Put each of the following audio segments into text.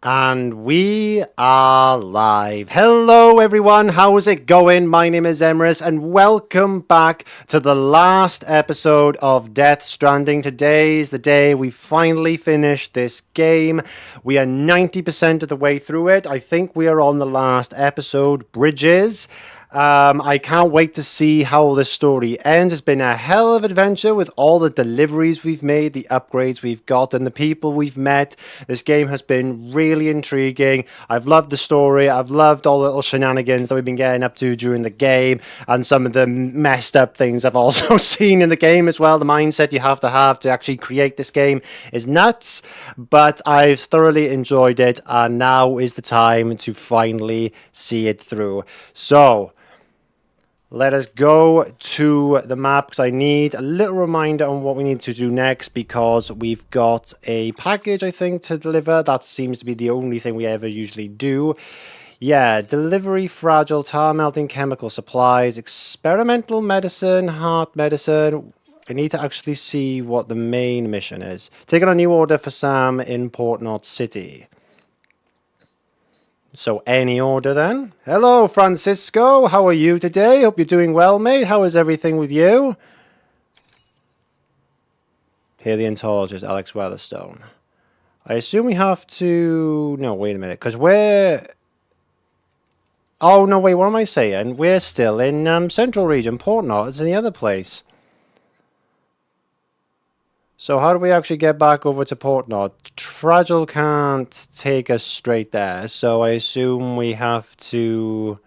And we are live. Hello everyone, how's it going? My name is Emrys and welcome back to the last episode of Death Stranding. Today is the day we finally finished this game. We are 90% of the way through it. I think we are on the last episode, Bridges. I can't wait to see how the story ends. It's been a hell of an adventure with all the deliveries we've made, the upgrades we've got, and the people we've met. This game has been really intriguing. I've loved the story. I've loved all the little shenanigans that we've been getting up to during the game, and some of the messed up things I've also seen in the game as well. The mindset you have to actually create this game is nuts, but I've thoroughly enjoyed it, and now is the time to finally see it through. So, let us go to the map because I need a little reminder on what we need to do next because we've got a package, I think, to deliver. That seems to be the only thing we ever usually do. Yeah, delivery, fragile, tar melting chemical supplies, experimental medicine, heart medicine. I need to actually see what the main mission is. Taking a new order for Sam in Port Knot City. So any order then? Hello, Francisco. How are you today? Hope you're doing well, mate. How is everything with you? Paleontologist Alex Weatherstone. I assume we have to... No, wait a minute. Because we're... Oh, no, wait. What am I saying? We're still in Central Region. Port Knot. It's in the other place. So how do we actually get back over to Port Knot? Fragile can't take us straight there, so I assume we have to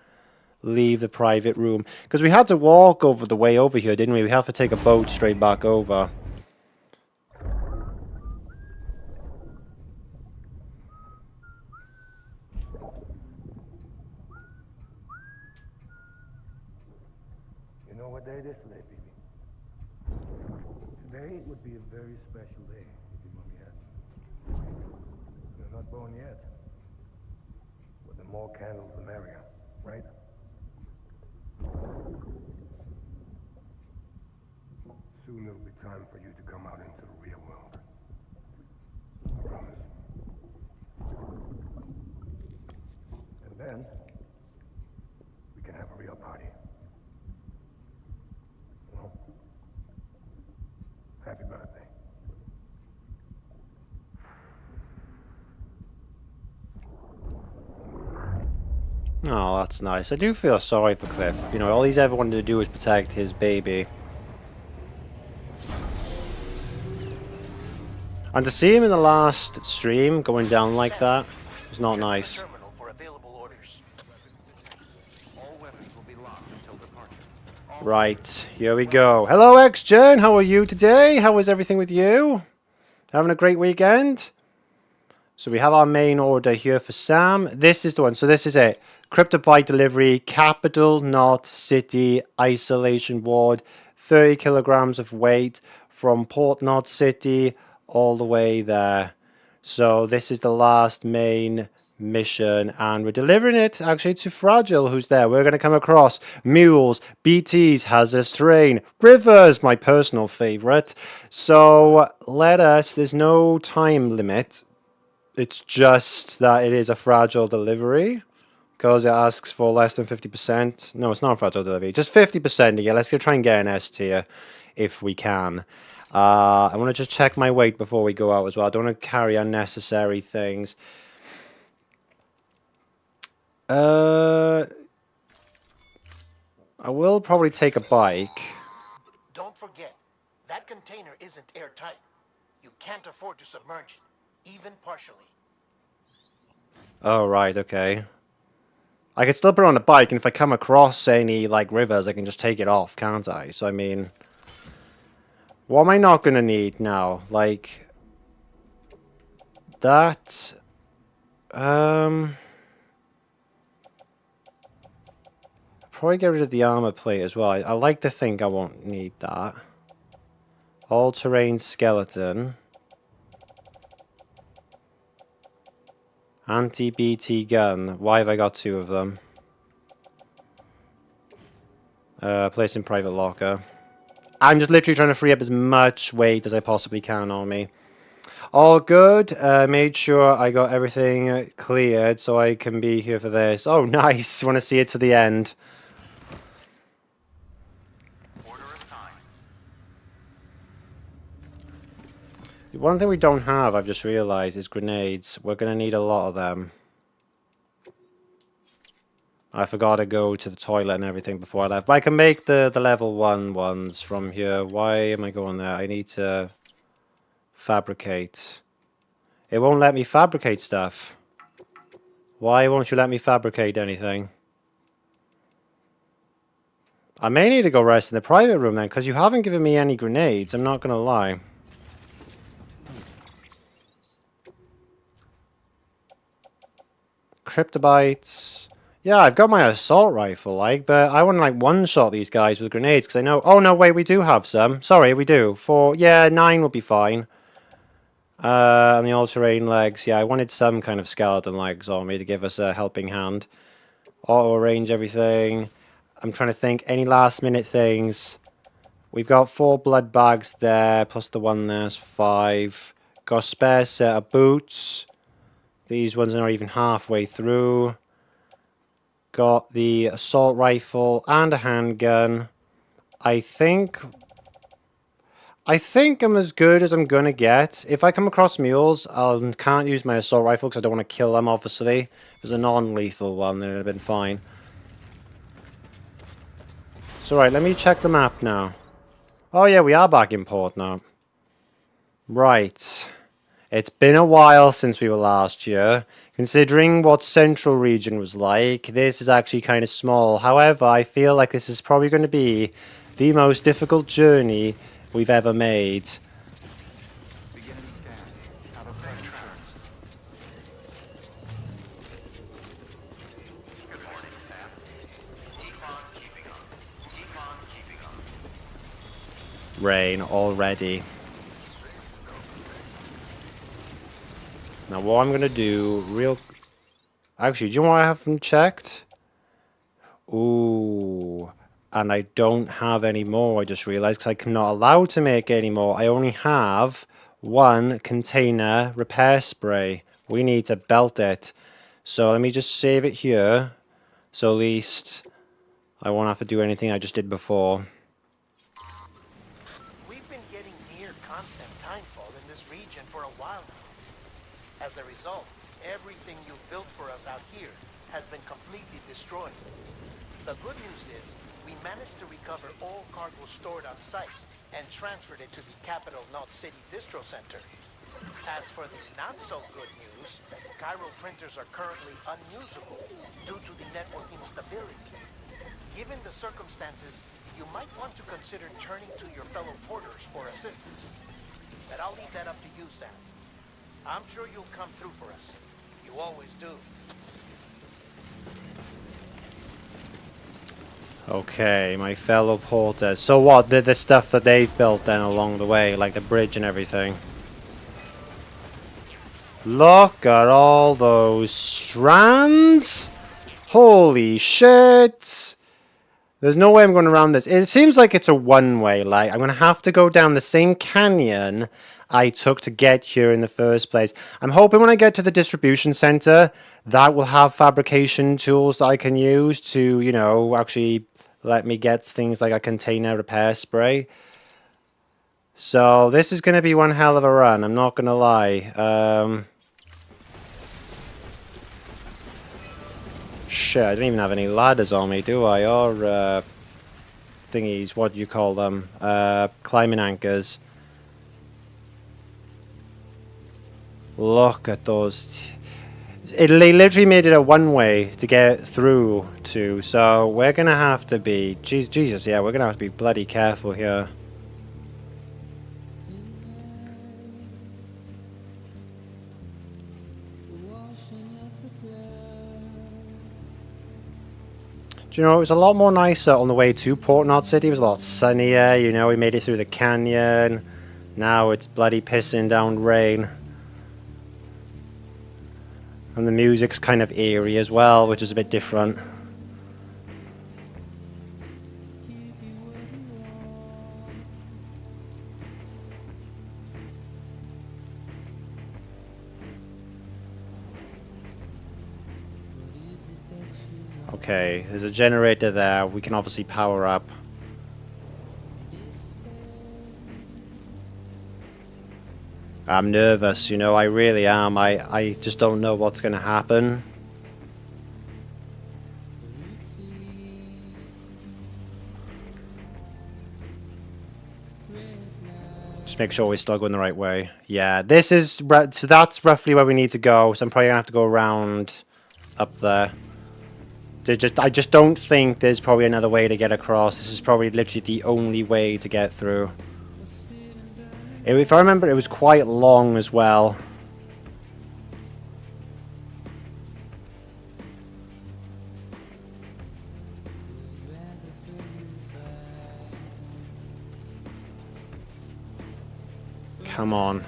leave the private room. Because we had to walk over the way over here, didn't we? We have to take a boat straight back over. You know what day it is today, baby? Today would be a very special day if your mommy had. You're not born yet. But the more candles, the merrier, right? Soon it'll be time for you to come out into the real world. I promise. And then, we can have a real party. Well, happy birthday. Oh, that's nice. I do feel sorry for Cliff. You know, all he's ever wanted to do is protect his baby. And to see him in the last stream going down like that was not nice. Right, here we go. Hello, X-Gen. How are you today? How is everything with you? Having a great weekend? So we have our main order here for Sam. This is the one. So this is it. Cryptobite delivery, Capital Knot City Isolation Ward. 30 kilograms of weight from Port Knot City all the way there. So this is the last main mission, and we're delivering it actually to Fragile, who's there. We're going to come across mules, BTs, hazardous terrain, rivers, my personal favorite. So there's no time limit. It's just that it is a fragile delivery because it asks for less than 50%. No, it's not a fragile delivery, just 50%. Yeah, let's go try and get an S tier if we can. I want to just check my weight before we go out as well. I don't want to carry unnecessary things. I will probably take a bike. Don't forget, that container isn't airtight. You can't afford to submerge it, even partially. Oh, right, okay. I can still put it on a bike, and if I come across any, like, rivers, I can just take it off, can't I? So, I mean... What am I not going to need now? Like... That... Probably get rid of the armor plate as well. I like to think I won't need that. All-terrain skeleton. Anti-BT gun. Why have I got two of them? Place in private locker. I'm just literally trying to free up as much weight as I possibly can on me. All good. Made sure I got everything cleared so I can be here for this. Oh, nice. Want to see it to the end. One thing we don't have, I've just realized, is grenades. We're going to need a lot of them. I forgot to go to the toilet and everything before I left. But I can make the level 1 ones from here. Why am I going there? I need to fabricate. It won't let me fabricate stuff. Why won't you let me fabricate anything? I may need to go rest in the private room then, because you haven't given me any grenades. I'm not going to lie. Cryptobytes. Yeah, I've got my assault rifle, like, but I want to, like, one-shot these guys with grenades, because I know... Oh, no, wait, we do have some. Sorry, we do. Yeah, 9 will be fine. And the all-terrain legs. Yeah, I wanted some kind of skeleton legs on me to give us a helping hand. Auto-arrange everything. I'm trying to think. Any last-minute things? We've got 4 blood bags there, plus the one there's 5. Got a spare set of boots. These ones are not even halfway through. Got the assault rifle and a handgun. I think I'm as good as I'm gonna get. If I come across mules, I can't use my assault rifle because I don't want to kill them, obviously. If it was a non-lethal one, then it would have been fine. So right, let me check the map now. Oh yeah, we are back in port now. Right. It's been a while since we were last here. Considering what Central Region was like, this is actually kind of small. However, I feel like this is probably going to be the most difficult journey we've ever made. Beginning scan. Out of sight returns. Good morning, Sam. Keep on keeping up. Keep on keeping up. Rain already. Now what I'm going to do Actually, do you know what I haven't checked? Ooh. And I don't have any more, I just realized, because I'm not allowed to make any more. I only have 1 container repair spray. We need to belt it. So let me just save it here. So at least I won't have to do anything I just did before. We've been getting near constant timefall in this region for a while now. As a result, everything you've built for us out here has been completely destroyed. The good news is, we managed to recover all cargo stored on site and transferred it to the capital Knot City Distro Center. As for the not-so-good news, Cairo printers are currently unusable due to the network instability. Given the circumstances, you might want to consider turning to your fellow porters for assistance. But I'll leave that up to you, Sam. I'm sure you'll come through for us. You always do. Okay, my fellow porters. So what, the stuff that they've built then along the way, like the bridge and everything. Look at all those strands! Holy shit! There's no way I'm going around this. It seems like it's a one-way, like, I'm going to have to go down the same canyon I took to get here in the first place. I'm hoping when I get to the distribution center, that will have fabrication tools that I can use to, you know, actually let me get things like a container repair spray. So this is going to be one hell of a run, I'm not going to lie. Shit, I don't even have any ladders on me, do I? Or thingies, what do you call them? Climbing anchors. Look at those. They literally made it a one-way to get through to, so we're going to have to be... Jesus, yeah, we're going to have to be bloody careful here. Do you know, it was a lot more nicer on the way to Port Knot City. It was a lot sunnier, you know, we made it through the canyon. Now it's bloody pissing down rain. And the music's kind of eerie as well, which is a bit different. Okay, there's a generator there. We can obviously power up. I'm nervous, you know, I really am. I just don't know what's going to happen. Just make sure we're still going the right way. Yeah, this is... So that's roughly where we need to go. So I'm probably going to have to go around up there. I just don't think there's probably another way to get across. This is probably literally the only way to get through. If I remember, it was quite long as well. Come on.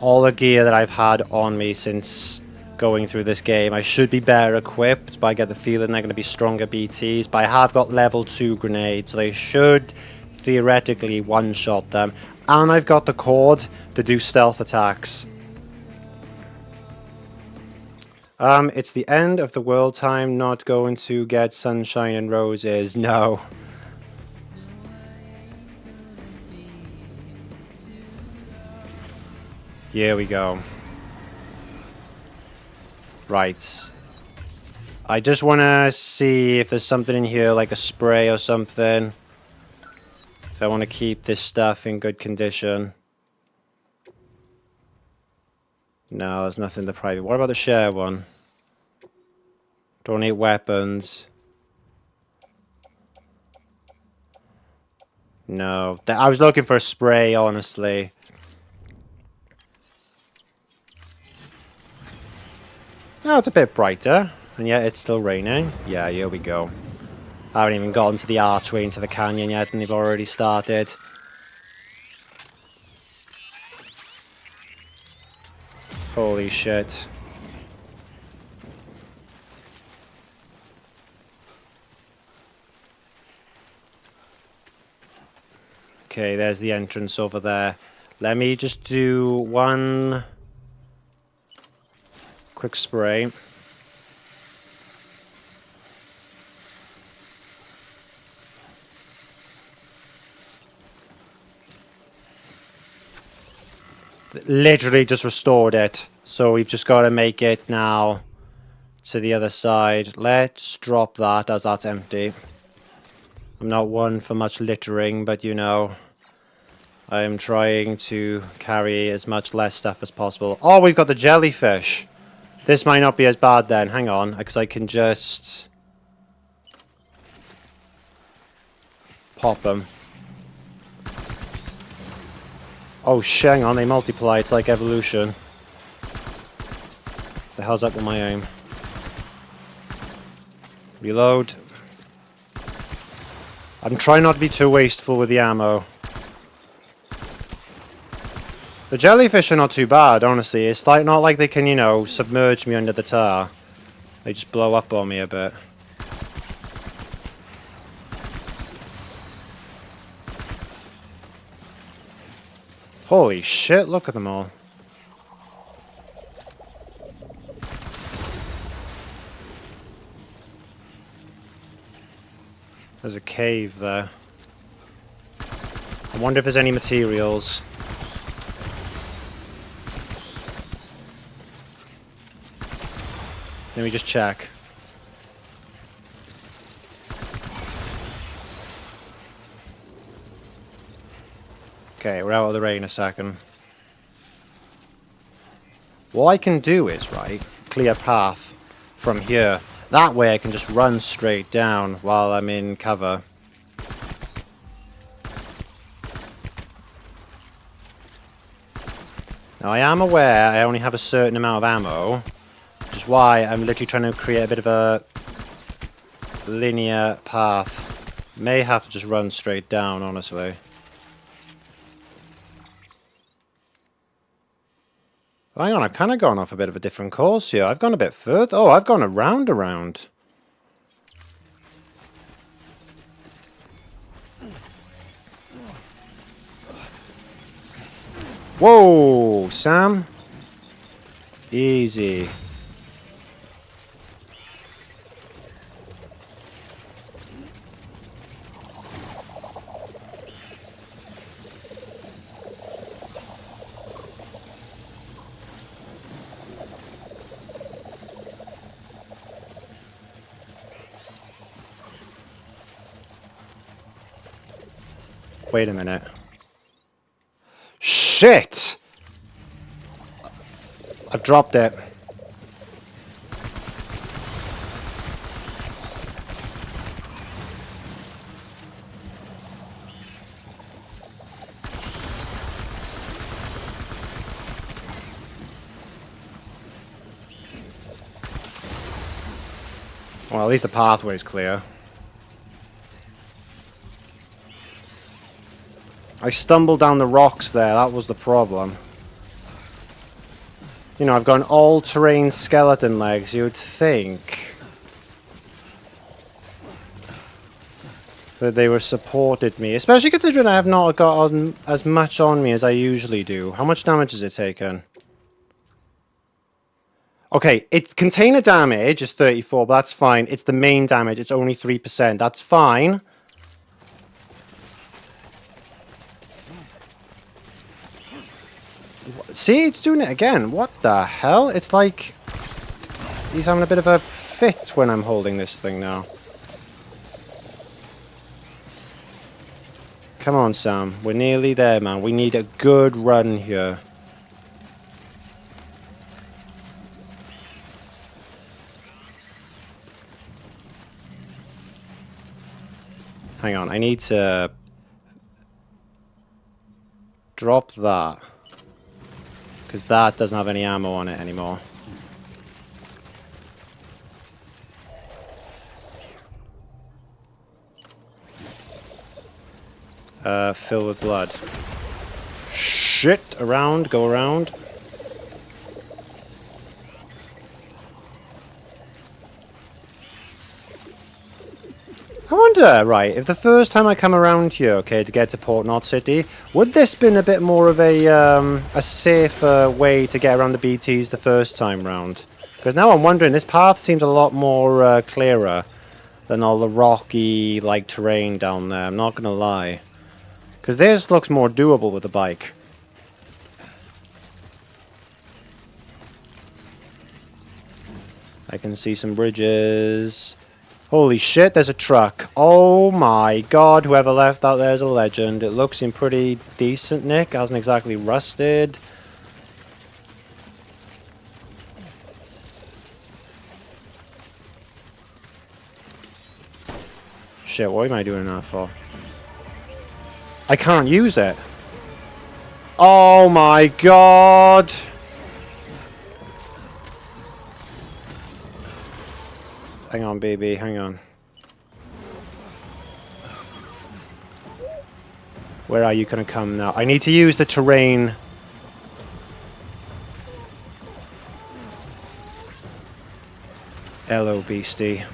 All the gear that I've had on me since going through this game, I should be better equipped, but I get the feeling they're going to be stronger BTs. But I have got level 2 grenades, so they should theoretically one-shot them. And I've got the cord to do stealth attacks. It's the end of the world time, not going to get sunshine and roses. No. Here we go. Right. I just want to see if there's something in here, like a spray or something. So I want to keep this stuff in good condition. No, there's nothing to private. What about the share one? Donate weapons. No. I was looking for a spray, honestly. Oh, it's a bit brighter. And yet it's still raining. Yeah, here we go. I haven't even gotten to the archway into the canyon yet, and they've already started. Holy shit. Okay, there's the entrance over there. Let me just do one quick spray. Literally just restored it. So we've just got to make it now to the other side. Let's drop that as that's empty. I'm not one for much littering, but you know, I am trying to carry as much less stuff as possible. Oh, we've got the jellyfish. This might not be as bad then. Hang on, because I can just pop them. Oh, hang on, they multiply. It's like evolution. The hell's up with my aim? Reload. I'm trying not to be too wasteful with the ammo. The jellyfish are not too bad, honestly. It's like not like they can, you know, submerge me under the tar. They just blow up on me a bit. Holy shit, look at them all. There's a cave there. I wonder if there's any materials. Let me just check. Okay, we're out of the rain a second. What I can do is, right, clear path from here. That way I can just run straight down while I'm in cover. Now I am aware I only have a certain amount of ammo, which is why I'm literally trying to create a bit of a linear path. May have to just run straight down, honestly. Hang on, I've kind of gone off a bit of a different course here. I've gone a bit further. Oh, I've gone around. Whoa, Sam. Easy. Wait a minute. Shit! I've dropped it. Well, at least the pathway's clear. I stumbled down the rocks there, that was the problem. You know, I've got an all-terrain skeleton legs, you'd think that they were supported me. Especially considering I have not got as much on me as I usually do. How much damage has it taken? Okay, its container damage is 34, but that's fine. It's the main damage, it's only 3%. That's fine. See, it's doing it again. What the hell? It's like he's having a bit of a fit when I'm holding this thing now. Come on, Sam. We're nearly there, man. We need a good run here. Hang on. I need to drop that. Because that doesn't have any ammo on it anymore. Fill with blood. Shit! Around, go around. I wonder, right, if the first time I come around here, okay, to get to Port Knot City, would this been a bit more of a safer way to get around the BTs the first time round? Because now I'm wondering, this path seems a lot more clearer than all the rocky, like, terrain down there, I'm not gonna lie. Because this looks more doable with the bike. I can see some bridges. Holy shit, there's a truck. Oh my god, whoever left that there's a legend. It looks in pretty decent nick, hasn't exactly rusted. Shit, what am I doing that for? I can't use it. Oh my god! Hang on, baby, hang on. Where are you gonna come now? I need to use the terrain. Hello, beastie.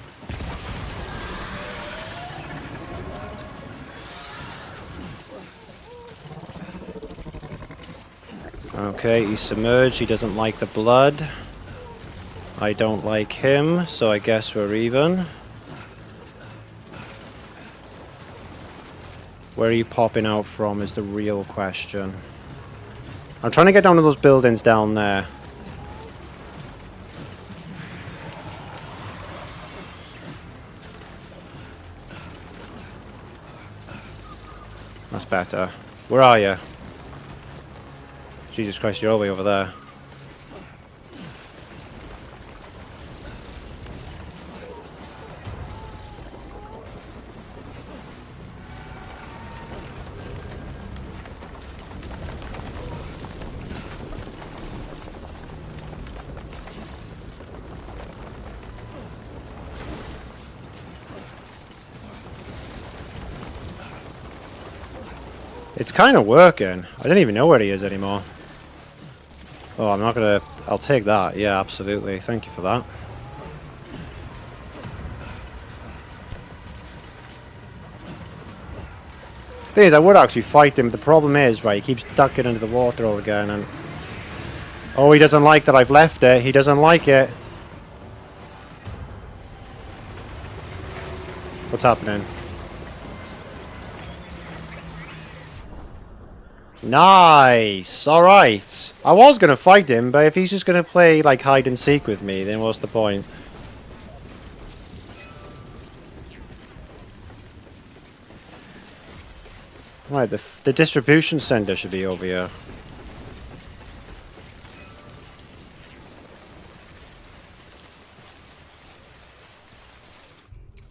Okay, he's submerged, he doesn't like the blood. I don't like him, so I guess we're even. Where are you popping out from is the real question. I'm trying to get down to those buildings down there. That's better. Where are you? Jesus Christ, you're all the way over there. It's kind of working. I don't even know where he is anymore. Oh, I'm not gonna... I'll take that. Yeah, absolutely. Thank you for that. Thing is, I would actually fight him, but the problem is, right, he keeps ducking into the water all again, and... Oh, he doesn't like that I've left it. He doesn't like it. What's happening? Nice! Alright. I was going to fight him, but if he's just going to play, like, hide and seek with me, then what's the point? Right, the distribution center should be over here.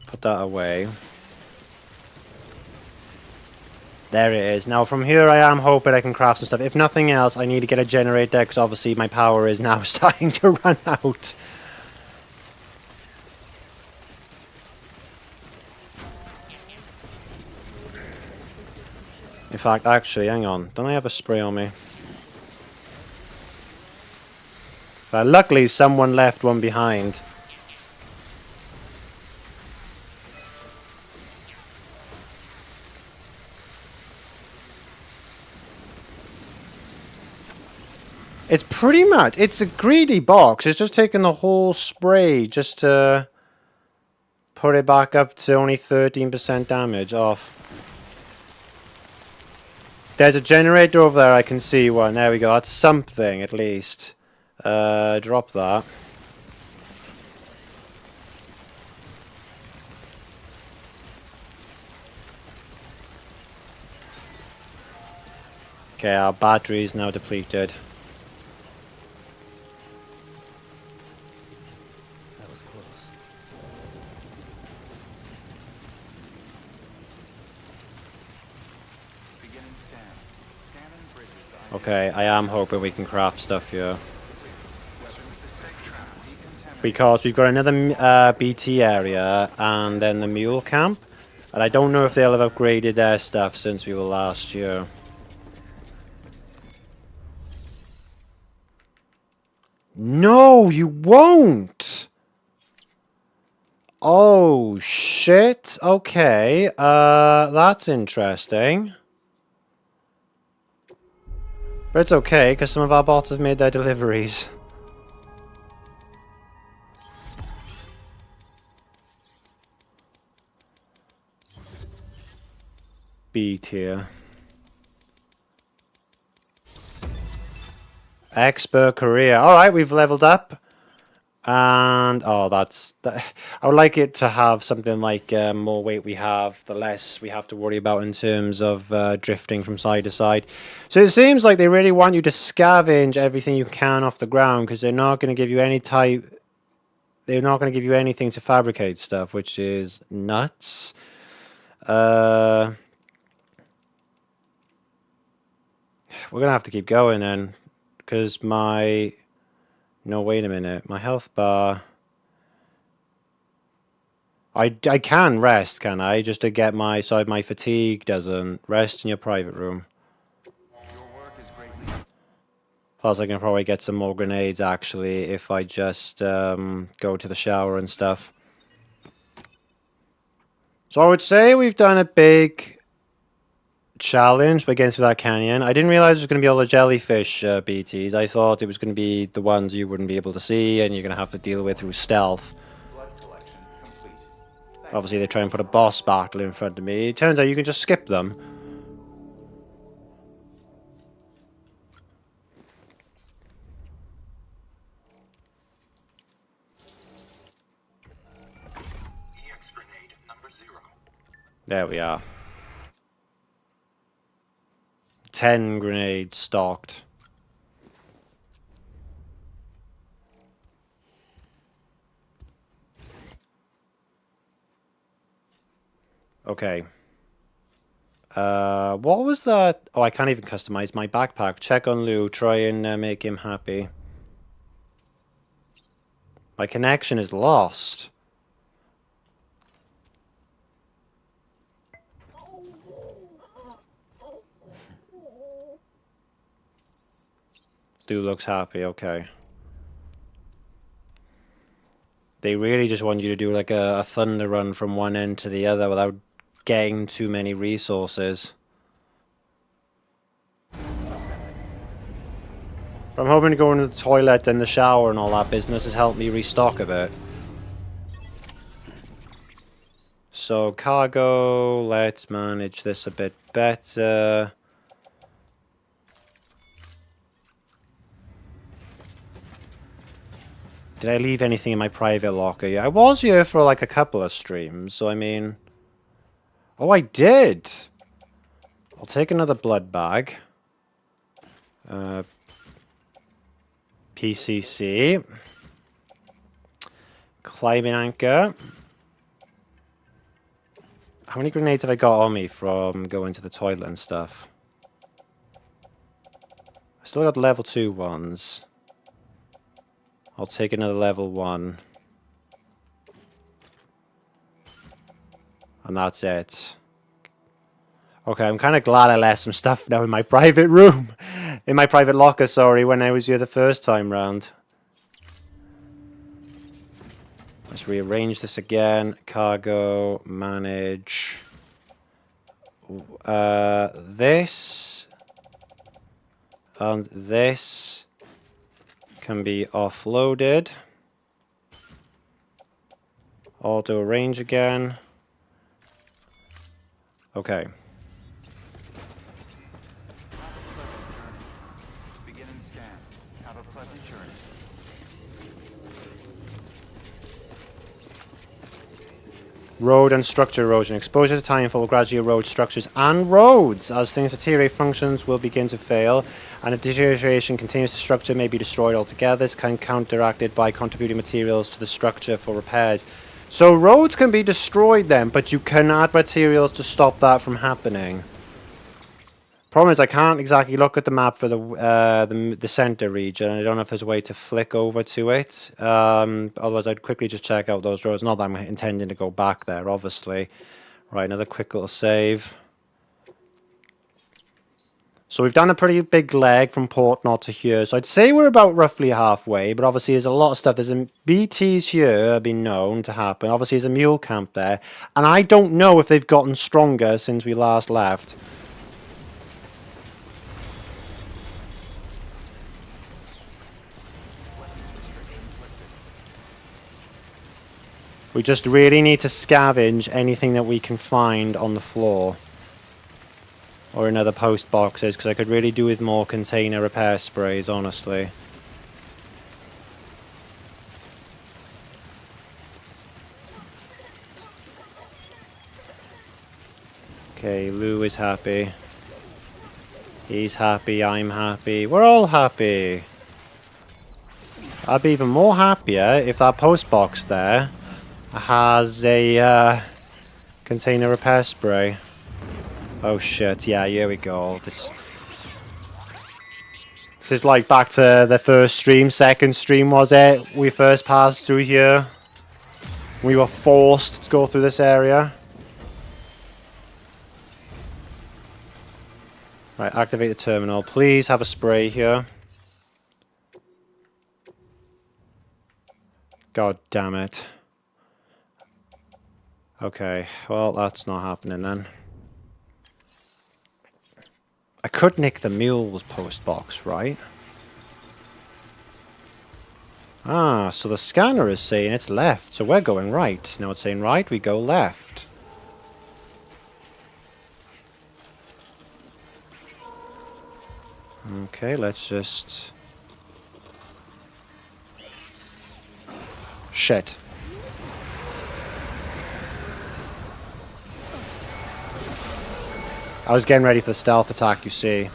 Put that away. There it is. Now from here I am hoping I can craft some stuff. If nothing else, I need to get a generator because obviously my power is now starting to run out. In fact, actually, hang on. Don't I have a spray on me? Luckily, someone left one behind. It's pretty much, it's a greedy box. It's just taking the whole spray just to put it back up to only 13% damage off. There's a generator over there, I can see one. There we go, that's something at least. Drop that. Okay, our battery is now depleted. That was close. Beginning scan. Scanning bridges. Okay, I am hoping we can craft stuff here. Because we've got another BT area and then the mule camp. And I don't know if they'll have upgraded their stuff since we were last year. No, you won't! Oh, shit. Okay, that's interesting. But it's okay, because some of our bots have made their deliveries. B tier. Expert career. Alright, we've leveled up. And, oh, I would like it to have something like more weight we have, the less we have to worry about in terms of drifting from side to side. So it seems like they really want you to scavenge everything you can off the ground, because they're not going to give you any type... They're not going to give you anything to fabricate stuff, which is nuts. We're going to have to keep going then, because my... No, wait a minute. My health bar... I can rest, can I? Just to get my... So my fatigue doesn't. Rest in your private room. Your work is greatly. Plus I can probably get some more grenades, actually, if I just go to the shower and stuff. So I would say we've done a big... challenge against that canyon. I didn't realize it was going to be all the jellyfish BTs. I thought it was going to be the ones you wouldn't be able to see and you're going to have to deal with through stealth. Blood collection complete. Obviously they try and put a boss battle in front of me. It turns out you can just skip them. EX grenade number 0. There we are. 10 grenades stocked. Okay. What was that? Oh, I can't even customize my backpack. Check on Lou. Try and make him happy. My connection is lost. Stu looks happy, okay. They really just want you to do like a thunder run from one end to the other without getting too many resources. But I'm hoping to go into the toilet and the shower and all that business has helped me restock a bit. So cargo, let's manage this a bit better. Did I leave anything in my private locker? Yeah, I was here for like a couple of streams, so I mean... Oh, I did! I'll take another blood bag. PCC. Climbing anchor. How many grenades have I got on me from going to the toilet and stuff? I still got level 2 ones. I'll take another level 1. And that's it. Okay, I'm kind of glad I left some stuff now in my private room. In my private locker, sorry, when I was here the first time round. Let's rearrange this again. Cargo, manage. This. And this can be offloaded. Auto arrange again. Okay. Beginning scan. Have a pleasant journey. Road and structure erosion. Exposure to timefall will gradually erode structures and roads. As things deteriorate, functions will begin to fail, and if deterioration continues, the structure may be destroyed altogether. This can be counteracted by contributing materials to the structure for repairs. So roads can be destroyed then, but you can add materials to stop that from happening. Problem is, I can't exactly look at the map for the center region. I don't know if there's a way to flick over to it. Otherwise, I'd quickly just check out those roads. Not that I'm intending to go back there, obviously. Right, another quick little save. So we've done a pretty big leg from Port Knot to here. So I'd say we're about roughly halfway. But obviously, there's a lot of stuff. There's a BTs here have been known to happen. Obviously, there's a mule camp there. And I don't know if they've gotten stronger since we last left. We just really need to scavenge anything that we can find on the floor. Or in other post boxes, because I could really do with more container repair sprays, honestly. Okay, Lou is happy. He's happy, I'm happy. We're all happy. I'd be even more happier if that post box there has a container repair spray. Oh shit, yeah, here we go. This is like back to the first stream, second stream was it? We first passed through here. We were forced to go through this area. Right, activate the terminal. Please have a spray here. God damn it. Okay, well, that's not happening then. I could nick the mule's post box, right? Ah, so the scanner is saying it's left, so we're going right. Now it's saying right, we go left. Okay, let's just... Shit. I was getting ready for the stealth attack, you see.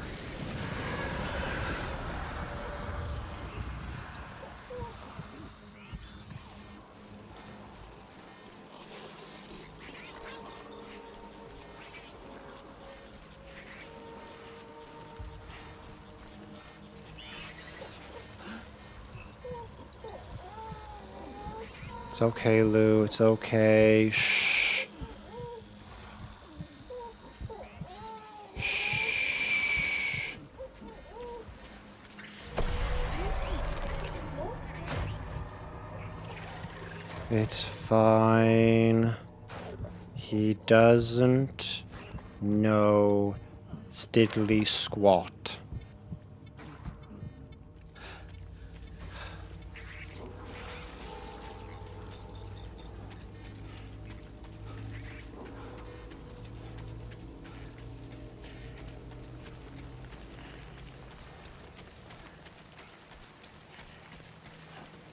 It's okay, Lou. It's okay. Shh. It's fine. He doesn't know diddly squat.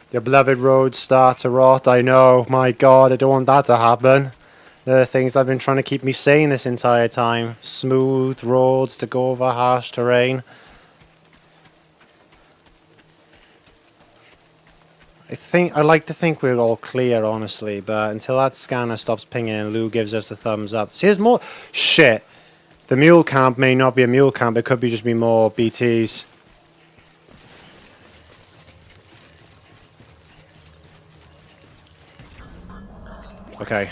Your beloved roads start to rot. I know. My God, I don't want that to happen. The things that have been trying to keep me sane this entire time. Smooth roads to go over harsh terrain. I like to think we're all clear, honestly, but until that scanner stops pinging and Lou gives us the thumbs up. See, there's more shit. The mule camp may not be a mule camp, it could be just be more BTs. Okay.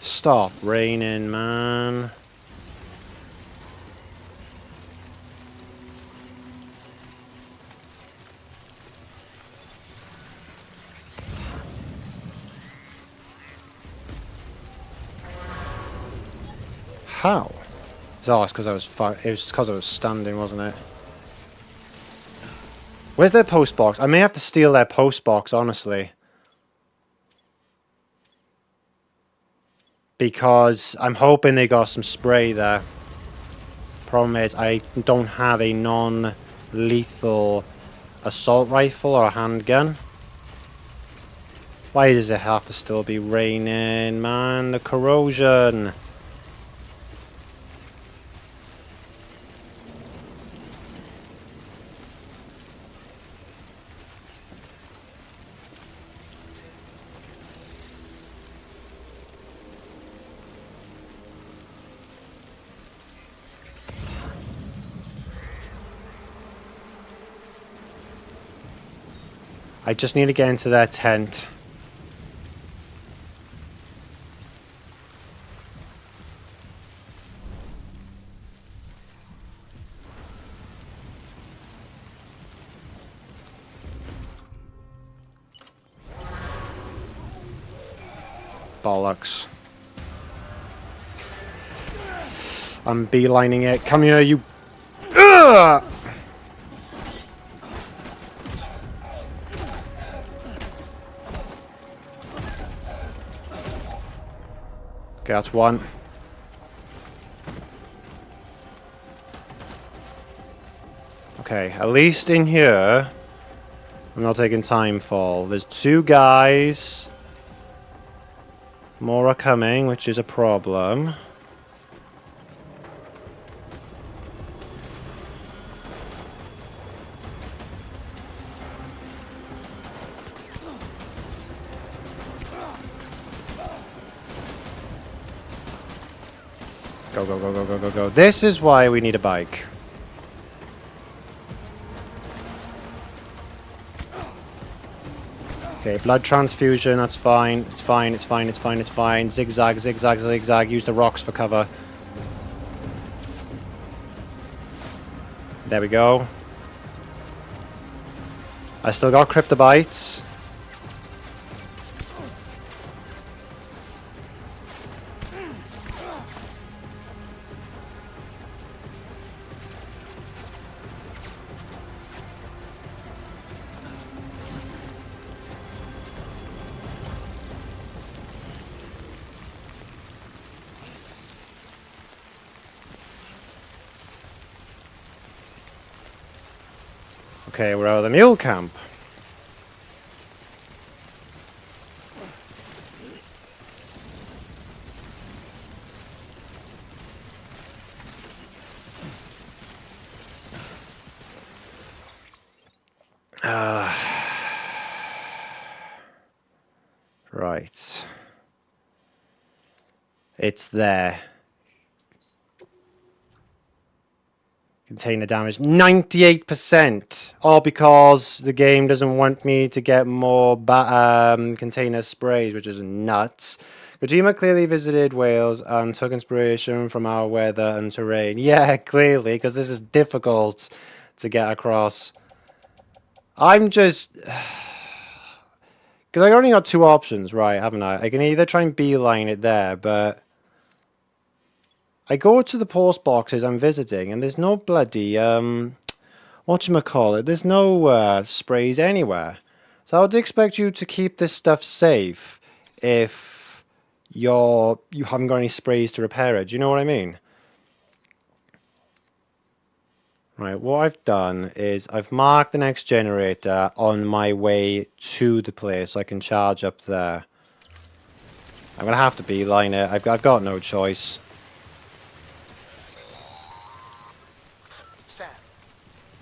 Stop raining, man. How? Oh, it's because I was it was because I was standing, wasn't it? Where's their post box? I may have to steal their post box, honestly. Because I'm hoping they got some spray there. Problem is, I don't have a non-lethal assault rifle or a handgun. Why does it have to still be raining, man? The corrosion. I just need to get into their tent. Bollocks. I'm beelining it. Come here, you... Ugh! Okay, that's one. Okay, at least in here, I'm not taking time fall. There's two guys. More are coming, which is a problem. Go, go, go, go, go, go, go. This is why we need a bike. Okay, blood transfusion, that's fine. It's fine, it's fine, it's fine, it's fine. Zigzag, zigzag, zigzag. Use the rocks for cover. There we go. I still got cryptobites. Okay, we're out of the mule camp. Right. It's there. Container damage 98%, all because the game doesn't want me to get more container sprays, which is nuts. Kojima clearly visited Wales and took inspiration from our weather and terrain. Yeah, clearly, because this is difficult to get across. I'm just... Because I only got two options, right, haven't I? I can either try and beeline it there, but... I go to the post boxes I'm visiting, and there's no bloody, whatchamacallit, there's no sprays anywhere. So I would expect you to keep this stuff safe if you haven't got any sprays to repair it. Do you know what I mean? Right, what I've done is I've marked the next generator on my way to the place so I can charge up there. I'm going to have to beeline it. I've got no choice. Sam,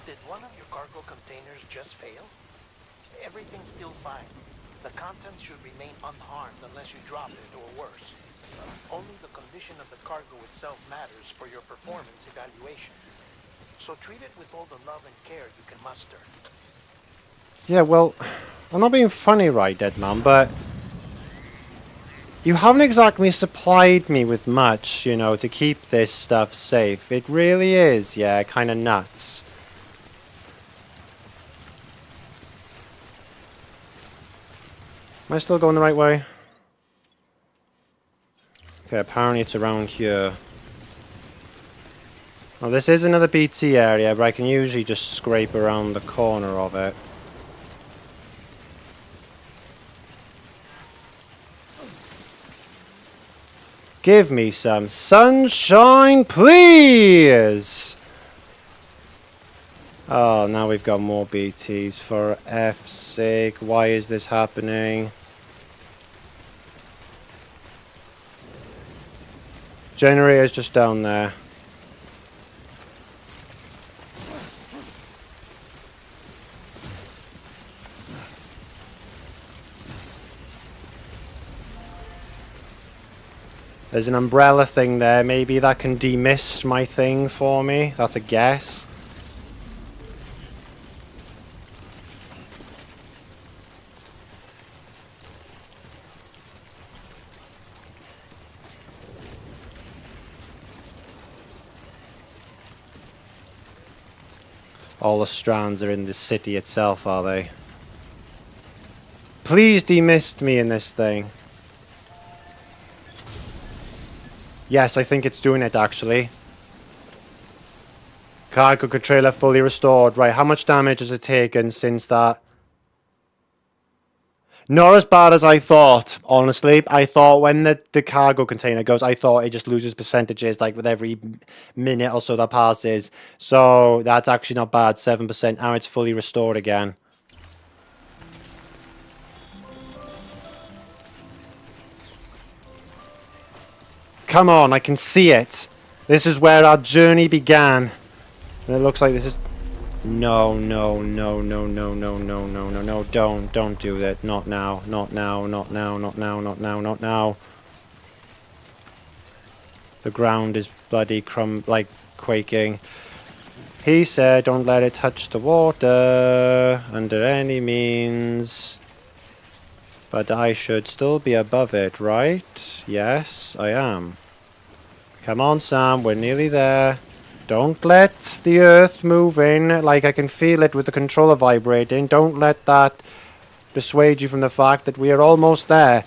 did one of your cargo containers just fail? Everything's still fine. The contents should remain unharmed unless you drop it or worse. Only the condition of the cargo itself matters for your performance evaluation. So treat it with all the love and care you can muster. Yeah, well, I'm not being funny, right, Dead Man, but you haven't exactly supplied me with much, you know, to keep this stuff safe. It really is, yeah, kind of nuts. Am I still going the right way? Okay, apparently it's around here. Well, this is another BT area, but I can usually just scrape around the corner of it. Give me some sunshine, please! Oh, now we've got more BTs. For F's sake, why is this happening? Generator's just down there. There's an umbrella thing there. Maybe that can demist my thing for me. That's a guess. All the strands are in the city itself, are they? Please demist me in this thing. Yes, I think it's doing it, actually. Cargo trailer fully restored. Right, how much damage has it taken since that? Not as bad as I thought, honestly. I thought when the cargo container goes, I thought it just loses percentages, like, with every minute or so that passes. So, that's actually not bad. 7%. Now it's fully restored again. Come on, I can see it. This is where our journey began. And it looks like this is... No, no, no, no, no, no, no, no, no, no. Don't do that. Not now. Not now. Not now. Not now. Not now. Not now. The ground is bloody quaking. He said, don't let it touch the water under any means. But I should still be above it, right? Yes, I am. Come on, Sam. We're nearly there. Don't let the earth move in. Like, I can feel it with the controller vibrating. Don't let that dissuade you from the fact that we are almost there.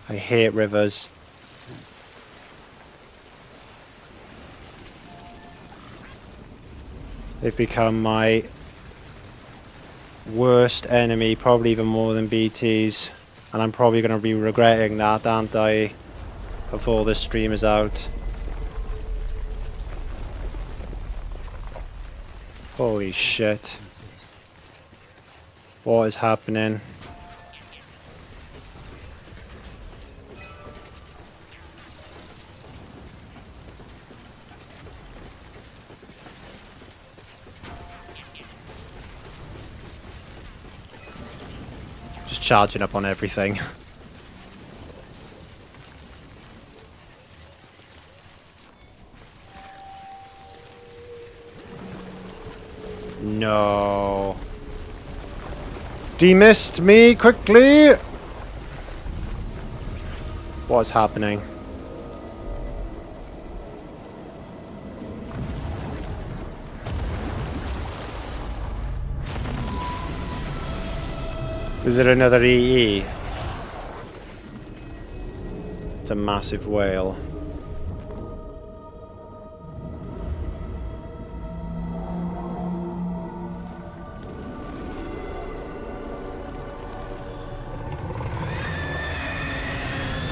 I hate rivers. They've become my worst enemy, probably even more than BTs. And I'm probably going to be regretting that, aren't I? Before this stream is out. Holy shit. What is happening? Just charging up on everything. No. Demist me quickly. What's happening? Is it another EE? It's a massive whale.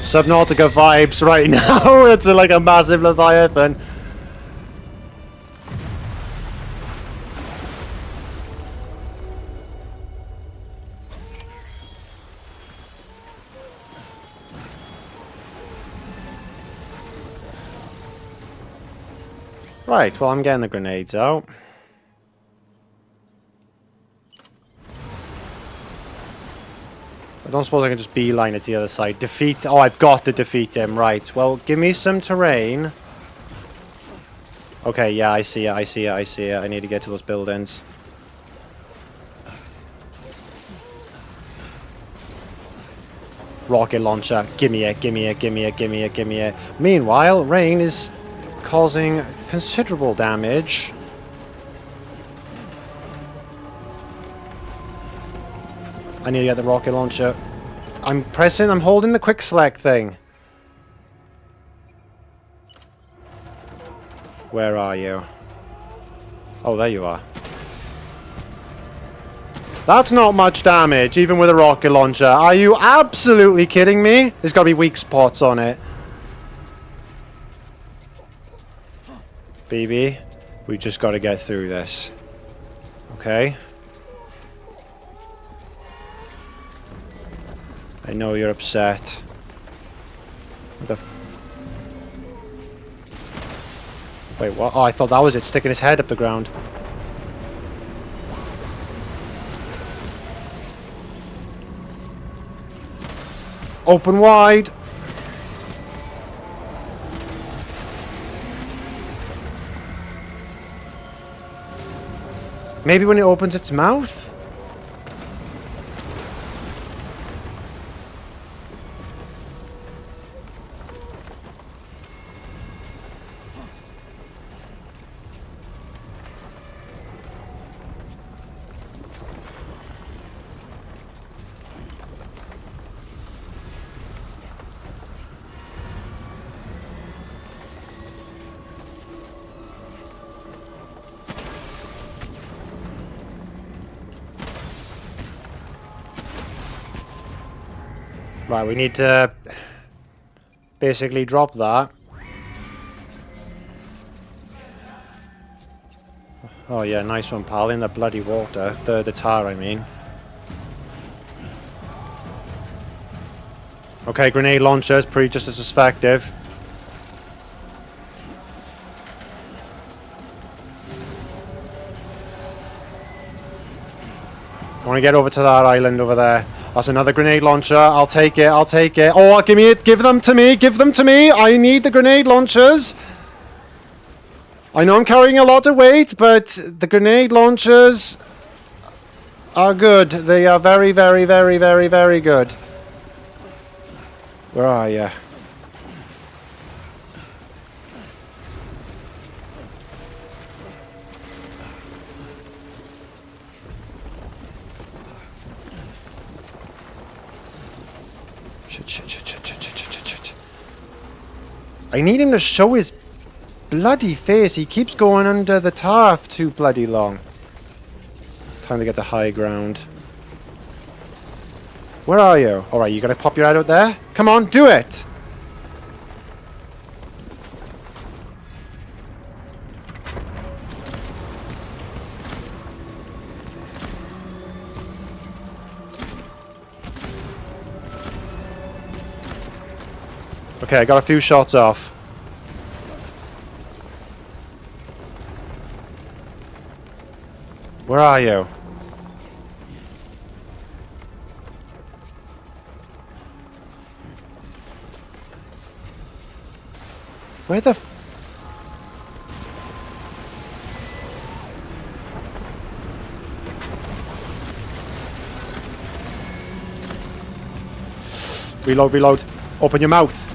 Subnautica vibes right now. It's like a massive Leviathan. Right, well, I'm getting the grenades out. I don't suppose I can just beeline it to the other side. Defeat... Oh, I've got to defeat him. Right, well, give me some terrain. Okay, yeah, I see it, I see it, I see it. I need to get to those buildings. Rocket launcher. Gimme it, gimme it, gimme it, gimme it, gimme it. Meanwhile, rain is causing considerable damage. I need to get the rocket launcher. I'm holding the quick select thing. Where are you? Oh, there you are. That's not much damage, even with a rocket launcher. Are you absolutely kidding me? There's got to be weak spots on it. Baby, we just got to get through this. Okay? I know you're upset. Wait, what? Oh, I thought that was it, sticking his head up the ground. Open wide. Maybe when it opens its mouth? Right, we need to basically drop that. Oh yeah, nice one, pal. In the bloody water. The tar, I mean. Okay, grenade launcher is pretty just as effective. I want to get over to that island over there. That's another grenade launcher. I'll take it. I'll take it. Oh, give me it. Give them to me. Give them to me. I need the grenade launchers. I know I'm carrying a lot of weight, but the grenade launchers are good. They are very, very, very, very, very good. Where are you? Shit. I need him to show his bloody face. He keeps going under the tar for too bloody long. Time to get to high ground. Where are you? Alright, you gotta pop your head out there? Come on, do it! Okay, I got a few shots off. Where are you? Where the Reload, reload. Open your mouth.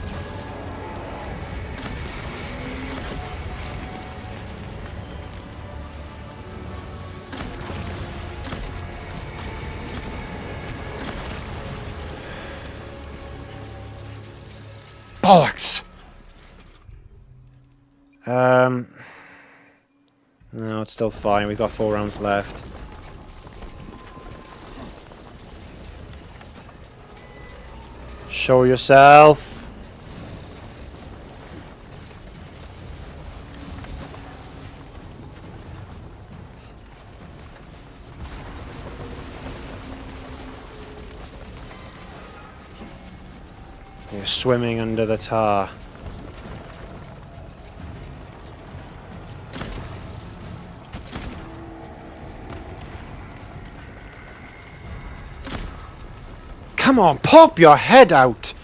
Bollocks! No, it's still fine. We've got 4 rounds left. Show yourself. You're swimming under the tar. Come on, pop your head out!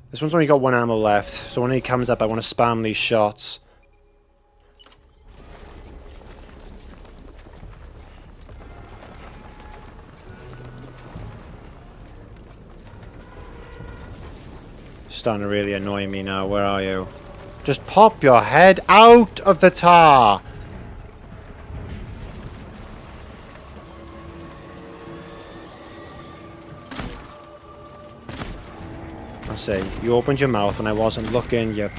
This one's only got 1 ammo left, so when he comes up I want to spam these shots. Starting to really annoy me now. Where are you? Just pop your head out of the tar! I say, you opened your mouth when I wasn't looking, you...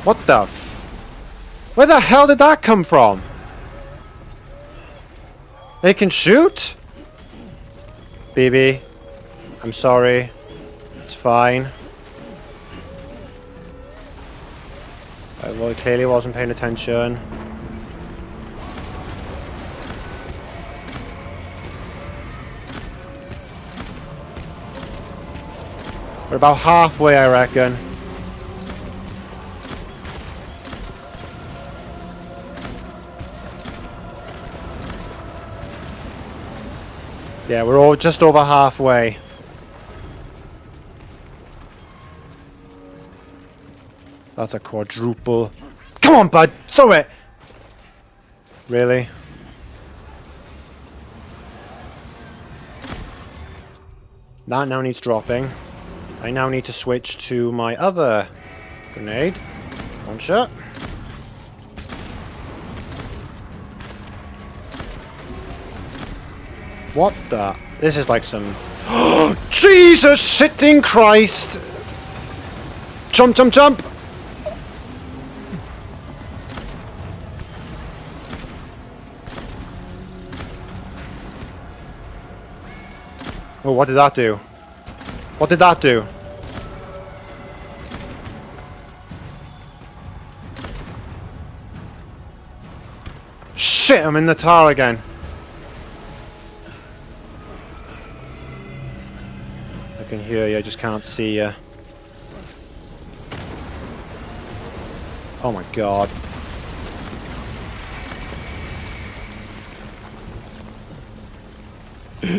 What the f... Where the hell did that come from? They can shoot? BB, I'm sorry. It's fine. I clearly wasn't paying attention. We're about halfway, I reckon. Yeah, we're all just over halfway. That's a quadruple. Come on, bud! Throw it! Really? That now needs dropping. I now need to switch to my other grenade launcher. What the? This is like some... Jesus shitting Christ! Jump, jump, jump! Oh, what did that do? What did that do? Shit, I'm in the tar again. I can hear you, I just can't see you. Oh my god.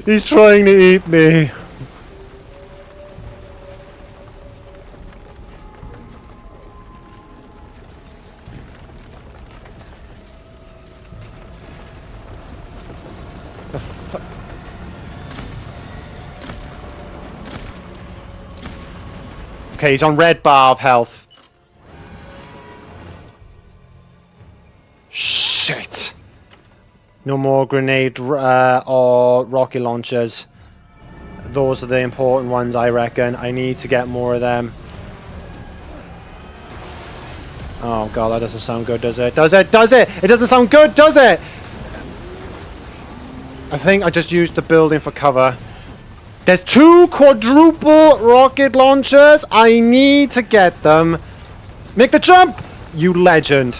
He's trying to eat me. Okay, he's on red bar of health. Shit. No more grenade or rocket launchers. Those are the important ones, I reckon. I need to get more of them. Oh god, that doesn't sound good, does it? Does it? Does it? It doesn't sound good, does it? I think I just used the building for cover. There's 2 quadruple rocket launchers. I need to get them. Make the jump! You legend.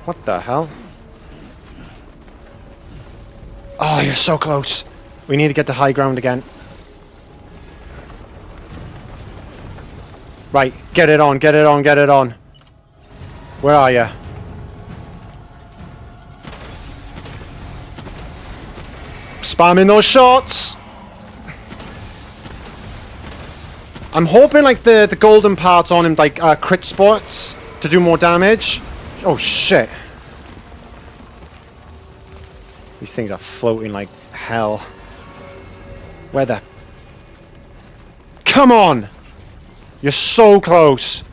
What the hell? Oh, you're so close. We need to get to high ground again. Right, get it on, get it on, get it on. Where are you? Spamming those shots. I'm hoping like the golden parts on him like crit spots to do more damage. Oh shit. These things are floating like hell. Where the... Come on! You're so close.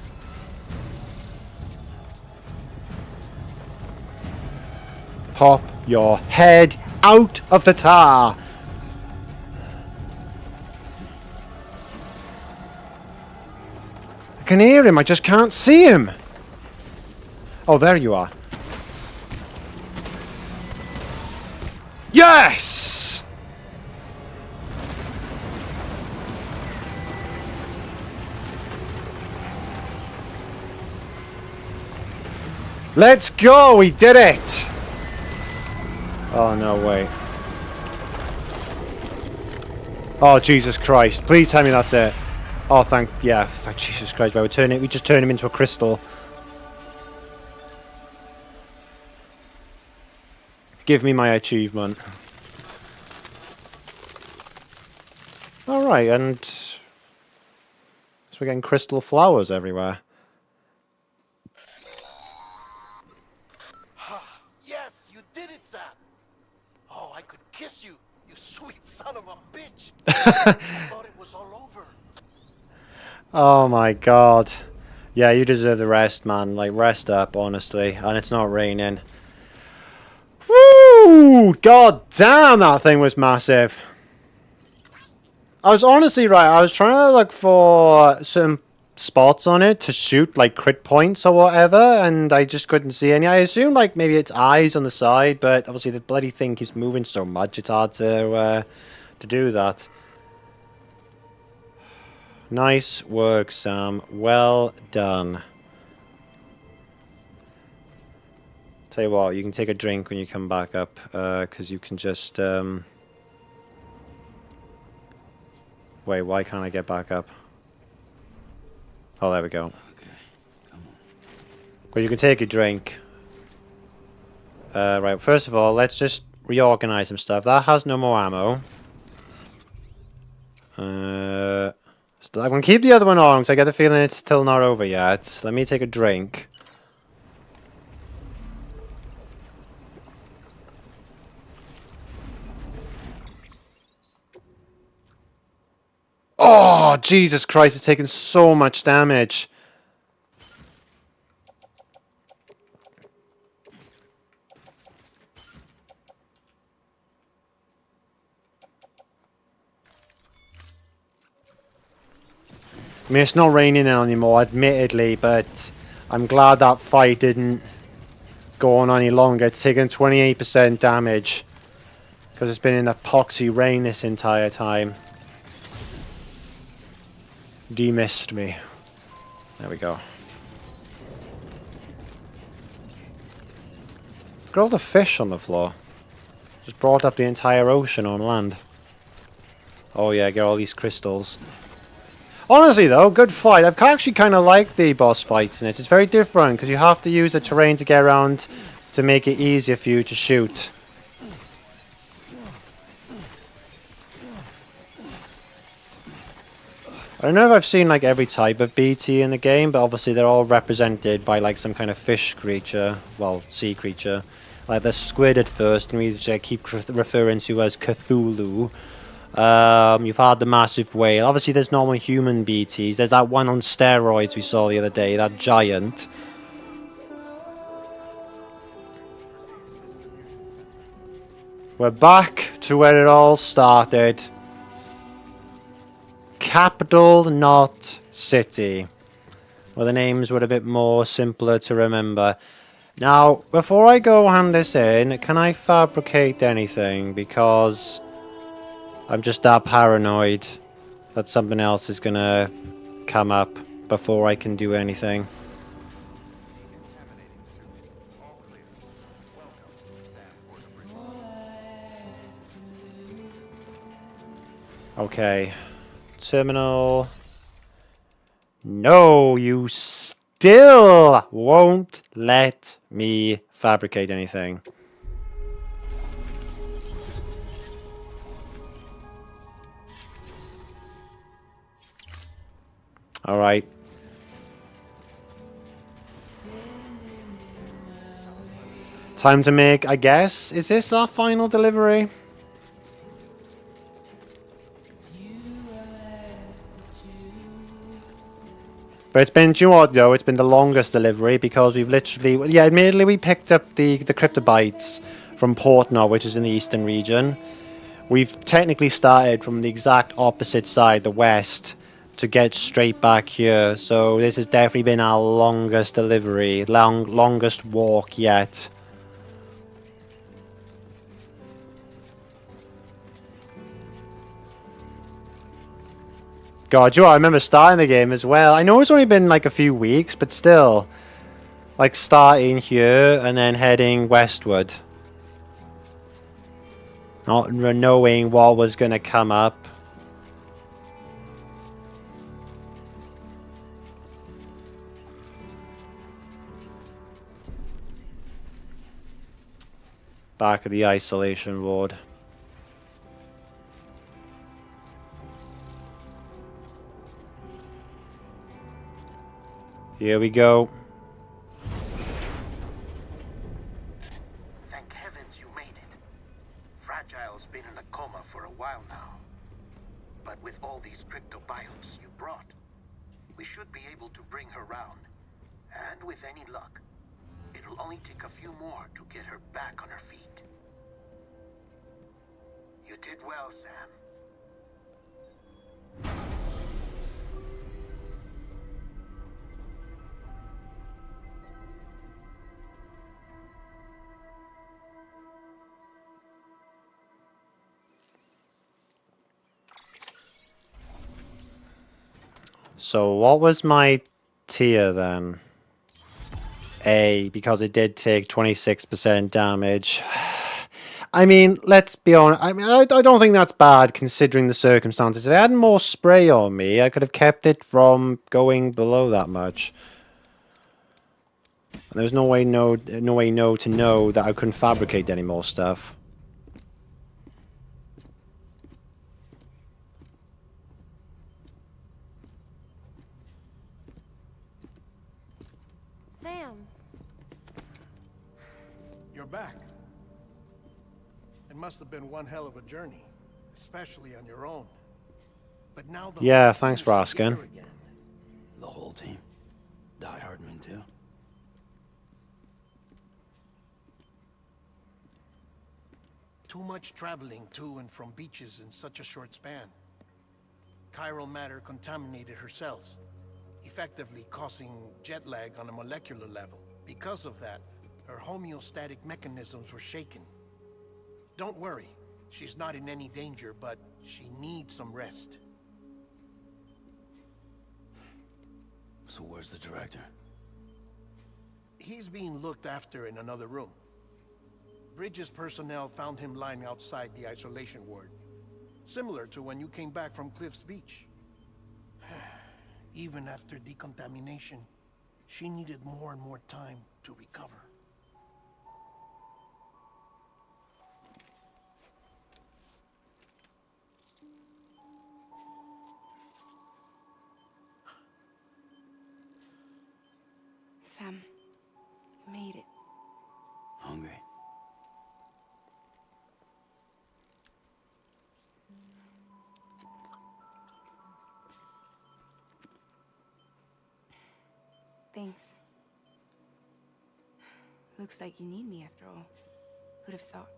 Pop your head out of the tar. I can hear him, I just can't see him. Oh, there you are. Yes! Let's go! We did it! Oh, no, wait. Oh, Jesus Christ. Please tell me that's it. Oh, thank Jesus Christ. Right, we just turn him into a crystal. Give me my achievement. Alright, and... so we're getting crystal flowers everywhere. Yes, you did it, Sam. Oh, I could kiss you, you sweet son of a bitch. I thought it was all over. Oh my god. Yeah, you deserve the rest, man. Like, rest up, honestly. And it's not raining. Woo! God damn, that thing was massive. I was honestly right. I was trying to look for some spots on it to shoot, like crit points or whatever, and I just couldn't see any. I assume like maybe it's eyes on the side, but obviously the bloody thing keeps moving so much, it's hard to do that. Nice work, Sam. Well done. Tell you what, you can take a drink when you come back up, because you can just, wait, why can't I get back up? Oh, there we go. Okay, come on. Well, you can take a drink. Right, first of all, let's just reorganize some stuff. That has no more ammo. So I'm going to keep the other one on, because I get the feeling it's still not over yet. Let me take a drink. Oh, Jesus Christ, it's taken so much damage. I mean, it's not raining now anymore, admittedly, but I'm glad that fight didn't go on any longer. It's taken 28% damage because it's been in epoxy rain this entire time. Demissed me. There we go. Look at all the fish on the floor. Just brought up the entire ocean on land. Oh yeah, get all these crystals. Honestly though, good fight. I've actually kind of liked the boss fights in it. It's very different because you have to use the terrain to get around to make it easier for you to shoot. I don't know if I've seen like every type of BT in the game, but obviously they're all represented by like some kind of fish creature, well, sea creature. Like the squid at first, and we keep referring to as Cthulhu. You've had the massive whale. Obviously there's normal human BTs. There's that one on steroids we saw the other day, that giant. We're back to where it all started. Capital, not city. Where the names were a bit more simpler to remember. Now, before I go hand this in, can I fabricate anything? Because I'm just that paranoid that something else is gonna come up before I can do anything. Okay. Terminal. No, you still won't let me fabricate anything. All right. Time to make, I guess, is this our final delivery? But it's been, do you know what, though? It's been the longest delivery because we've literally... Yeah, admittedly, we picked up the cryptobytes from Portnor, which is in the eastern region. We've technically started from the exact opposite side, the west, to get straight back here. So this has definitely been our longest delivery, longest walk yet. God, you know, I remember starting the game as well. I know it's only been like a few weeks, but still. Like starting here and then heading westward. Not knowing what was going to come up. Back of the isolation ward. Here we go. Thank heavens you made it. Fragile's been in a coma for a while now. But with all these cryptobiotes you brought, we should be able to bring her round. And with any luck, it'll only take a few more to get her back on her feet. You did well, Sam. So what was my tier then? A, because it did take 26% damage. I mean, let's be honest. I mean, I don't think that's bad considering the circumstances. If I had more spray on me, I could have kept it from going below that much. And there was no way to know that I couldn't fabricate any more stuff. Sam. You're back. It must have been one hell of a journey, especially on your own. But now the Yeah, whole thanks team's for asking. together again. The whole team. Die Hardman too. Too much traveling to and from beaches in such a short span. Chiral matter contaminated her cells, effectively causing jet lag on a molecular level. Because of that, her homeostatic mechanisms were shaken. Don't worry, she's not in any danger, but she needs some rest. So where's the director? He's being looked after in another room. Bridges personnel found him lying outside the isolation ward. Similar to when you came back from Cliff's Beach. Even after decontamination, she needed more and more time to recover. Sam, you made it. Hungry. Thanks. Looks like you need me after all. Who'd have thought?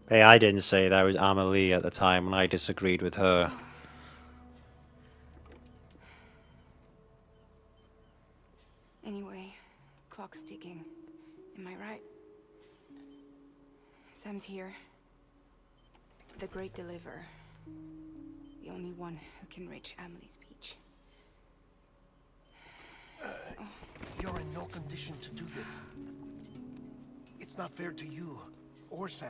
Hey, I didn't say that. It was Amelie at the time, and I disagreed with her. Anyway, clock's ticking. Am I right? Sam's here. The Great Deliverer. The only one who can reach Amelie's Beach. You're in no condition to do this. It's not fair to you or Sam.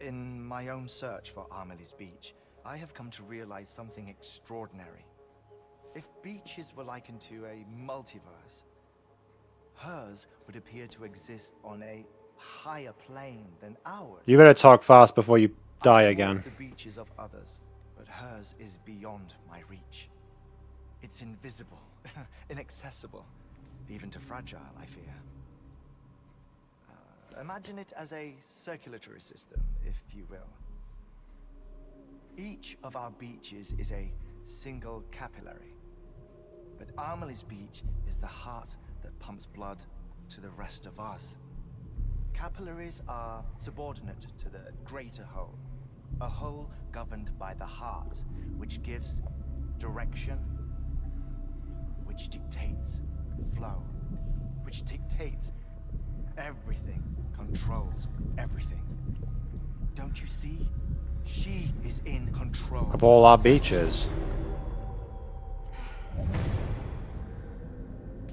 In my own search for Amelie's Beach, I have come to realize something extraordinary. If beaches were likened to a multiverse, hers would appear to exist on a higher plane than ours. You better talk fast before you die I again. walk the beaches of others, but hers is beyond my reach. It's invisible, inaccessible, even to Fragile, I fear. Imagine it as a circulatory system, if you will. Each of our beaches is a single capillary, but Amelie's Beach is the heart that pumps blood to the rest of us. Capillaries are subordinate to the greater whole, a whole governed by the heart, which gives direction, which dictates flow, which dictates everything, controls everything. Don't you see? She is in control. Of all our beaches.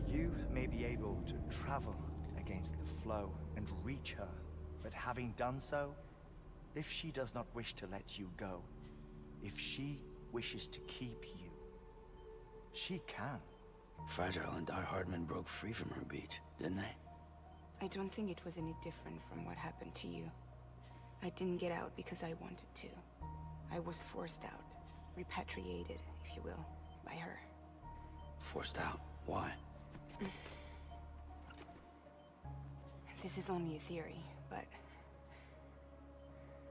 You may be able to travel against the flow and reach her, but having done so, if she does not wish to let you go, if she wishes to keep you, she can. Fragile and Die Hardman broke free from her beach, didn't they? I don't think it was any different from what happened to you. I didn't get out because I wanted to. I was forced out, repatriated, if you will, by her. Forced out. Why? This is only a theory, but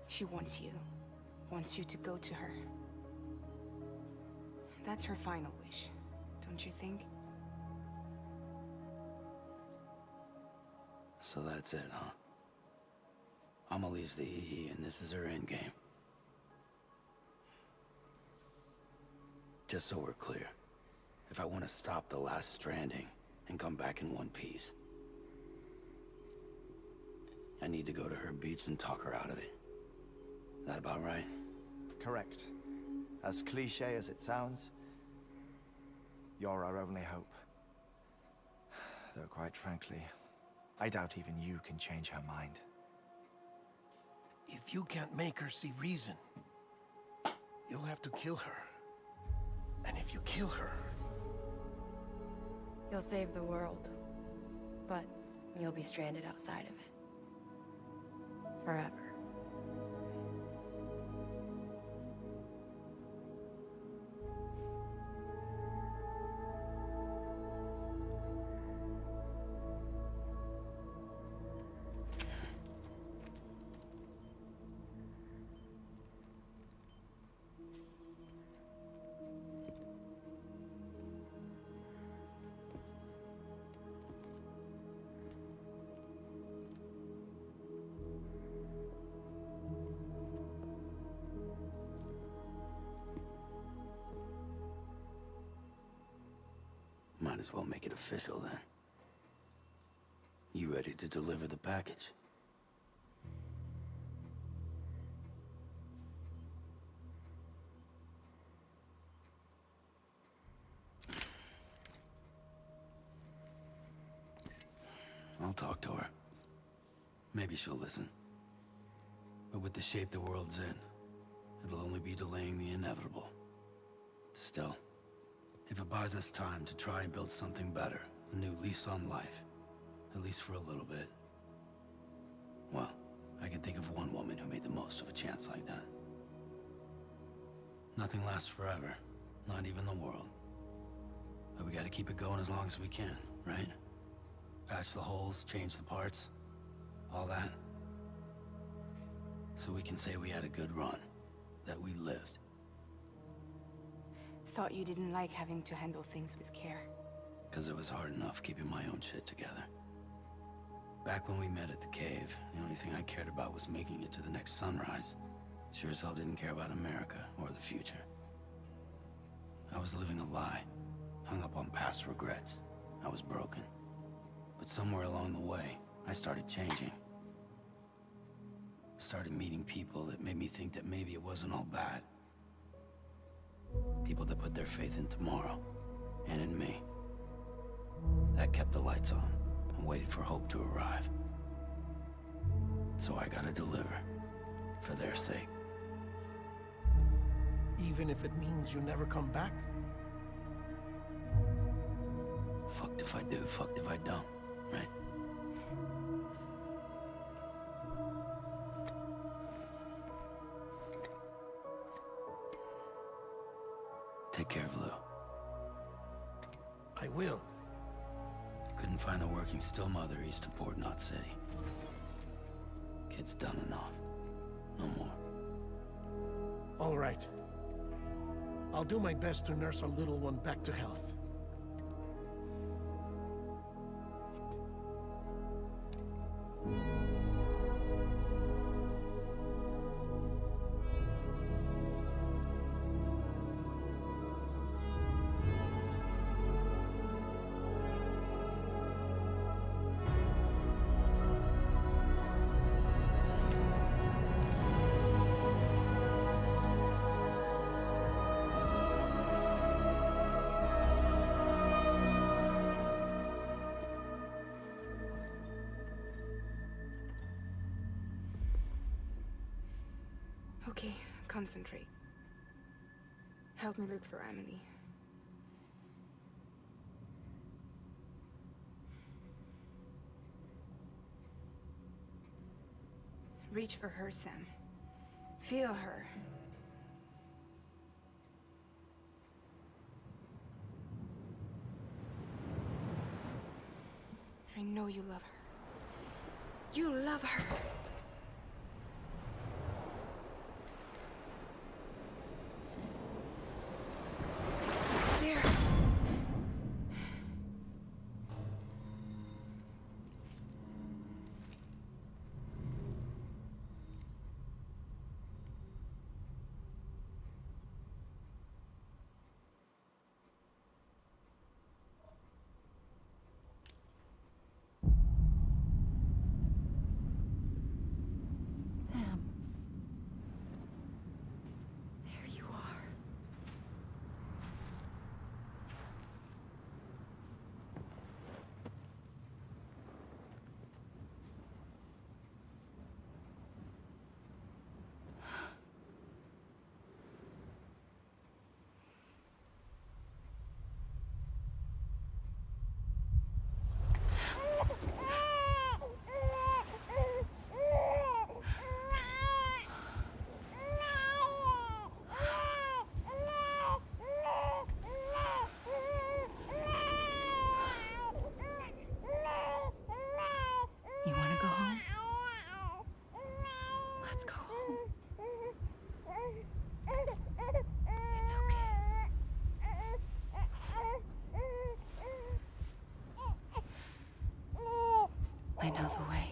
she wants you to go to her. That's her final wish, don't you think? So that's it, huh? Amelie's the EE, and this is her endgame. Just so we're clear, if I want to stop the last stranding and come back in one piece, I need to go to her beach and talk her out of it. That about right? Correct. As cliche as it sounds, you're our only hope. Though quite frankly, I doubt even you can change her mind. If you can't make her see reason, you'll have to kill her. And if you kill her... You'll save the world, but you'll be stranded outside of it. Forever. Might as well make it official then. You ready to deliver the package? I'll talk to her. Maybe she'll listen. But with the shape the world's in, it'll only be delaying the inevitable. Still, if it buys us time to try and build something better, a new lease on life, at least for a little bit, well, I can think of one woman who made the most of a chance like that. Nothing lasts forever, not even the world. But we gotta keep it going as long as we can, right? Patch the holes, change the parts, all that. So we can say we had a good run, that we lived. Thought you didn't like having to handle things with care. Because it was hard enough keeping my own shit together. Back when we met at the cave, the only thing I cared about was making it to the next sunrise. Sure as hell didn't care about America or the future. I was living a lie, hung up on past regrets. I was broken. But somewhere along the way, I started changing. Started meeting people that made me think that maybe it wasn't all bad. People that put their faith in tomorrow, and in me. That kept the lights on, and waited for hope to arrive. So I gotta deliver, for their sake. Even if it means you never come back? Fucked if I do, fucked if I don't, right? Take care of Lou. I will. Couldn't find a working still mother east of Port Knot City. Kid's done enough. No more. All right. I'll do my best to nurse our little one back to health. Okay, concentrate. Help me look for Emily. Reach for her, Sam. Feel her. I know you love her. You love her. There. Sam. There you are. You want to go home? Let's go home. It's okay. I know the way.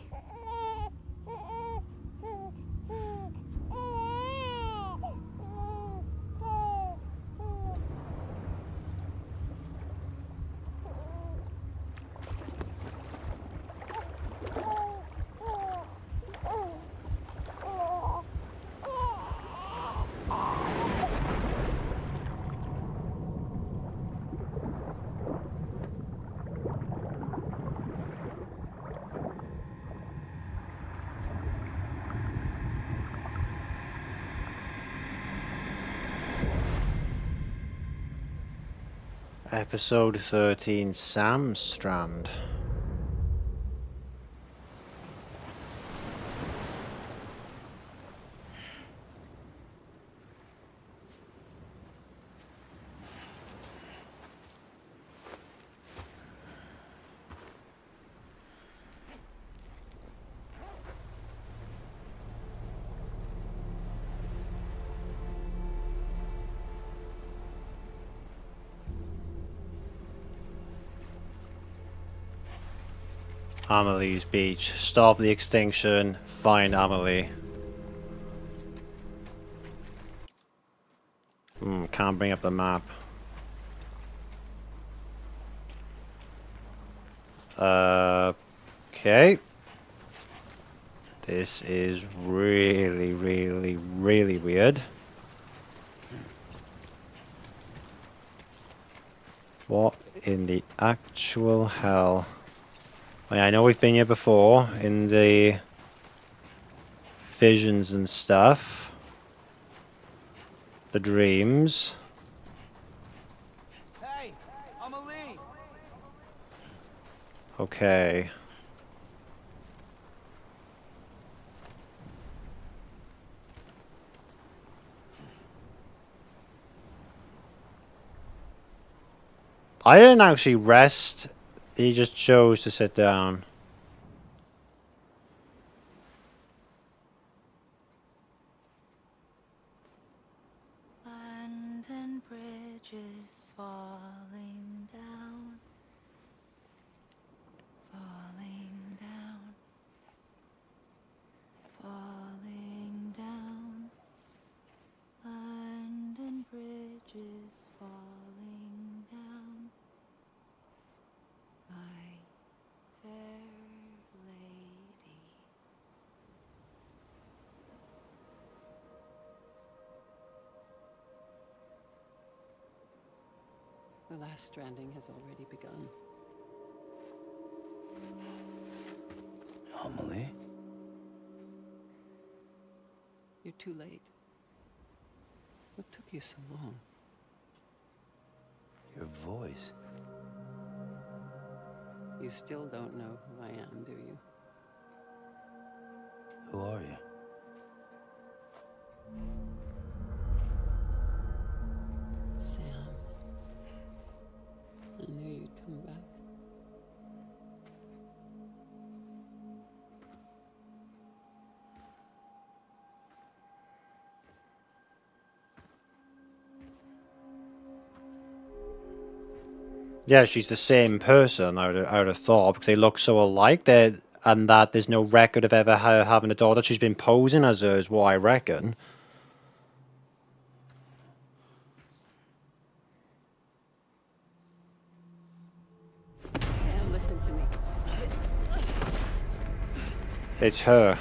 Episode 13, Sam's Strand. Amelie's Beach. Stop the extinction. Find Amelie. Can't bring up the map. Okay. This is really, really, really weird. What in the actual hell? I know we've been here before in the visions and stuff. The dreams. Hey, Amelie! Okay. I didn't actually rest. He just chose to sit down. London Bridge is falling down. Falling down. Falling down. London Bridge is falling down. My fair lady. The last stranding has already begun. Amelie? You're too late. What took you so long? Your voice. You still don't know who I am, do you? Who are you? Sam. I knew you'd come back. Yeah, she's the same person, I would have thought, because they look so alike. And that there's no record of ever her having a daughter. She's been posing as her, is what I reckon. Sam, listen to me. It's her.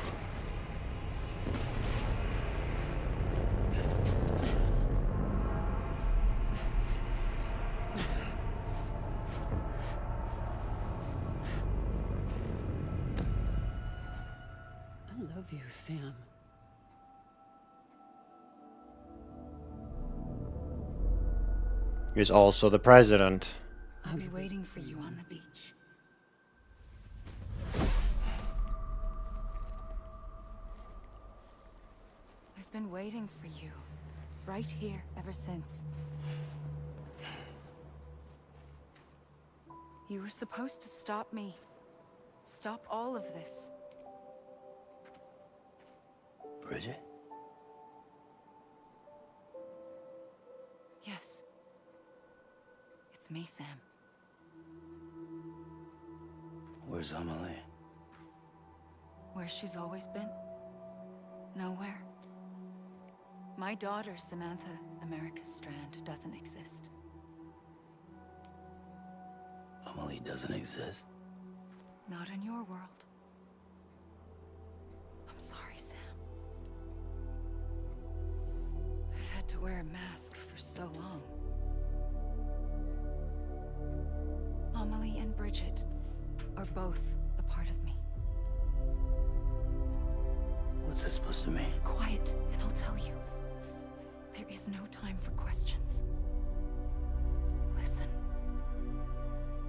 I love you, Sam. Is also the president. I'll be waiting for you on the beach. I've been waiting for you, right here, ever since. You were supposed to stop me. Stop all of this. Bridget? Yes. It's me, Sam. Where's Amelie? Where she's always been? Nowhere. My daughter, Samantha America Strand, doesn't exist. Amelie doesn't exist. Not in your world. I'm sorry, Sam. I've had to wear a mask for so long. Amelie and Bridget are both a part of me. What's this supposed to mean? Quiet, and I'll tell you. There is no time for questions. Listen.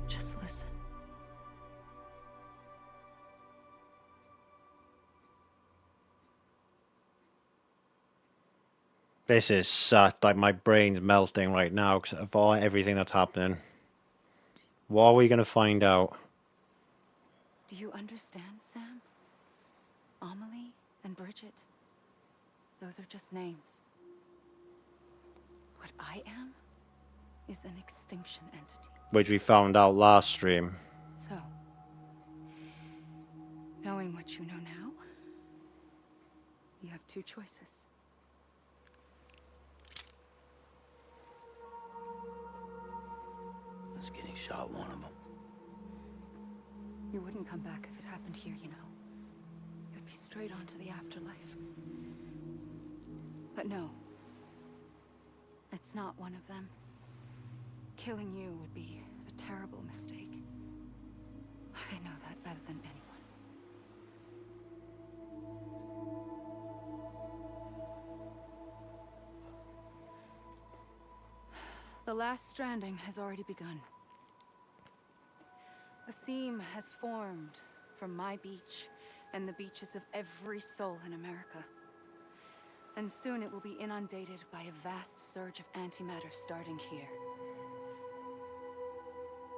Just listen. This is such, like, my brain's melting right now because of everything that's happening. What are we going to find out? Do you understand, Sam? Amelie and Bridget. Those are just names. What I am is an extinction entity. Which we found out last stream. So, knowing what you know now, you have two choices. Is getting shot one of them. You wouldn't come back if it happened here, you know. You'd be straight on to the afterlife. But no. It's not one of them. Killing you would be a terrible mistake. I know that better than anyone. The last stranding has already begun. A seam has formed from my beach and the beaches of every soul in America. And soon it will be inundated by a vast surge of antimatter starting here.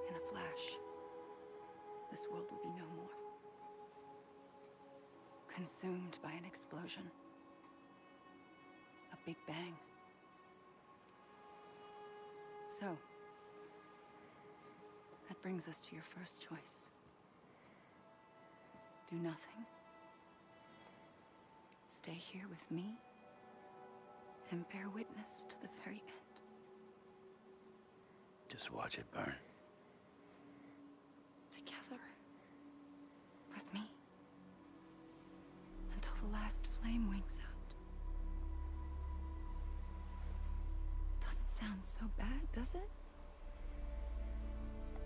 In a flash, this world will be no more. Consumed by an explosion. A big bang. So, that brings us to your first choice. Do nothing. Stay here with me and bear witness to the very end. Just watch it burn. Together. With me. Until the last flame winks out. Doesn't sound so bad, does it?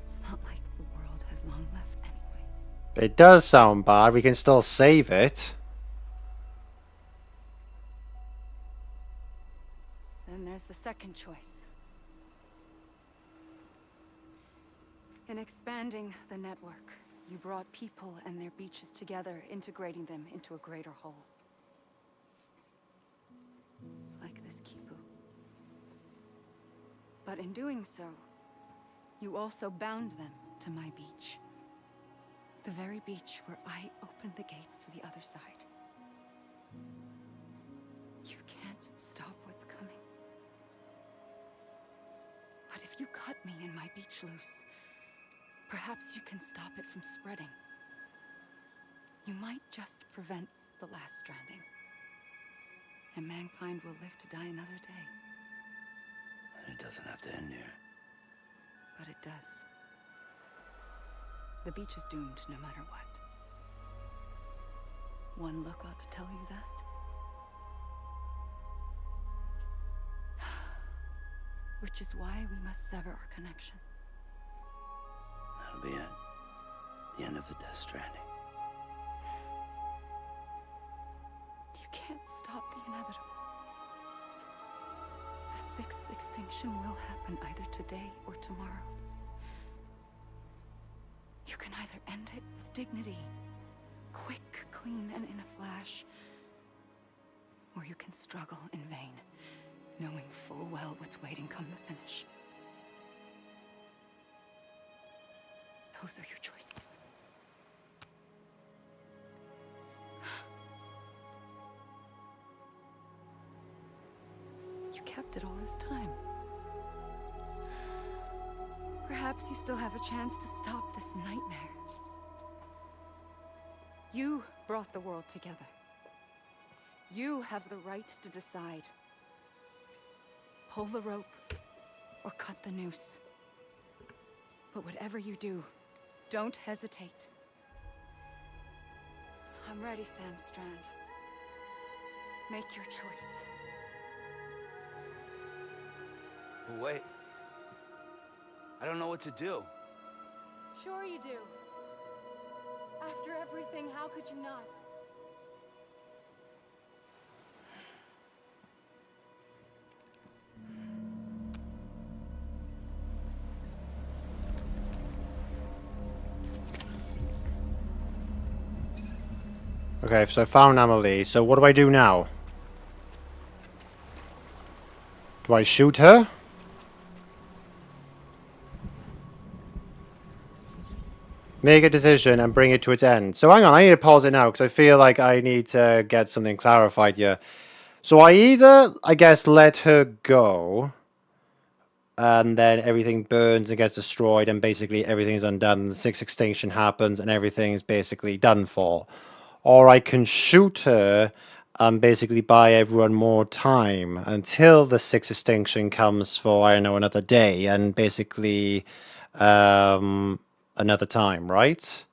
It's not like the world has long left anyway. It does sound bad. We can still save it. Then second choice. In expanding the network, you brought people and their beaches together, integrating them into a greater whole. Like this Kipu. But in doing so, you also bound them to my beach. The very beach where I opened the gates to the other side. You can't stop what's coming. But if you cut me and my beach loose, perhaps you can stop it from spreading. You might just prevent the last stranding. And mankind will live to die another day. And it doesn't have to end here. But it does. The beach is doomed no matter what. One look ought to tell you that. Which is why we must sever our connection. That'll be it. The end of the Death Stranding. You can't stop the inevitable. The sixth extinction will happen either today or tomorrow. You can either end it with dignity, quick, clean, and in a flash, or you can struggle in vain, knowing full well what's waiting come the finish. Those are your choices. You kept it all this time. Perhaps you still have a chance to stop this nightmare. You brought the world together. You have the right to decide. Pull the rope or cut the noose. But whatever you do, don't hesitate. I'm ready, Sam Strand. Make your choice. Wait. I don't know what to do. Sure you do. After everything, how could you not? Okay, so I found Amelie. So what do I do now? Do I shoot her? Make a decision and bring it to its end. So hang on, I need to pause it now because I feel like I need to get something clarified here. So I either, I guess, let her go, and then everything burns and gets destroyed, and basically everything is undone. The sixth extinction happens, and everything is basically done for. Or I can shoot her and basically buy everyone more time until the sixth extinction comes for, I don't know, another day, and basically another time, right?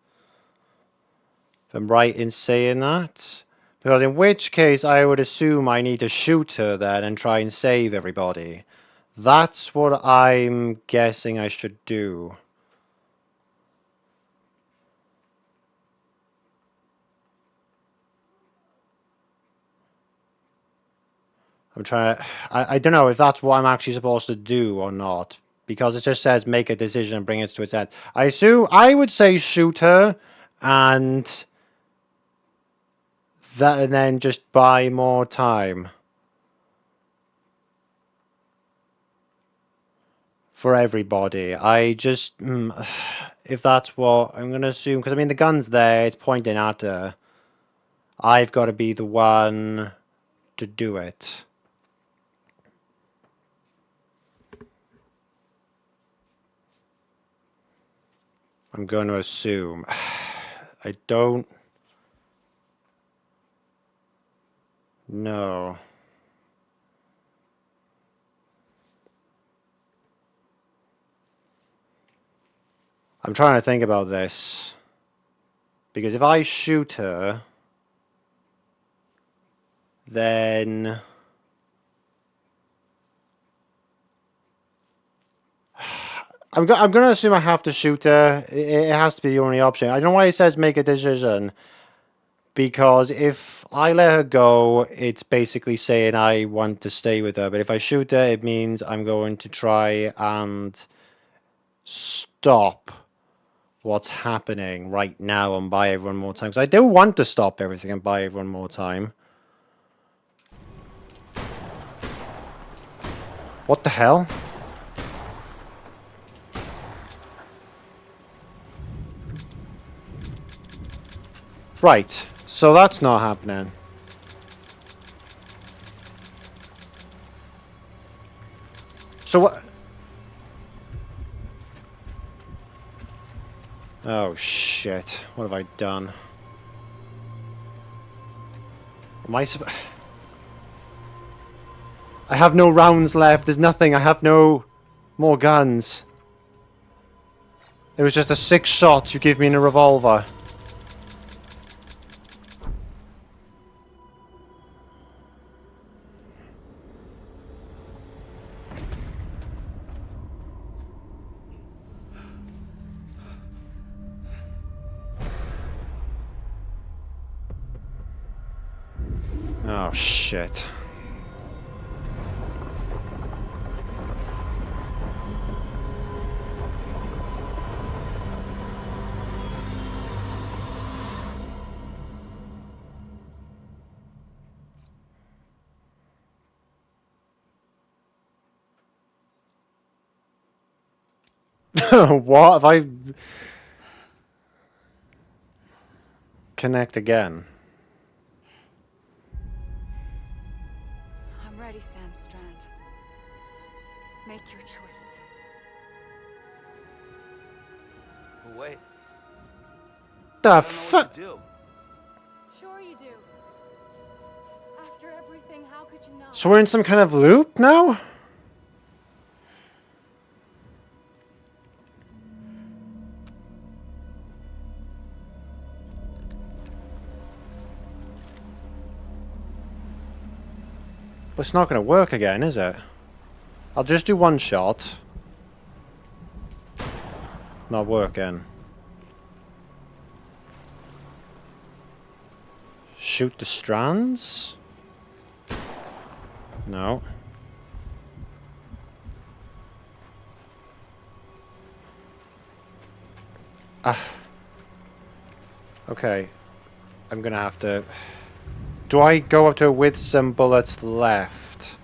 If I'm right in saying that? Because in which case I would assume I need to shoot her then and try and save everybody. That's what I'm guessing I should do. I'm trying to... I don't know if that's what I'm actually supposed to do or not. Because it just says make a decision and bring it to its end. I would say shoot her and then just buy more time. For everybody. I just... if that's what I'm going to assume... Because I mean the gun's there, it's pointing at her. I've got to be the one to do it. I'm going to assume. I don't know. I'm trying to think about this. Because if I shoot her, then... I'm going to assume I have to shoot her. It has to be the only option. I don't know why it says make a decision. because if I let her go, it's basically saying I want to stay with her. But if I shoot her, it means I'm going to try and stop what's happening right now and buy everyone more time. Because I do want to stop everything and buy everyone more time. What the hell? Right, so that's not happening. So what? Oh shit, what have I done? Am I I have no rounds left, there's nothing, I have no more guns. It was just a 6 shots you give me in a revolver. Oh shit. What? Have I... Connect again. I'm ready, Sam Strand. Make your choice. But wait, The I don't know what fuck? to do. Sure you do. After everything, how could you not? So we're in some kind of loop now? But it's not going to work again, is it? I'll just do 1 shot. Not working. Shoot the strands? No. Ah. Okay. I'm gonna have to... Do I go up to her with some bullets left?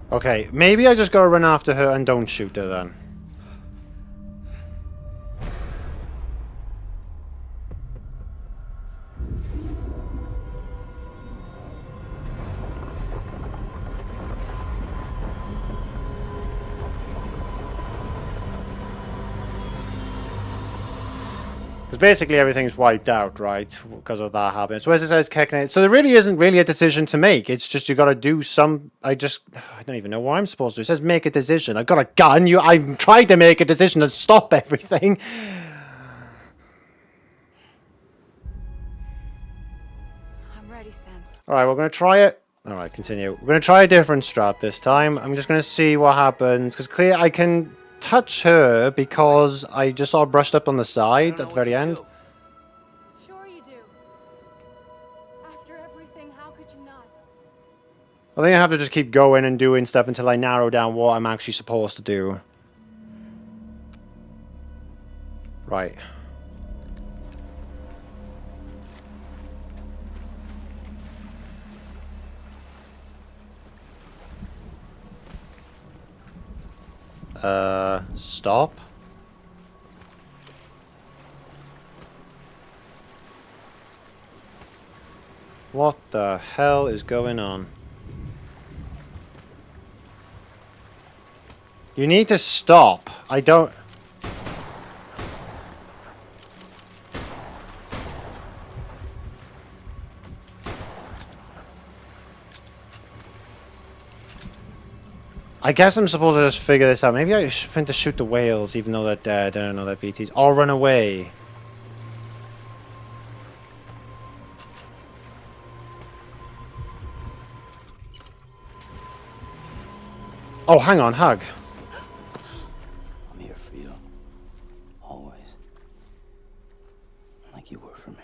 Okay, maybe I just gotta run after her and don't shoot her then. Because basically everything's wiped out, right? Because of that happening. So as it says, Kekne, so there really isn't really a decision to make. It's just you got to do some... I don't even know what I'm supposed to do. It says make a decision. I've got a gun. I've tried to make a decision to stop everything. I'm ready, Sam. Alright, we're going to try it. Alright, continue. We're going to try a different strat this time. I'm just going to see what happens. Because clear, I can touch her because I just saw her brushed up on the side at the very end. Sure you do. After everything, how could you not? I think I have to just keep going and doing stuff until I narrow down what I'm actually supposed to do. Right. Stop. What the hell is going on? You need to stop. I don't... I guess I'm supposed to just figure this out. Maybe I should meant to shoot the whales, even though they're dead. I don't know that BTs. Or run away. Oh, hang on, hug. I'm here for you. Always. Like you were for me.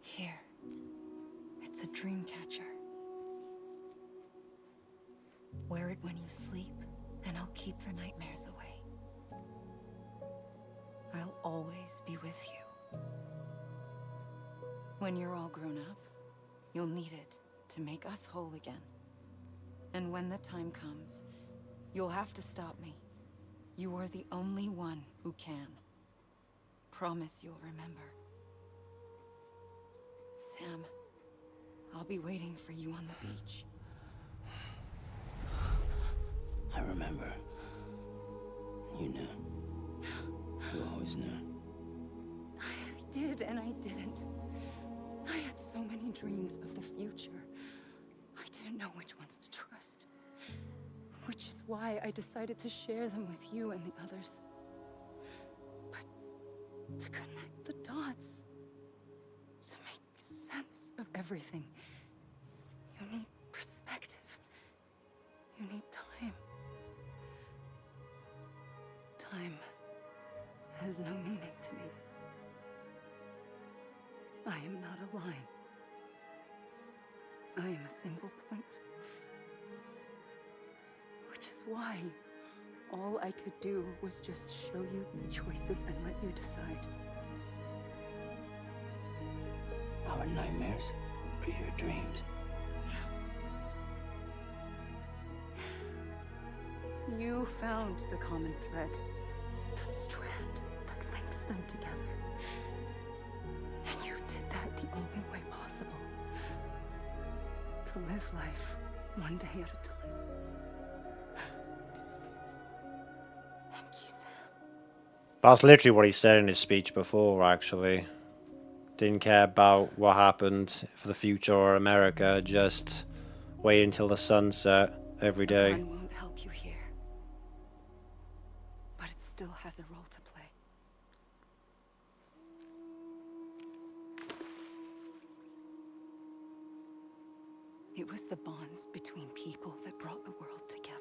Here. It's a dream catcher. Wear it when you sleep, and I'll keep the nightmares away. I'll always be with you. When you're all grown up, you'll need it to make us whole again. And when the time comes, you'll have to stop me. You are the only one who can. Promise you'll remember. Sam, I'll be waiting for you on the beach. I remember. You knew. You always knew. I did and I didn't. I had so many dreams of the future. I didn't know which ones to trust. Which is why I decided to share them with you and the others. But to connect the dots, to make sense of everything, you need perspective. You need time. Time has no meaning to me. I am not a line. I am a single point. Which is why all I could do was just show you the choices and let you decide. Our nightmares are your dreams. You found the common thread, the strand that links them together. And you did that the only way possible. To live life one day at a time. Thank you, Sam. That's literally what he said in his speech before, actually. Didn't care about what happened for the future or America, just wait until the sun set every A day. gun won't help you here. But it still has a role to play. It was the bonds between people that brought the world together.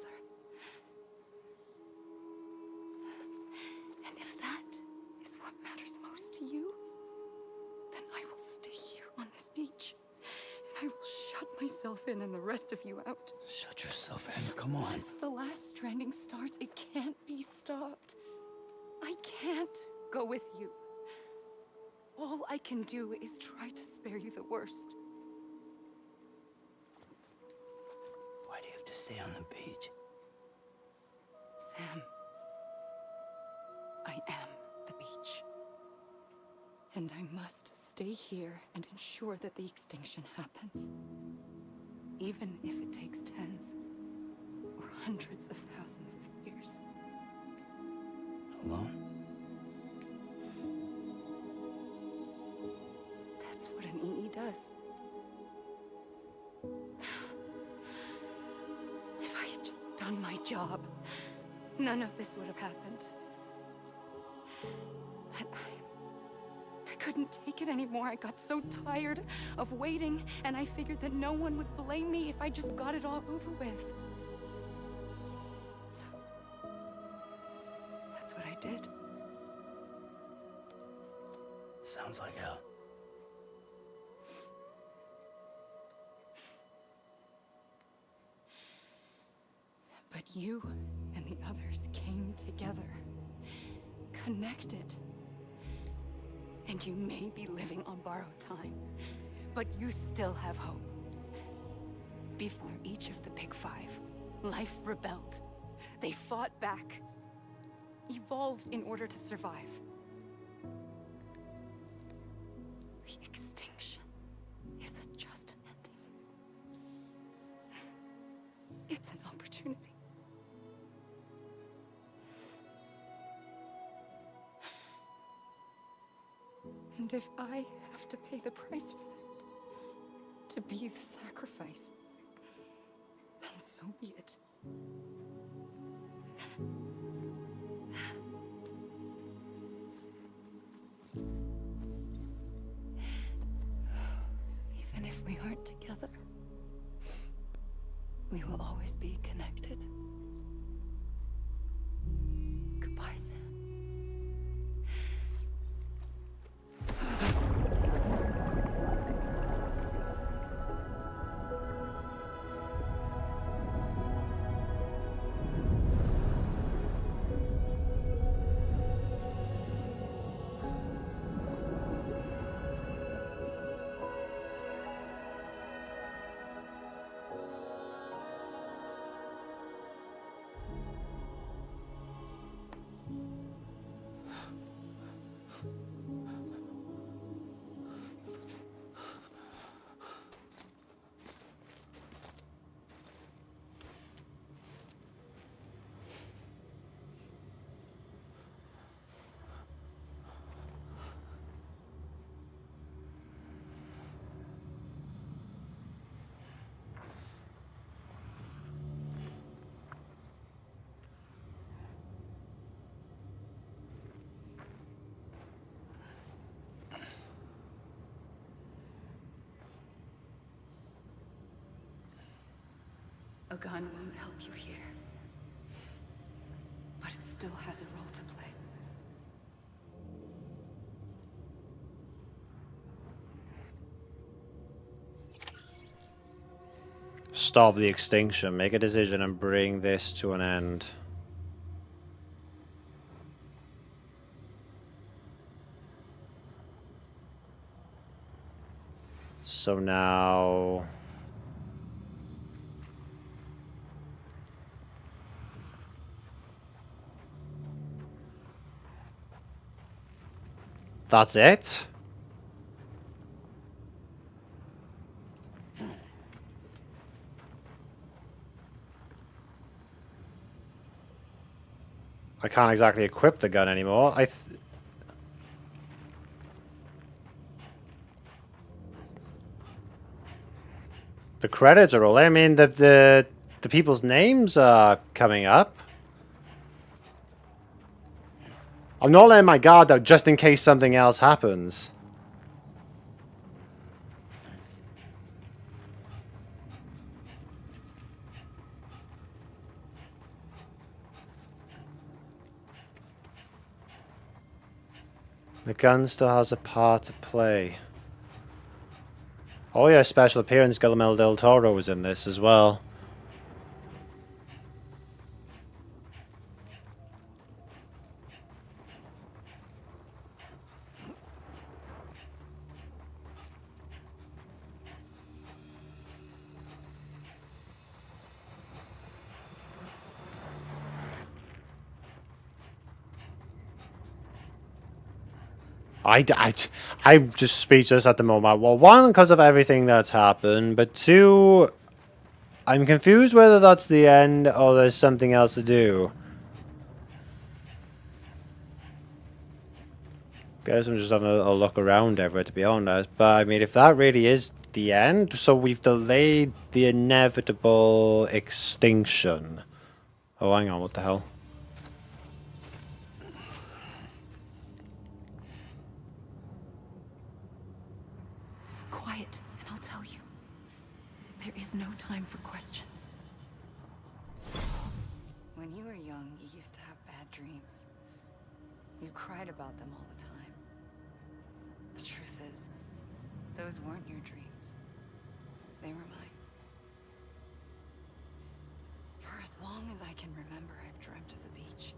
And if that is what matters most to you, then I will stay here on this beach. And I will shut myself in and the rest of you out. Shut yourself in. Come on. Once the last stranding starts, it can't be stopped. I can't go with you. All I can do is try to spare you the worst. Why do you have to stay on the beach? Sam, I am the beach. And I must stay here and ensure that the extinction happens. Even if it takes tens or hundreds of thousands of years. Alone? That's what an EE does. If I had just done my job, none of this would have happened. But I couldn't take it anymore. I got so tired of waiting, and I figured that no one would blame me if I just got it all over with. So, that's what I did. Sounds like hell. But you and the others came together, connected. And you may be living on borrowed time, but you still have hope. Before each of the Big Five, life rebelled. They fought back, evolved in order to survive. The extinction isn't just an ending. And if I have to pay the price for that, to be the sacrifice, then so be it. Even if we aren't together, we will always be connected. Goodbye, Sam. A gun won't help you here, but it still has a role to play. Stop the extinction. Make a decision and bring this to an end. So now... That's it? I can't exactly equip the gun anymore. The credits are all. I mean, the people's names are coming up. I'm not letting my guard out just in case something else happens. The gun still has a part to play. Oh yeah, special appearance. Guillermo del Toro was in this as well. I'm just speechless at the moment. Well, one, because of everything that's happened, but two, I'm confused whether that's the end or there's something else to do. Guess I'm just having a look around everywhere, to be honest. But, I mean, if that really is the end, so we've delayed the inevitable extinction. Oh, hang on, what the hell? Quiet, and I'll tell you. There is no time for questions. When you were young, you used to have bad dreams. You cried about them all the time. The truth is, those weren't your dreams. They were mine. For as long as I can remember, I've dreamt of the beach.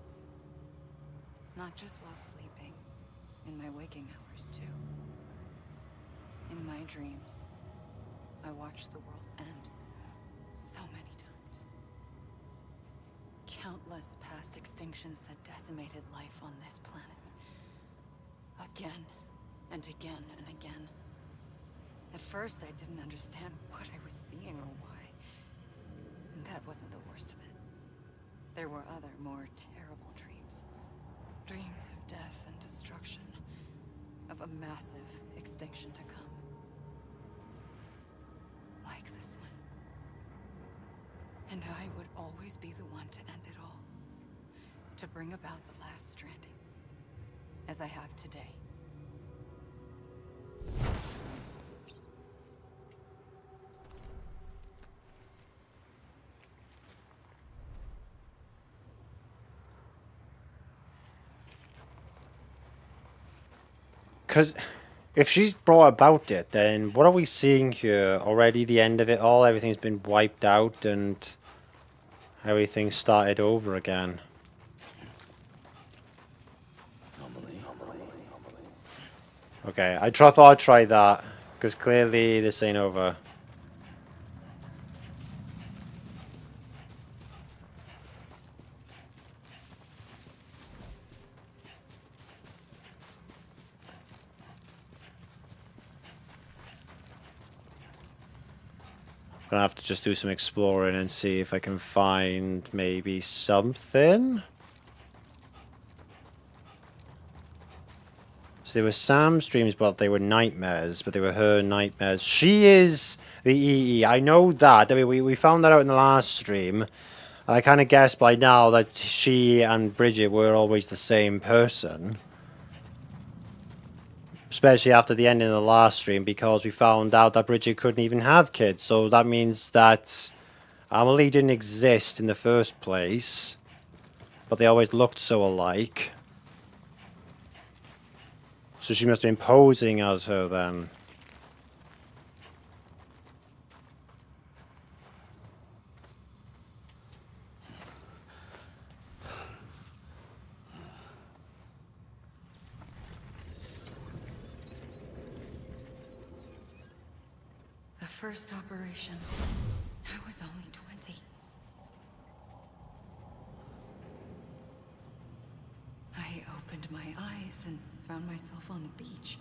Not just while sleeping, in my waking hours too. In my dreams, I watched the world end so many times. Countless past extinctions that decimated life on this planet. Again, and again, and again. At first, I didn't understand what I was seeing or why. And that wasn't the worst of it. There were other, more terrible dreams. Dreams of death and destruction. of a massive extinction to come. Like this one. And I would always be the one to end it all. To bring about the last stranding. As I have today. Because if she's brought about it, then what are we seeing here? Already the end of it all? Everything's been wiped out and everything started over again. Okay, I thought I'd try that, because clearly this ain't over. Gonna have to just do some exploring and see if I can find maybe something. So they were Sam's dreams, but they were nightmares, but they were her nightmares. She is the EE. I know that. I mean, we found that out in the last stream. I kind of guessed by now that she and Bridget were always the same person. Especially after the ending of the last stream, because we found out that Bridget couldn't even have kids. So that means that Amelie didn't exist in the first place. But they always looked so alike. So she must have been posing as her then. The first operation, I was only 20. I opened my eyes and found myself on the beach.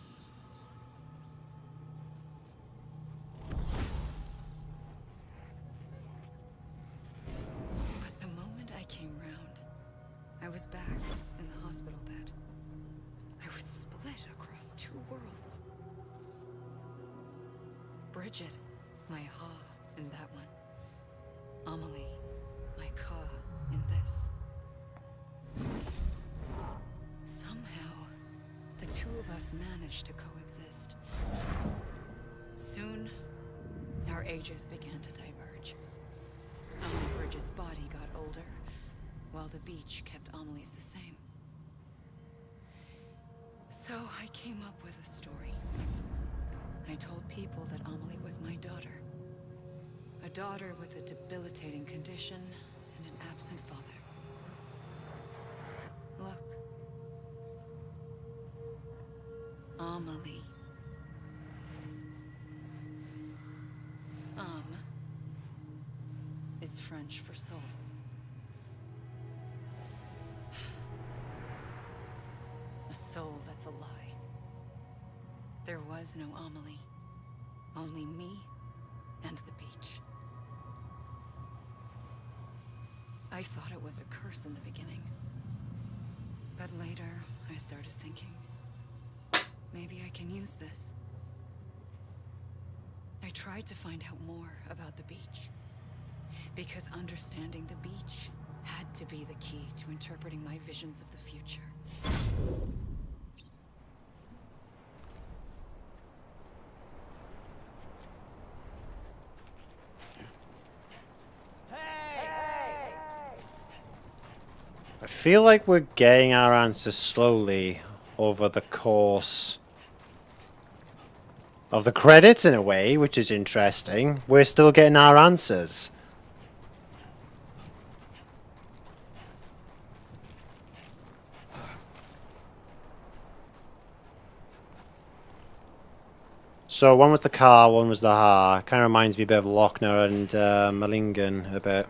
But the moment I came round, I was back in the hospital bed. I was split across two worlds. Bridget, my Ha in that one. Amelie, my Ka in this. Somehow, the two of us managed to coexist. Soon, our ages began to diverge. Only Bridget's body got older, while the beach kept Amelie's the same. So I came up with a story. I told people that Amelie was my daughter. A daughter with a debilitating condition and an absent father. Look. Amelie. Is French for soul. A soul that's a lie. There was no Amelie. Only me and the beach. I thought it was a curse in the beginning. But later, I started thinking, maybe I can use this. I tried to find out more about the beach. Because understanding the beach had to be the key to interpreting my visions of the future. I feel like we're getting our answers slowly over the course of the credits in a way, which is interesting. We're still getting our answers. So one was the car, one was the Ha. Kind of reminds me a bit of Lochner and Malingen a bit.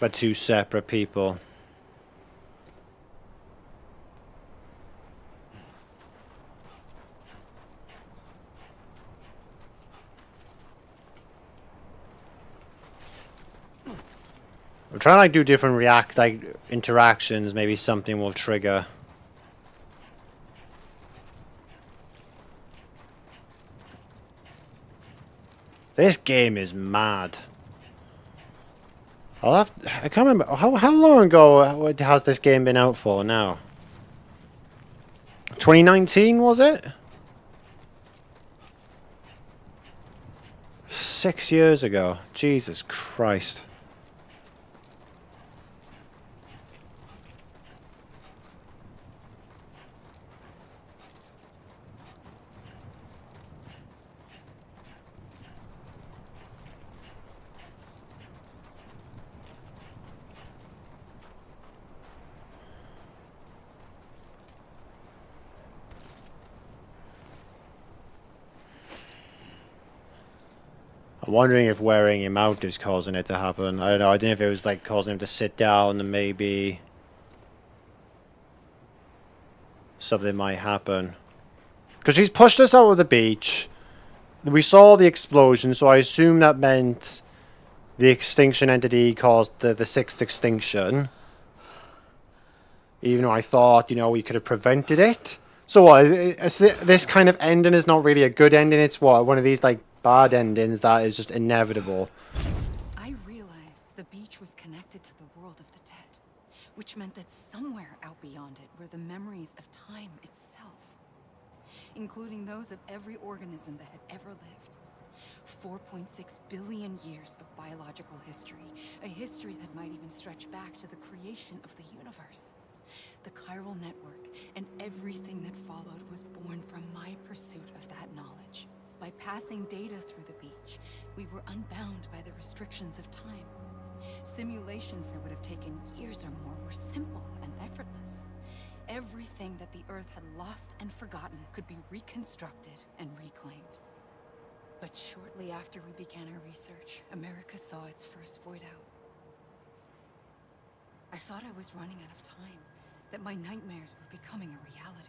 But two separate people. trying to like do different interactions. Maybe something will trigger. This game is mad. I can't remember how long ago has this game been out for now? 2019 was it? 6 years ago. Jesus Christ. I'm wondering if wearing him out is causing it to happen. I don't know. I don't know if it was like causing him to sit down and maybe something might happen. Because she's pushed us out of the beach. We saw the explosion, so I assume that meant the extinction entity caused the sixth extinction. Even though I thought, you know, we could have prevented it. So what? This kind of ending is not really a good ending. It's what? One of these like bad endings that is just inevitable. I realized the beach was connected to the world of the dead, which meant that somewhere out beyond it were the memories of time itself, including those of every organism that had ever lived. 4.6 billion years of biological history, a history that might even stretch back to the creation of the universe. The chiral network and everything that followed was born from my pursuit of that knowledge. By passing data through the beach, we were unbound by the restrictions of time. Simulations that would have taken years or more were simple and effortless. Everything that the Earth had lost and forgotten could be reconstructed and reclaimed. But shortly after we began our research, America saw its first void out. I thought I was running out of time, that my nightmares were becoming a reality.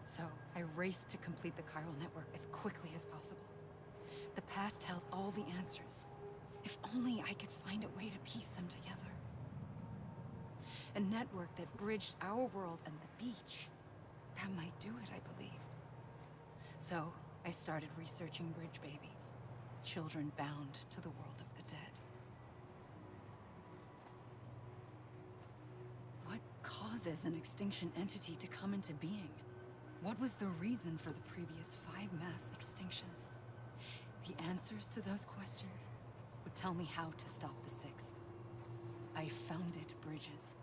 So I raced to complete the chiral network as quickly as possible. The past held all the answers. If only I could find a way to piece them together. A network that bridged our world and the beach. That might do it, I believed. So I started researching bridge babies, children bound to the world of the dead. What causes an extinction entity to come into being? What was the reason for the previous 5 mass extinctions? The answers to those questions would tell me how to stop the 6th. I founded bridges,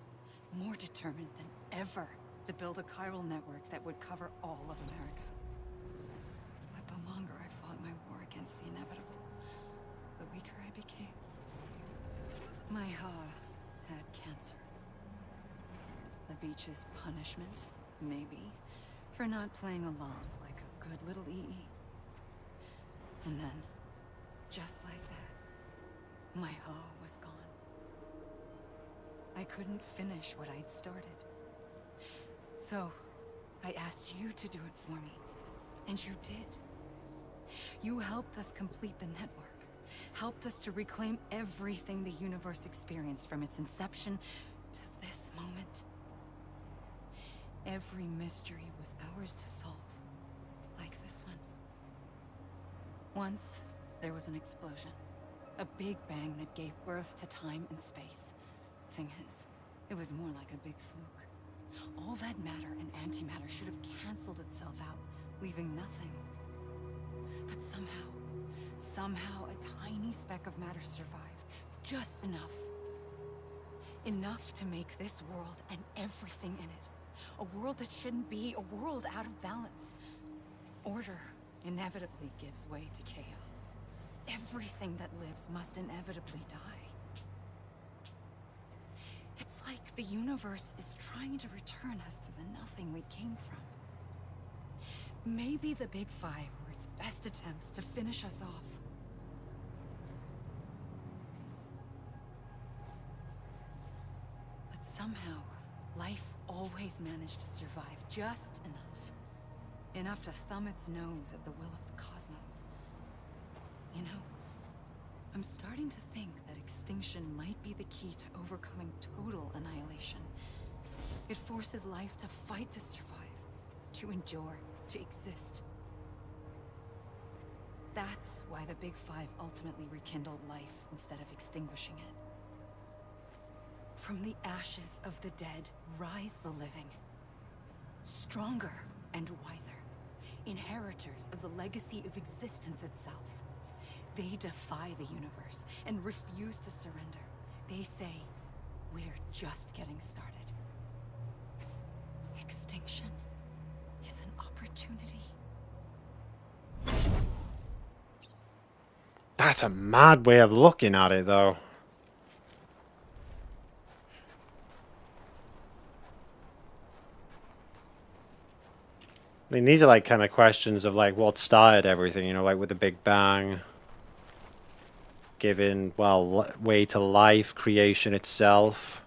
more determined than ever to build a chiral network that would cover all of America. But the longer I fought my war against the inevitable, the weaker I became. My had cancer. The beach's punishment, maybe, for not playing along like a good little EE. And then, just like that, my was gone. I couldn't finish what I'd started. So, I asked you to do it for me. And you did. You helped us complete the network. Helped us to reclaim everything the universe experienced from its inception to this moment. Every mystery was ours to solve, like this one. Once, there was an explosion. A big bang that gave birth to time and space. Thing is, it was more like a big fluke. All that matter and antimatter should have canceled itself out, leaving nothing. But somehow a tiny speck of matter survived. Just enough. Enough to make this world and everything in it. A world that shouldn't be, a world out of balance. Order inevitably gives way to chaos. Everything that lives must inevitably die. It's like the universe is trying to return us to the nothing we came from. Maybe the Big Five were its best attempts to finish us off. But somehow, life always managed to survive just enough. Enough to thumb its nose at the will of the cosmos. You know, I'm starting to think that extinction might be the key to overcoming total annihilation. It forces life to fight to survive, to endure, to exist. That's why the Big Five ultimately rekindled life instead of extinguishing it. From the ashes of the dead rise the living. Stronger and wiser. Inheritors of the legacy of existence itself. They defy the universe and refuse to surrender. They say, we're just getting started. Extinction is an opportunity. That's a mad way of looking at it, though. I mean, these are like kind of questions of like what started everything, you know, like with the Big Bang, giving, well, way to life, creation itself.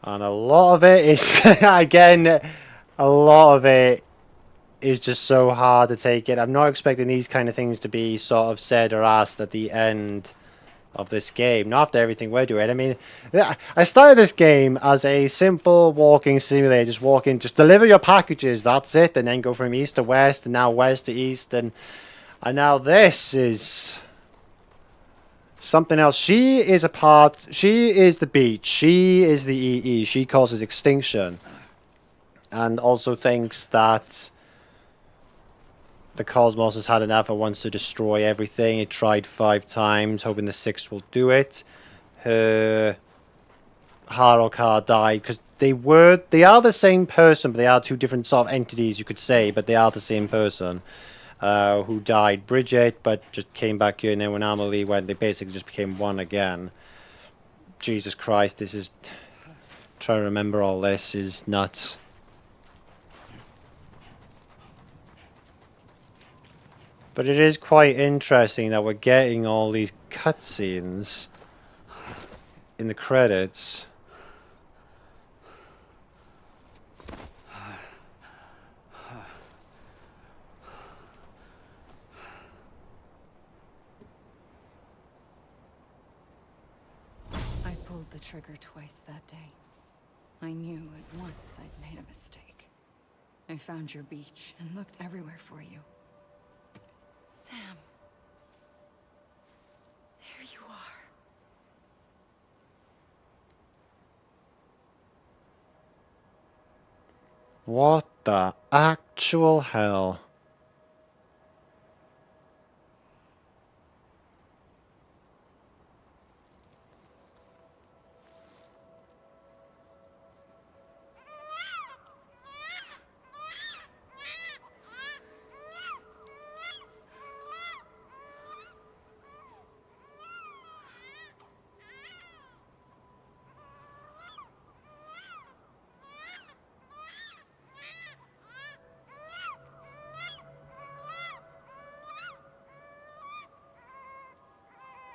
And a lot of it is, again, a lot of it is just so hard to take it. I'm not expecting these kind of things to be sort of said or asked at the end of this game, not after everything we're doing. I mean, I started this game as a simple walking simulator, just walk in, just deliver your packages, that's it, and then go from east to west, and now west to east, and now this is something else. She is the beach, she is the EE, she causes extinction, and also thinks that the cosmos has had enough and wants to destroy everything. It tried 5 times, hoping the 6th will do it. Her Haruka died because they are the same person, but they are 2 different sort of entities, you could say, but they are the same person. Who died, Bridget, but just came back here, and then when Amelie went, they basically just became one again. Jesus Christ, this is... Trying to remember all this is nuts. But it is quite interesting that we're getting all these cutscenes in the credits. I pulled the trigger twice that day. I knew at once I'd made a mistake. I found your beach and looked everywhere for you. Sam. There you are. What the actual hell?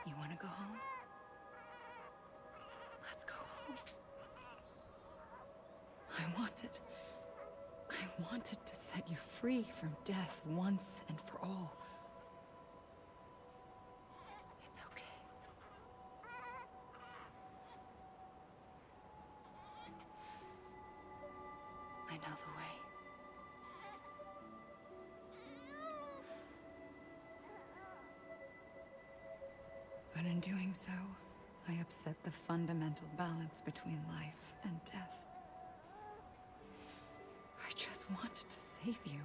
You want to go home? Let's go home. I wanted to set you free from death once and for all. It's okay. I know the way. But in doing so, I upset the fundamental balance between life and death. I just wanted to save you.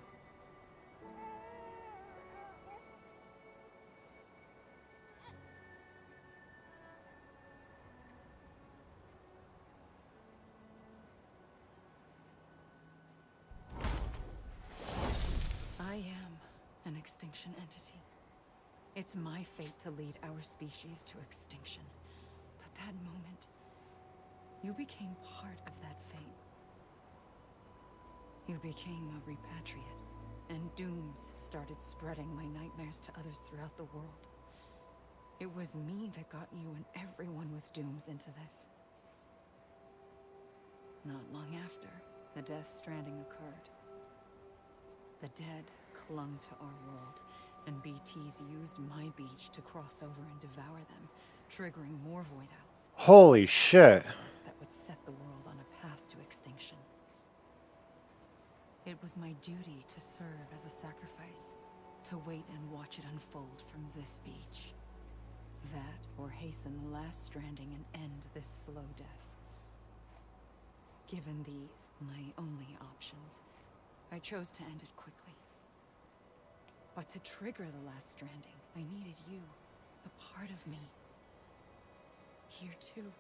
I am an extinction entity. It's my fate to lead our species to extinction. But that moment, you became part of that fate. You became a repatriate, and dooms started spreading my nightmares to others throughout the world. It was me that got you and everyone with dooms into this. Not long after, the Death Stranding occurred. The dead clung to our world, And BTs used my beach to cross over and devour them, triggering more void outs. Holy shit. That would set the world on a path to extinction. It was my duty to serve as a sacrifice, to wait and watch it unfold from this beach. That, or hasten the last stranding and end this slow death. Given these, my only options, I chose to end it quickly. But to trigger the last stranding, I needed you, a part of me. Here too.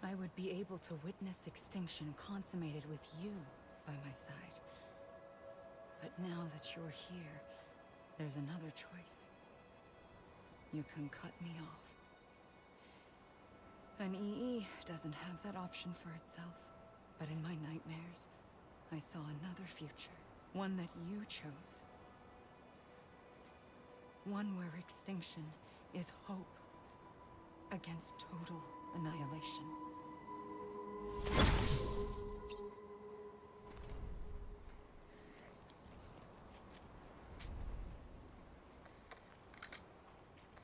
I would be able to witness extinction consummated with you by my side. But now that you're here, there's another choice. You can cut me off. An EE doesn't have that option for itself. But in my nightmares, I saw another future. One that you chose. One where extinction is hope against total annihilation.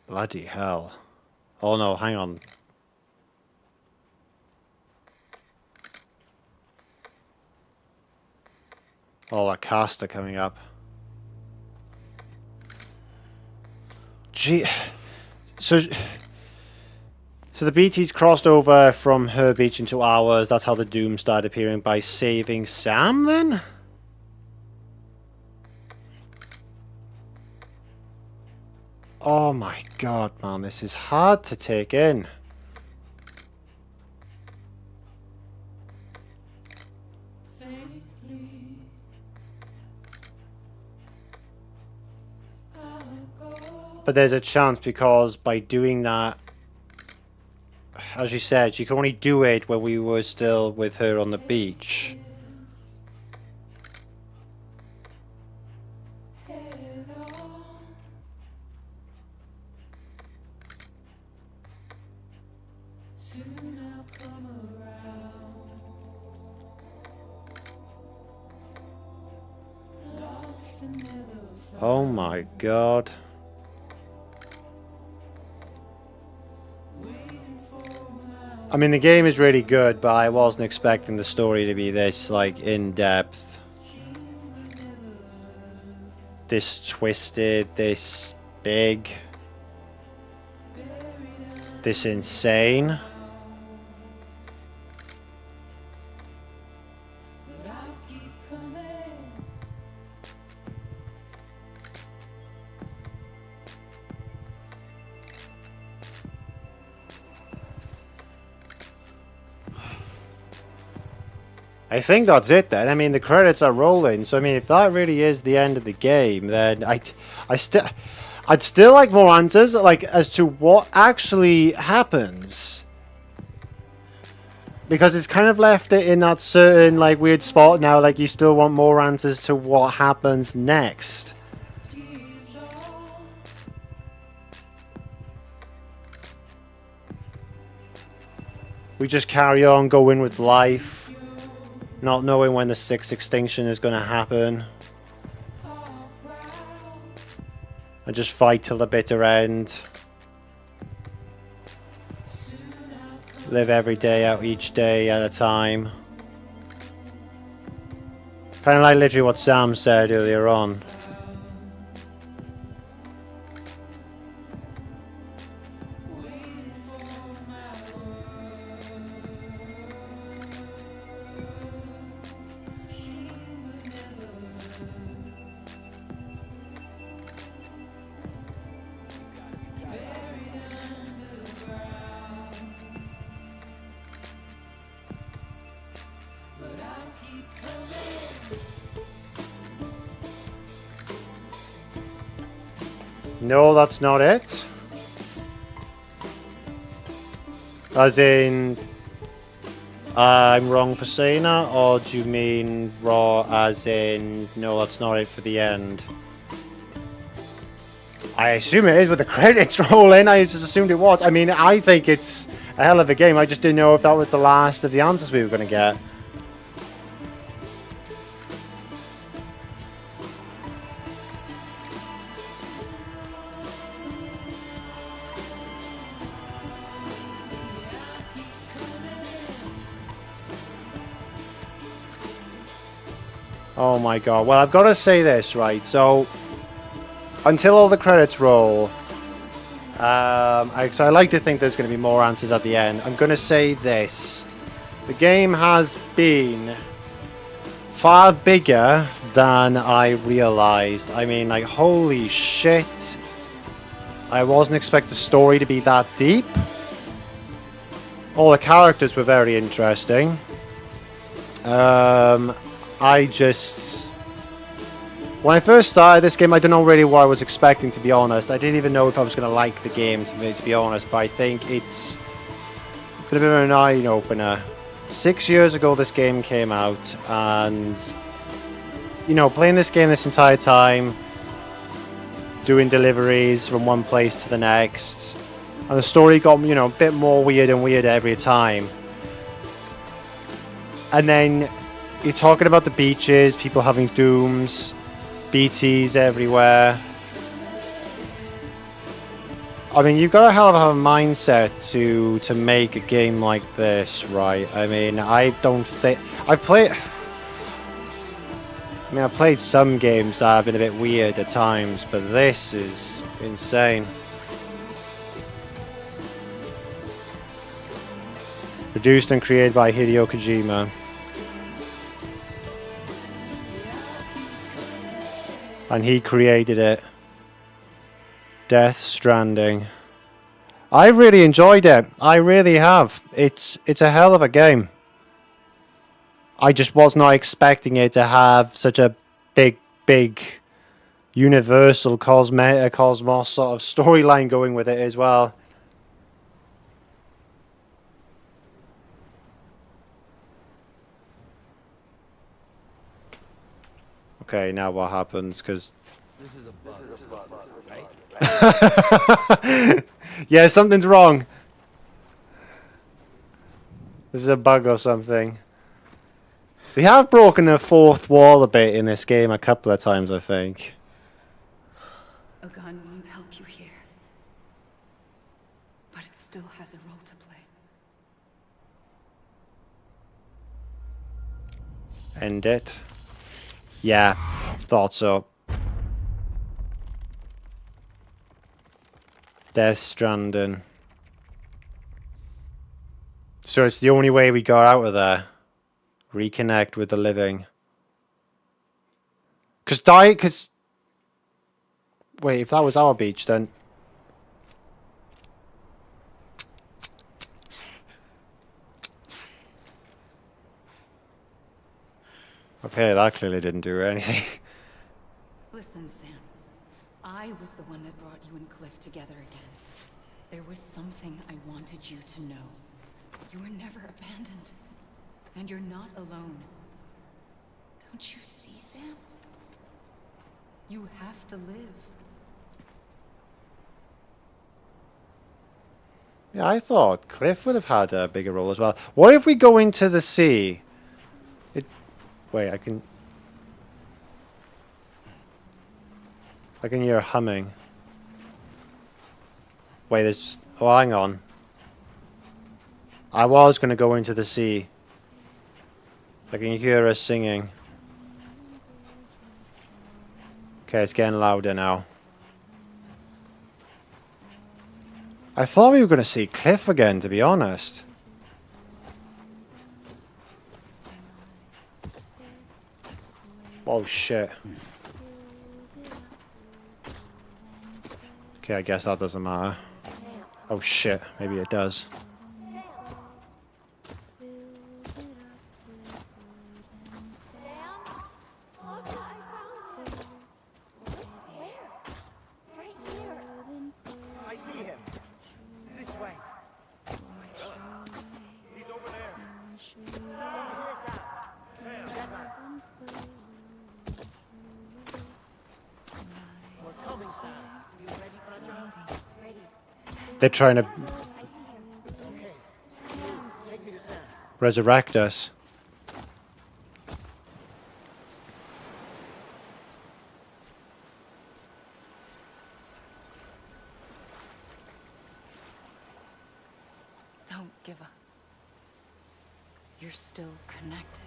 Bloody hell. Oh no, hang on. Oh, a caster coming up. Gee. So the BT's crossed over from her beach into ours. That's how the Doom started appearing, by saving Sam, then? Oh my god, man. This is hard to take in. But there's a chance, because by doing that, as you said, she could only do it when we were still with her on the beach. Oh my god. I mean, the game is really good, but I wasn't expecting the story to be this, like, in-depth. This twisted, this big. This insane. I think that's it then. I mean, the credits are rolling, so I mean, if that really is the end of the game, then I'd still like more answers, like, as to what actually happens. Because it's kind of left it in that certain, like, weird spot now, like, you still want more answers to what happens next. We just carry on going with life. Not knowing when the 6th extinction is going to happen. And just fight till the bitter end. Live every day out, each day at a time. Kind of like literally what Sam said earlier on. No, that's not it. As in, I'm wrong for saying that, or do you mean raw as in, no, that's not it for the end? I assume it is with the credits rolling. I just assumed it was. I mean, I think it's a hell of a game. I just didn't know if that was the last of the answers we were going to get. Oh my god. Well, I've got to say this, right? So, until all the credits roll, so I like to think there's going to be more answers at the end. I'm going to say this. The game has been far bigger than I realized. I mean, like, holy shit. I wasn't expecting the story to be that deep. All the characters were very interesting. When I first started this game, I don't know really what I was expecting, to be honest. I didn't even know if I was going to like the game, to be honest, but I think it's going to be an eye-opener. 6 years ago this game came out, and, you know, playing this game this entire time, doing deliveries from one place to the next, and the story got, you know, a bit more weird and weird every time. And then you're talking about the beaches, people having dooms, BTs everywhere. I mean, you've got to have a mindset to make a game like this, right? I mean, I've played some games that have been a bit weird at times, but this is insane. Produced and created by Hideo Kojima. And he created it. Death Stranding. I really enjoyed it. I really have. It's a hell of a game. I just was not expecting it to have such a big universal cosmos sort of storyline going with it as well. Okay, now what happens? Because This is a bug, right? yeah, something's wrong. This is a bug or something. We have broken the fourth wall a bit in this game a couple of times, I think. A gun won't help you here. But it still has a role to play. End it. Yeah, thought so. Death Stranding. So it's the only way we got out of there. Reconnect with the living. Cause wait, if that was our beach, then okay, that clearly didn't do anything. Listen, Sam. I was the one that brought you and Cliff together again. There was something I wanted you to know. You were never abandoned. And you're not alone. Don't you see, Sam? You have to live. Yeah, I thought Cliff would have had a bigger role as well. What if we go into the sea? Wait, I can hear humming. Wait, there's... Oh, hang on. I was going to go into the sea. I can hear us singing. Okay, it's getting louder now. I thought we were going to see Cliff again, to be honest. Oh, shit. Okay, I guess that doesn't matter. Oh, shit. Maybe it does. I see him. This way. He's over there. We're coming, Sam. You ready for a job? Ready. They're trying to I see him. Okay. Take me to Sam. resurrect us. Don't give up. You're still connected.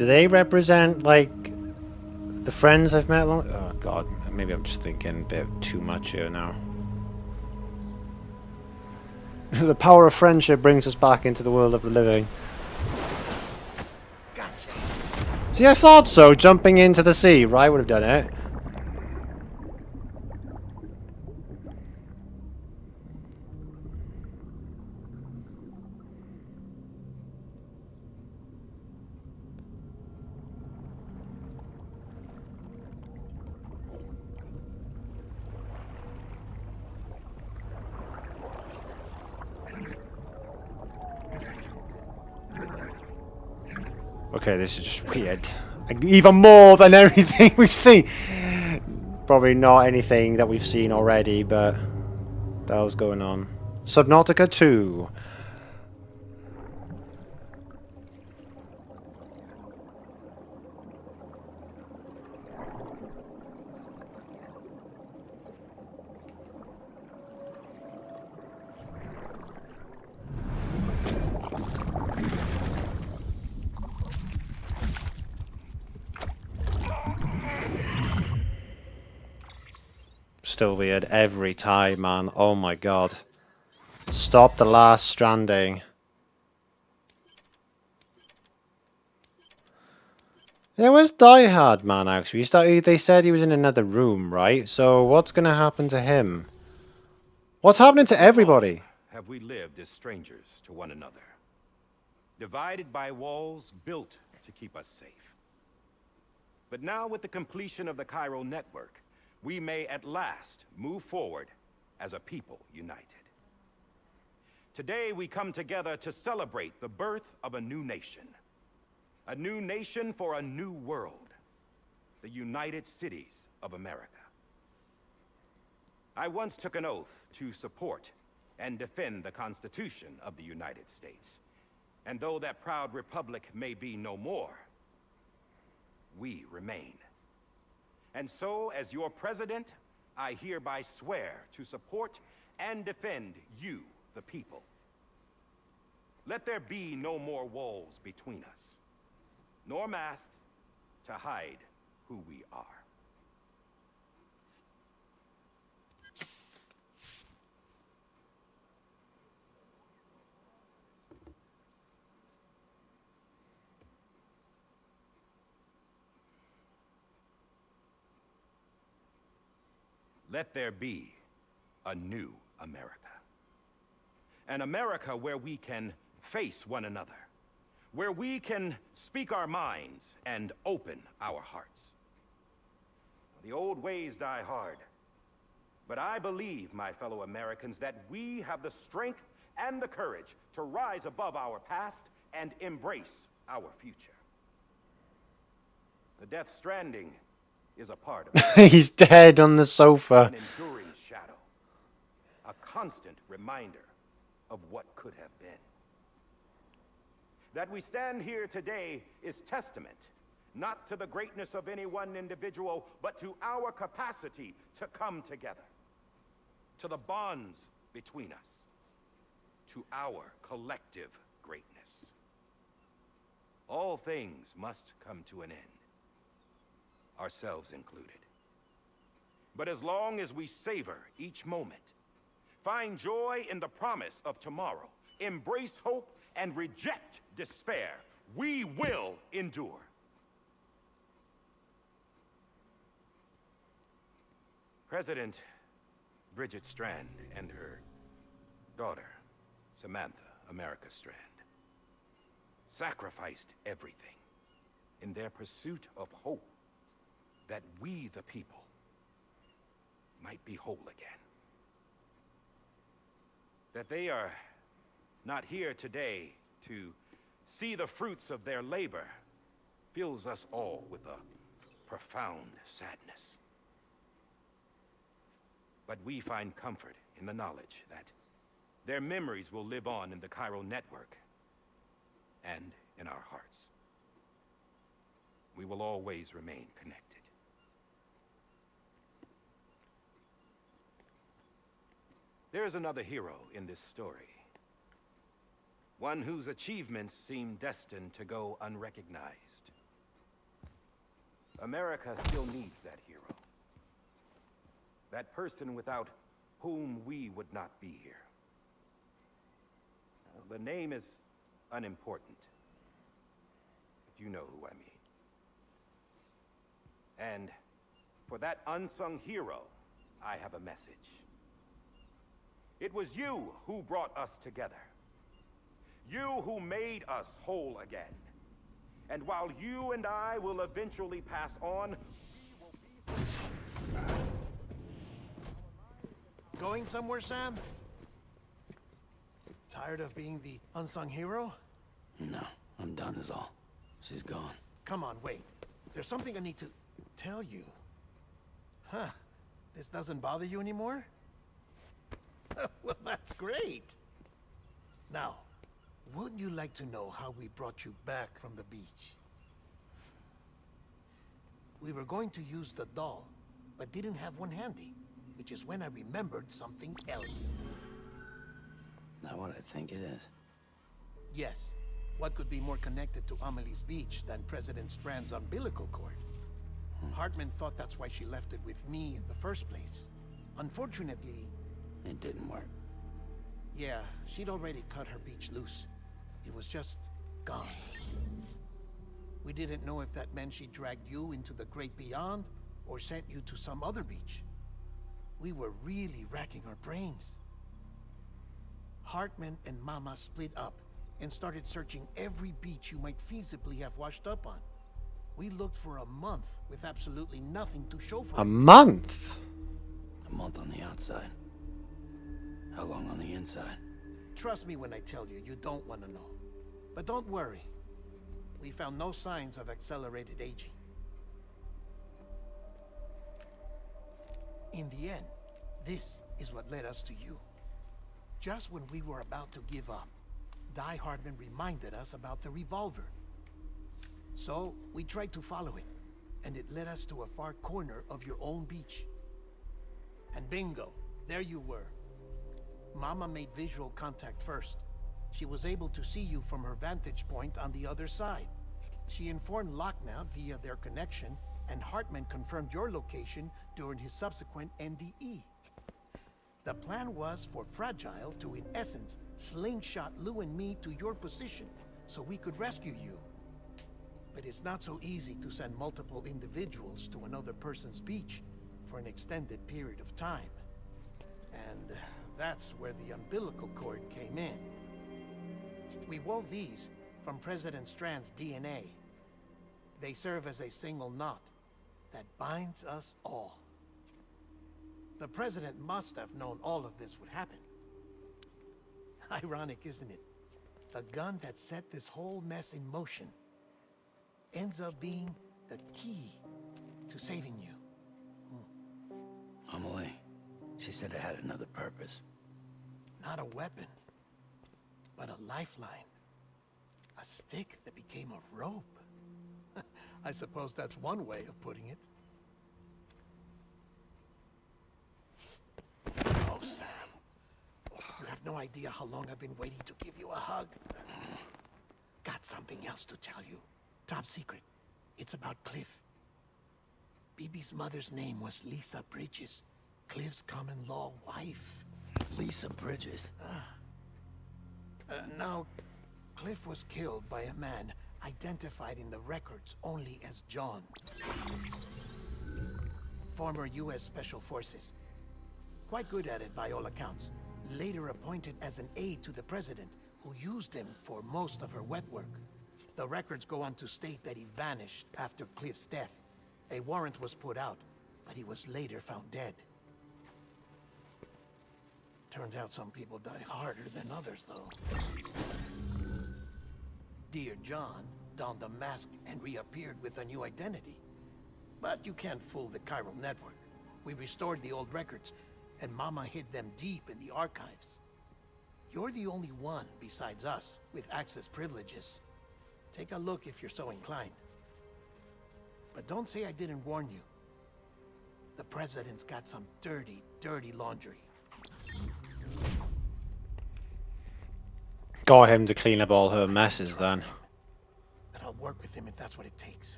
Do they represent, like, the friends I've met long... Oh, God. Maybe I'm just thinking a bit too much here now. The power of friendship brings us back into the world of the living. Gotcha. See, I thought so. Jumping into the sea, right? Would have done it. Okay, this is just weird. Like, even more than everything we've seen. Probably not anything that we've seen already, but that was going on. Subnautica 2. Still weird every time, man. Oh my god. Stop the last stranding. Yeah, where's Die Hard, man, actually? They said he was in another room, right? So what's gonna happen to him? What's happening to everybody? Have we lived as strangers to one another, divided by walls built to keep us safe. But now, with the completion of the Chiral network, we may at last move forward as a people united. Today we come together to celebrate the birth of a new nation for a new world, the United Cities of America. I once took an oath to support and defend the Constitution of the United States. And though that proud republic may be no more, we remain. And so, as your president, I hereby swear to support and defend you, the people. Let there be no more walls between us, nor masks to hide who we are. Let there be a new America. An America where we can face one another, where we can speak our minds and open our hearts. The old ways die hard, but I believe, my fellow Americans, that we have the strength and the courage to rise above our past and embrace our future. The Death Stranding is a part of it. He's dead on the sofa. An enduring shadow, a constant reminder of what could have been. That we stand here today is testament, not to the greatness of any one individual, but to our capacity to come together, to the bonds between us, to our collective greatness. All things must come to an end, ourselves included. But as long as we savor each moment, find joy in the promise of tomorrow, embrace hope, and reject despair, we will endure. President Bridget Strand and her daughter, Samantha America Strand, sacrificed everything in their pursuit of hope, that we, the people, might be whole again. That they are not here today to see the fruits of their labor fills us all with a profound sadness. But we find comfort in the knowledge that their memories will live on in the Chiral network and in our hearts. We will always remain connected. There is another hero in this story. One whose achievements seem destined to go unrecognized. America still needs that hero. That person without whom we would not be here. The name is unimportant, but you know who I mean. And for that unsung hero, I have a message. It was you who brought us together. You who made us whole again. And while you and I will eventually pass on, we will be... Going somewhere, Sam? Tired of being the unsung hero? No, I'm done is all. She's gone. Come on, wait. There's something I need to tell you. Huh. This doesn't bother you anymore? Well, that's great. Now, wouldn't you like to know how we brought you back from the beach? We were going to use the doll, but didn't have one handy, which is when I remembered something else. Not what I think it is. Yes. What could be more connected to Amelie's beach than President Strand's umbilical cord? Hartman thought that's why she left it with me in the first place. Unfortunately... It didn't work. Yeah, she'd already cut her beach loose. It was just gone. We didn't know if that meant she dragged you into the great beyond, or sent you to some other beach. We were really racking our brains. Hartman and Mama split up and started searching every beach you might feasibly have washed up on. We looked for a month with absolutely nothing to show for it. A month? A month on the outside. How long on the inside? Trust me when I tell you, you don't want to know. But don't worry. We found no signs of accelerated aging. In the end, this is what led us to you. Just when we were about to give up, Die Hartman reminded us about the revolver. So, we tried to follow it, and it led us to a far corner of your own beach. And bingo, there you were. Mama made visual contact first. She was able to see you from her vantage point on the other side. She informed Lochna via their connection, and Hartman confirmed your location during his subsequent NDE. The plan was for Fragile to, in essence, slingshot Lou and me to your position so we could rescue you. But it's not so easy to send multiple individuals to another person's beach for an extended period of time. And that's where the umbilical cord came in. We wove these from President Strand's DNA. They serve as a single knot that binds us all. The President must have known all of this would happen. Ironic, isn't it? The gun that set this whole mess in motion ends up being the key to saving you. Amelie, she said it had another purpose. Not a weapon, but a lifeline. A stick that became a rope. I suppose that's one way of putting it. Oh, Sam. You have no idea how long I've been waiting to give you a hug. Got something else to tell you. Top secret. It's about Cliff. BB's mother's name was Lisa Bridges, Cliff's common-law wife. Lisa Bridges? Now, Cliff was killed by a man identified in the records only as John. Former U.S. Special Forces. Quite good at it by all accounts. Later appointed as an aide to the president, who used him for most of her wet work. The records go on to state that he vanished after Cliff's death. A warrant was put out, but he was later found dead. Turns out some people die harder than others, though. Dear John donned a mask and reappeared with a new identity. But you can't fool the chiral network. We restored the old records, and Mama hid them deep in the archives. You're the only one, besides us, with access privileges. Take a look if you're so inclined. But don't say I didn't warn you. The President's got some dirty, dirty laundry. Got him to clean up all her messes then. But I'll work with him if that's what it takes.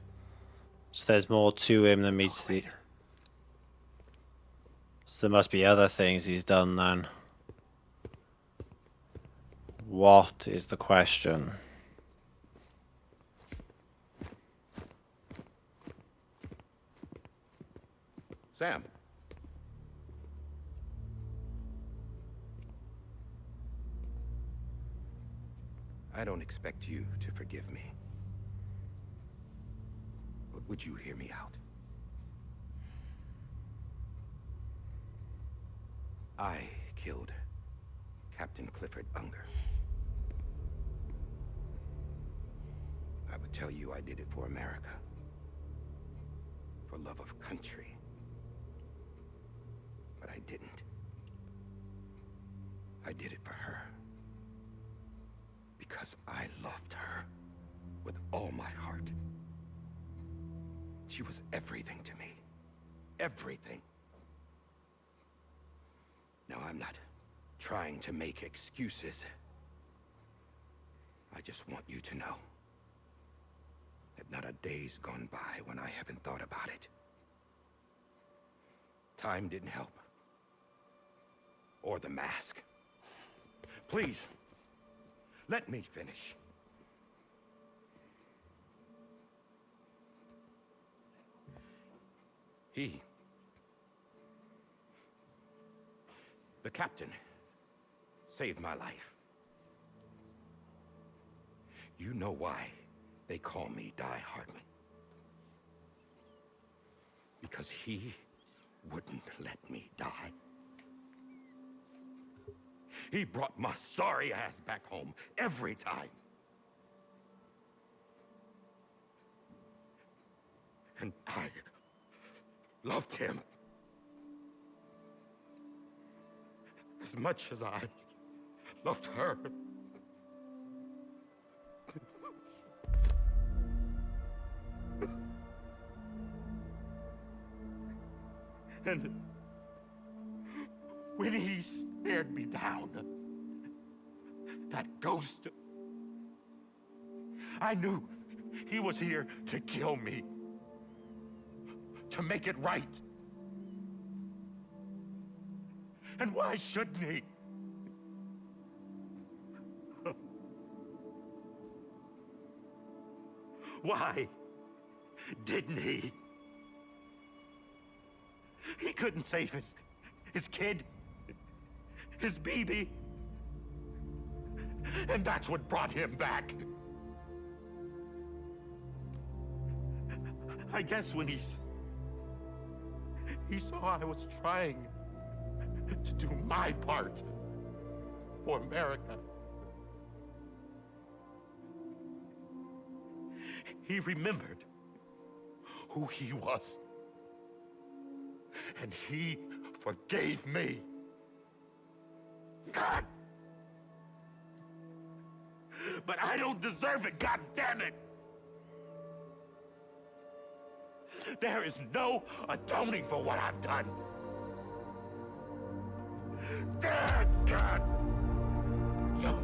So there's more to him than meets the... So there must be other things he's done then. What is the question? Sam. I don't expect you to forgive me. But would you hear me out? I killed Captain Clifford Unger. I would tell you I did it for America. For love of country. But I didn't. I did it for her. Because I loved her with all my heart. She was everything to me. Everything. Now, I'm not trying to make excuses. I just want you to know that not a day's gone by when I haven't thought about it. Time didn't help. Or the mask. Please, let me finish. The captain, saved my life. You know why they call me Die Hardman. Because he wouldn't let me die. He brought my sorry ass back home every time. And I loved him as much as I loved her. And when he stared me down, that ghost, I knew he was here to kill me, to make it right. And why shouldn't he? Why didn't he? He couldn't save his kid, his baby. And that's what brought him back. I guess when he saw I was trying to do my part for America, he remembered who he was. And he forgave me. God! But I don't deserve it, God damn it! There is no atoning for what I've done. God! No.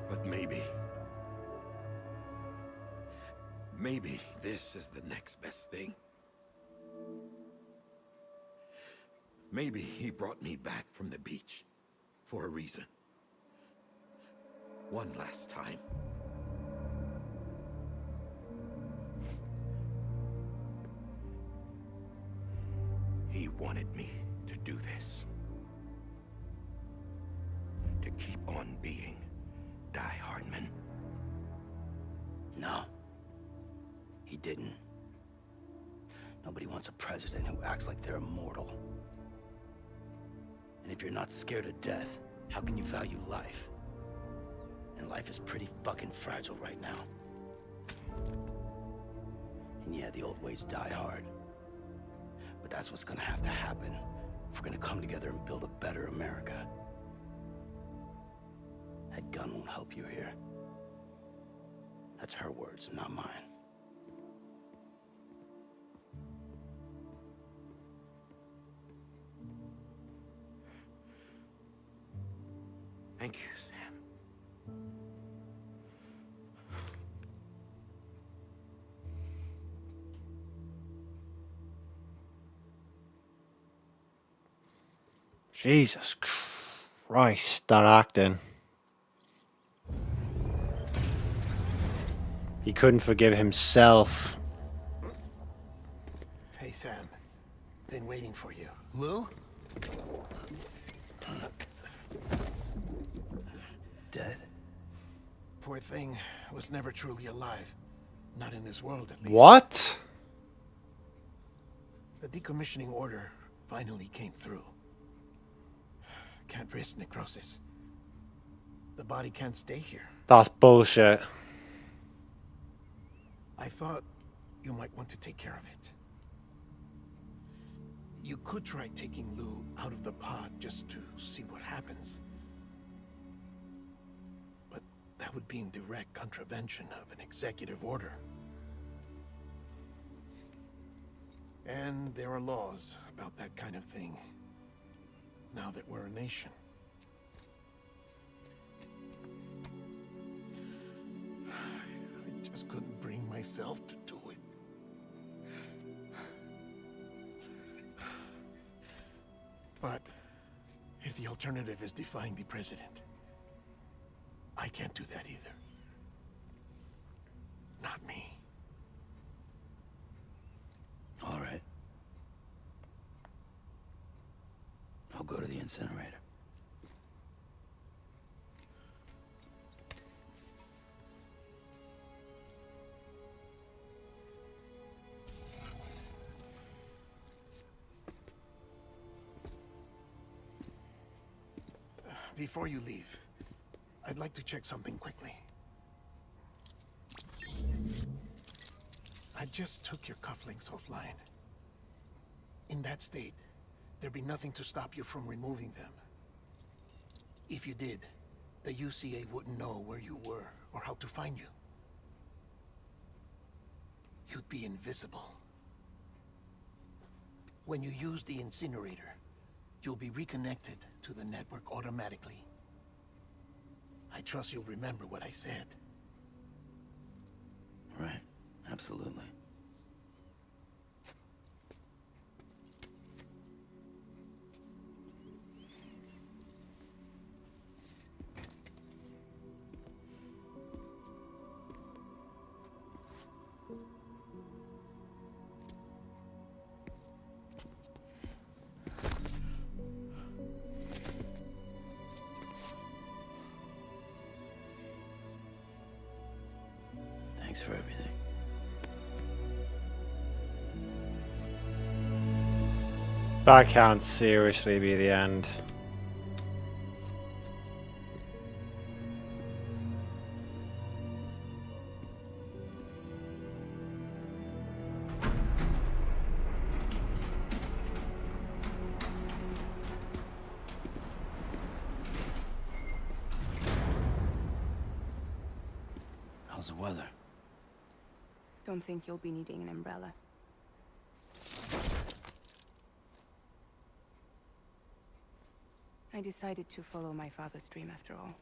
But maybe this is the next best thing. Maybe he brought me back from the beach for a reason. One last time. He wanted me to do this. To keep on being Die Hardman. No. He didn't. Nobody wants a president who acts like they're immortal. And if you're not scared of death, how can you value life? And life is pretty fucking fragile right now. And yeah, the old ways die hard. But that's what's gonna have to happen if we're gonna come together and build a better America. That gun won't help you here. That's her words, not mine. Thank you, Sam. Jesus Christ, that acting. He couldn't forgive himself. Hey, Sam. Been waiting for you. Lou? Dead? Poor thing was never truly alive. Not in this world, at least. What? The decommissioning order finally came through. Can't risk necrosis. The body can't stay here. That's bullshit. I thought you might want to take care of it. You could try taking Lou out of the pod just to see what happens. But that would be in direct contravention of an executive order. And there are laws about that kind of thing, now that we're a nation. I just couldn't bring myself to do it. But if the alternative is defying the president, I can't do that either. Not me. All right. I'll go to the incinerator. Before you leave, I'd like to check something quickly. I just took your cufflinks offline. In that state, there'd be nothing to stop you from removing them. If you did, the UCA wouldn't know where you were or how to find you. You'd be invisible. When you use the incinerator, you'll be reconnected to the network automatically. I trust you'll remember what I said. Right. Absolutely. Thanks for everything. That can't seriously be the end. How's the weather? Don't think you'll be needing an umbrella. I decided to follow my father's dream after all.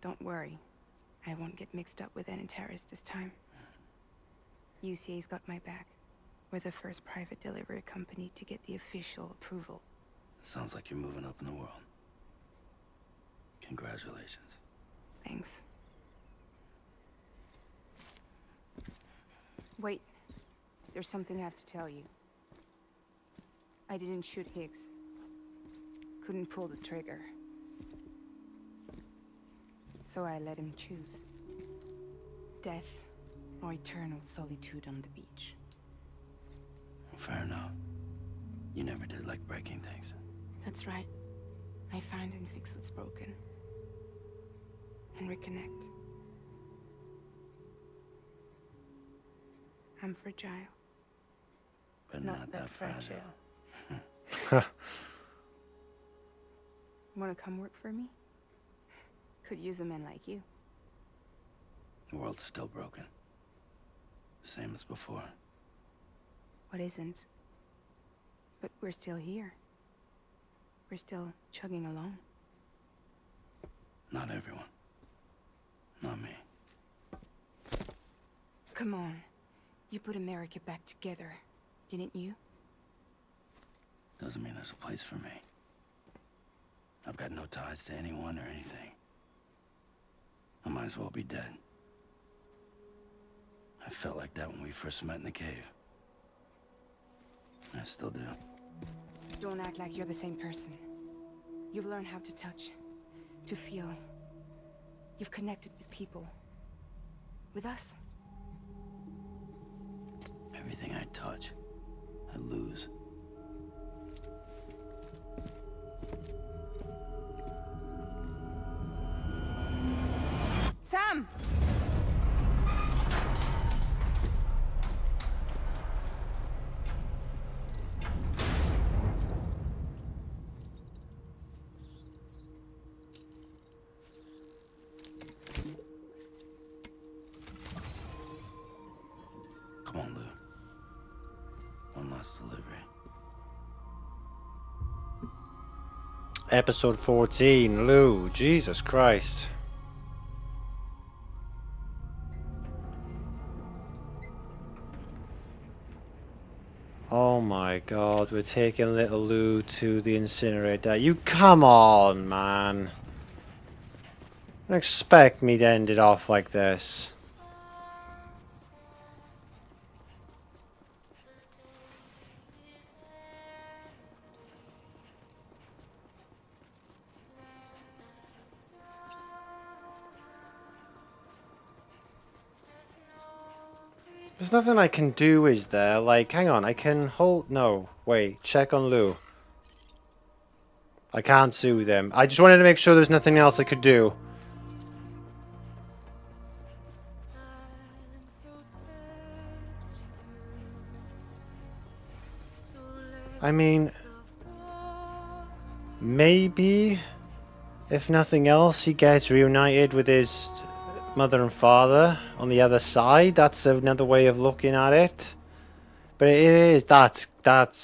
Don't worry, I won't get mixed up with any terrorists this time. UCA's got my back. We're the first private delivery company to get the official approval. Sounds like you're moving up in the world. Congratulations. Thanks. Wait, there's something I have to tell you. I didn't shoot Higgs. Couldn't pull the trigger. So I let him choose. Death or eternal solitude on the beach. Fair enough. You never did like breaking things. That's right. I find and fix what's broken. And reconnect. I'm fragile. But not that fragile. Want to come work for me? Could use a man like you. The world's still broken. Same as before. What isn't? But we're still here. We're still chugging along. Not everyone. Not me. Come on. You put America back together, didn't you? Doesn't mean there's a place for me. I've got no ties to anyone or anything. I might as well be dead. I felt like that when we first met in the cave. I still do. Don't act like you're the same person. You've learned how to touch, to feel. You've connected with people. With us. Everything I touch, I lose. Sam! Come on, Lou. One last delivery. Episode 14, Lou. Jesus Christ. Oh my god, we're taking little Lou to the incinerator. You come on, man. Don't expect me to end it off like this. There's nothing I can do, is there? Like, hang on, I can hold... No, wait, check on Lou. I can't sue them. I just wanted to make sure there's nothing else I could do. I mean... Maybe... If nothing else, he gets reunited with his... mother and father on the other side. That's another way of looking at it. But it is, that's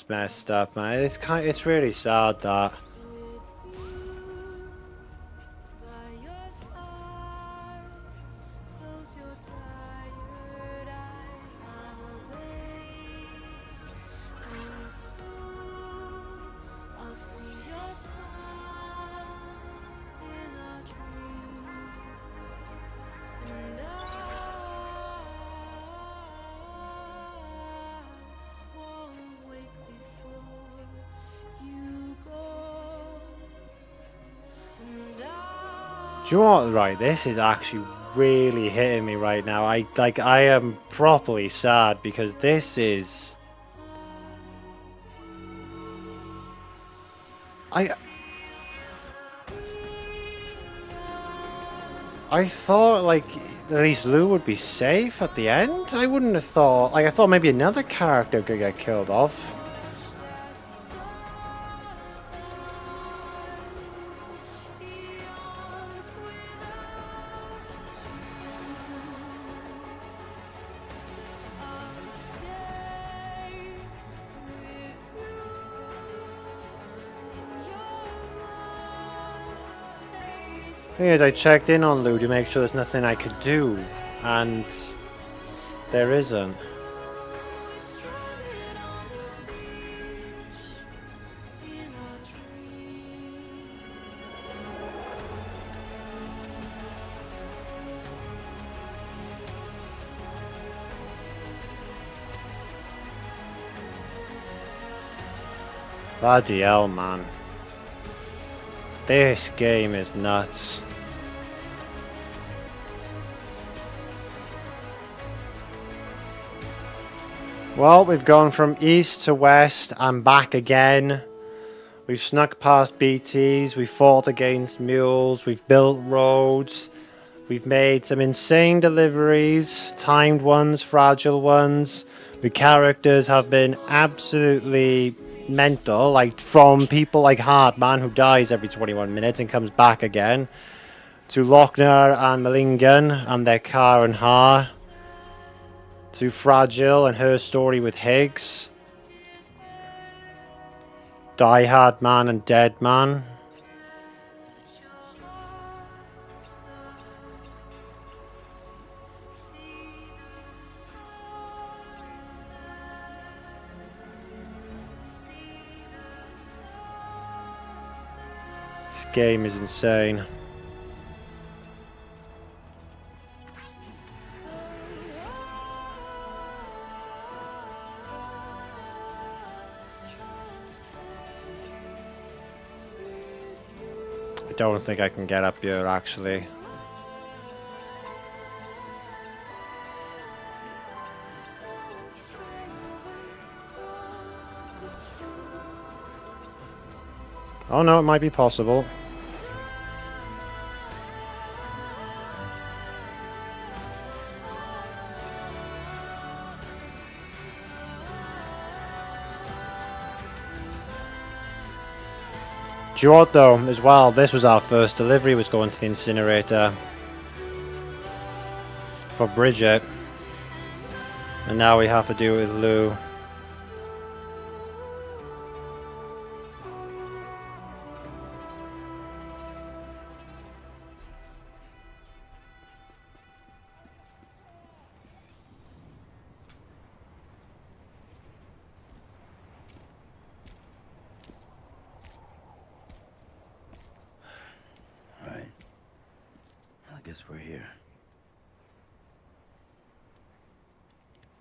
messed up, man. It's really sad that. Do you know what? Right, this is actually really hitting me right now. I am properly sad because this is... I thought, like, at least Lou would be safe at the end. I wouldn't have thought... Like, I thought maybe another character could get killed off. Thing is, I checked in on Lou to make sure there's nothing I could do, and there isn't. Bloody hell, man. This game is nuts. Well, we've gone from east to west and back again. We've snuck past BTs, we've fought against mules, we've built roads. We've made some insane deliveries, timed ones, fragile ones. The characters have been absolutely mental, like from people like Hartman, who dies every 21 minutes and comes back again, to Lochner and Malingen and their car and her, to Fragile and her story with Higgs, Die Hard Man and Dead Man. This game is insane. I don't think I can get up here actually. Oh no, it might be possible. Do you know what though, as well, this was our first delivery, was going to the incinerator for Bridget. And now we have to do it with Lou. Alright. I guess we're here.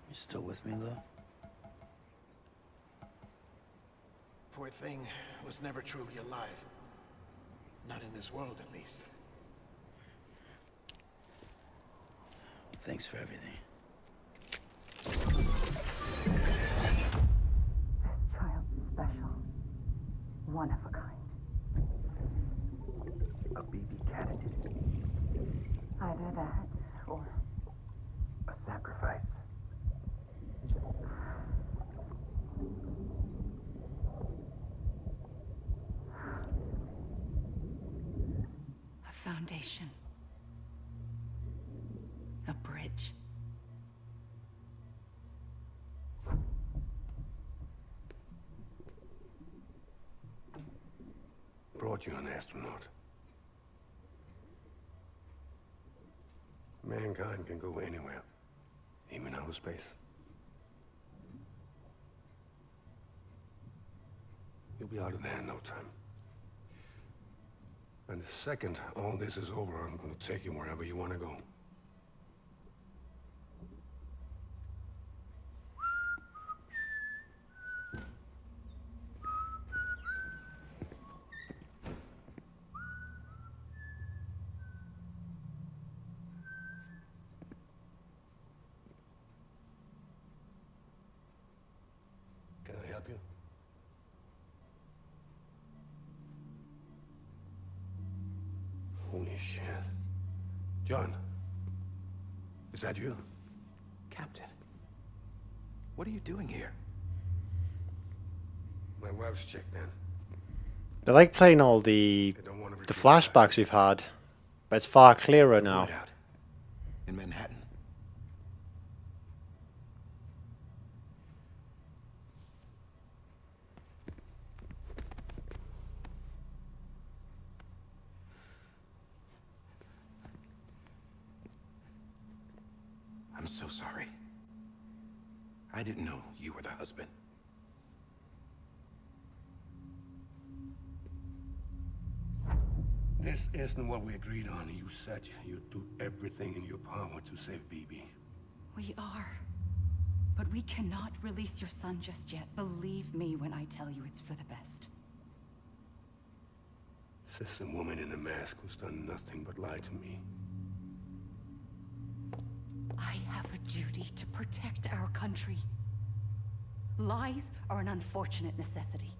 You still with me, Lou? Poor thing was never truly alive. Not in this world, at least. Thanks for everything. Child special. One of a kind. A baby candidate. Either that or A sacrifice. A foundation. A bridge. Brought you an astronaut. Mankind can go anywhere, even outer space. You'll be out of there in no time. And the second all this is over, I'm gonna take you wherever you want to go. Can I help you? Holy shit. John, is that you? Captain, what are you doing here? My wife's chick, man. They like playing all the They don't want to the flashbacks we've had, but it's far clearer now. Out in Manhattan. I'm so sorry. I didn't know you were the husband. This isn't what we agreed on. You said you'd do everything in your power to save BB. We are. But we cannot release your son just yet. Believe me when I tell you it's for the best. This is a woman in a mask who's done nothing but lie to me. I have a duty to protect our country. Lies are an unfortunate necessity.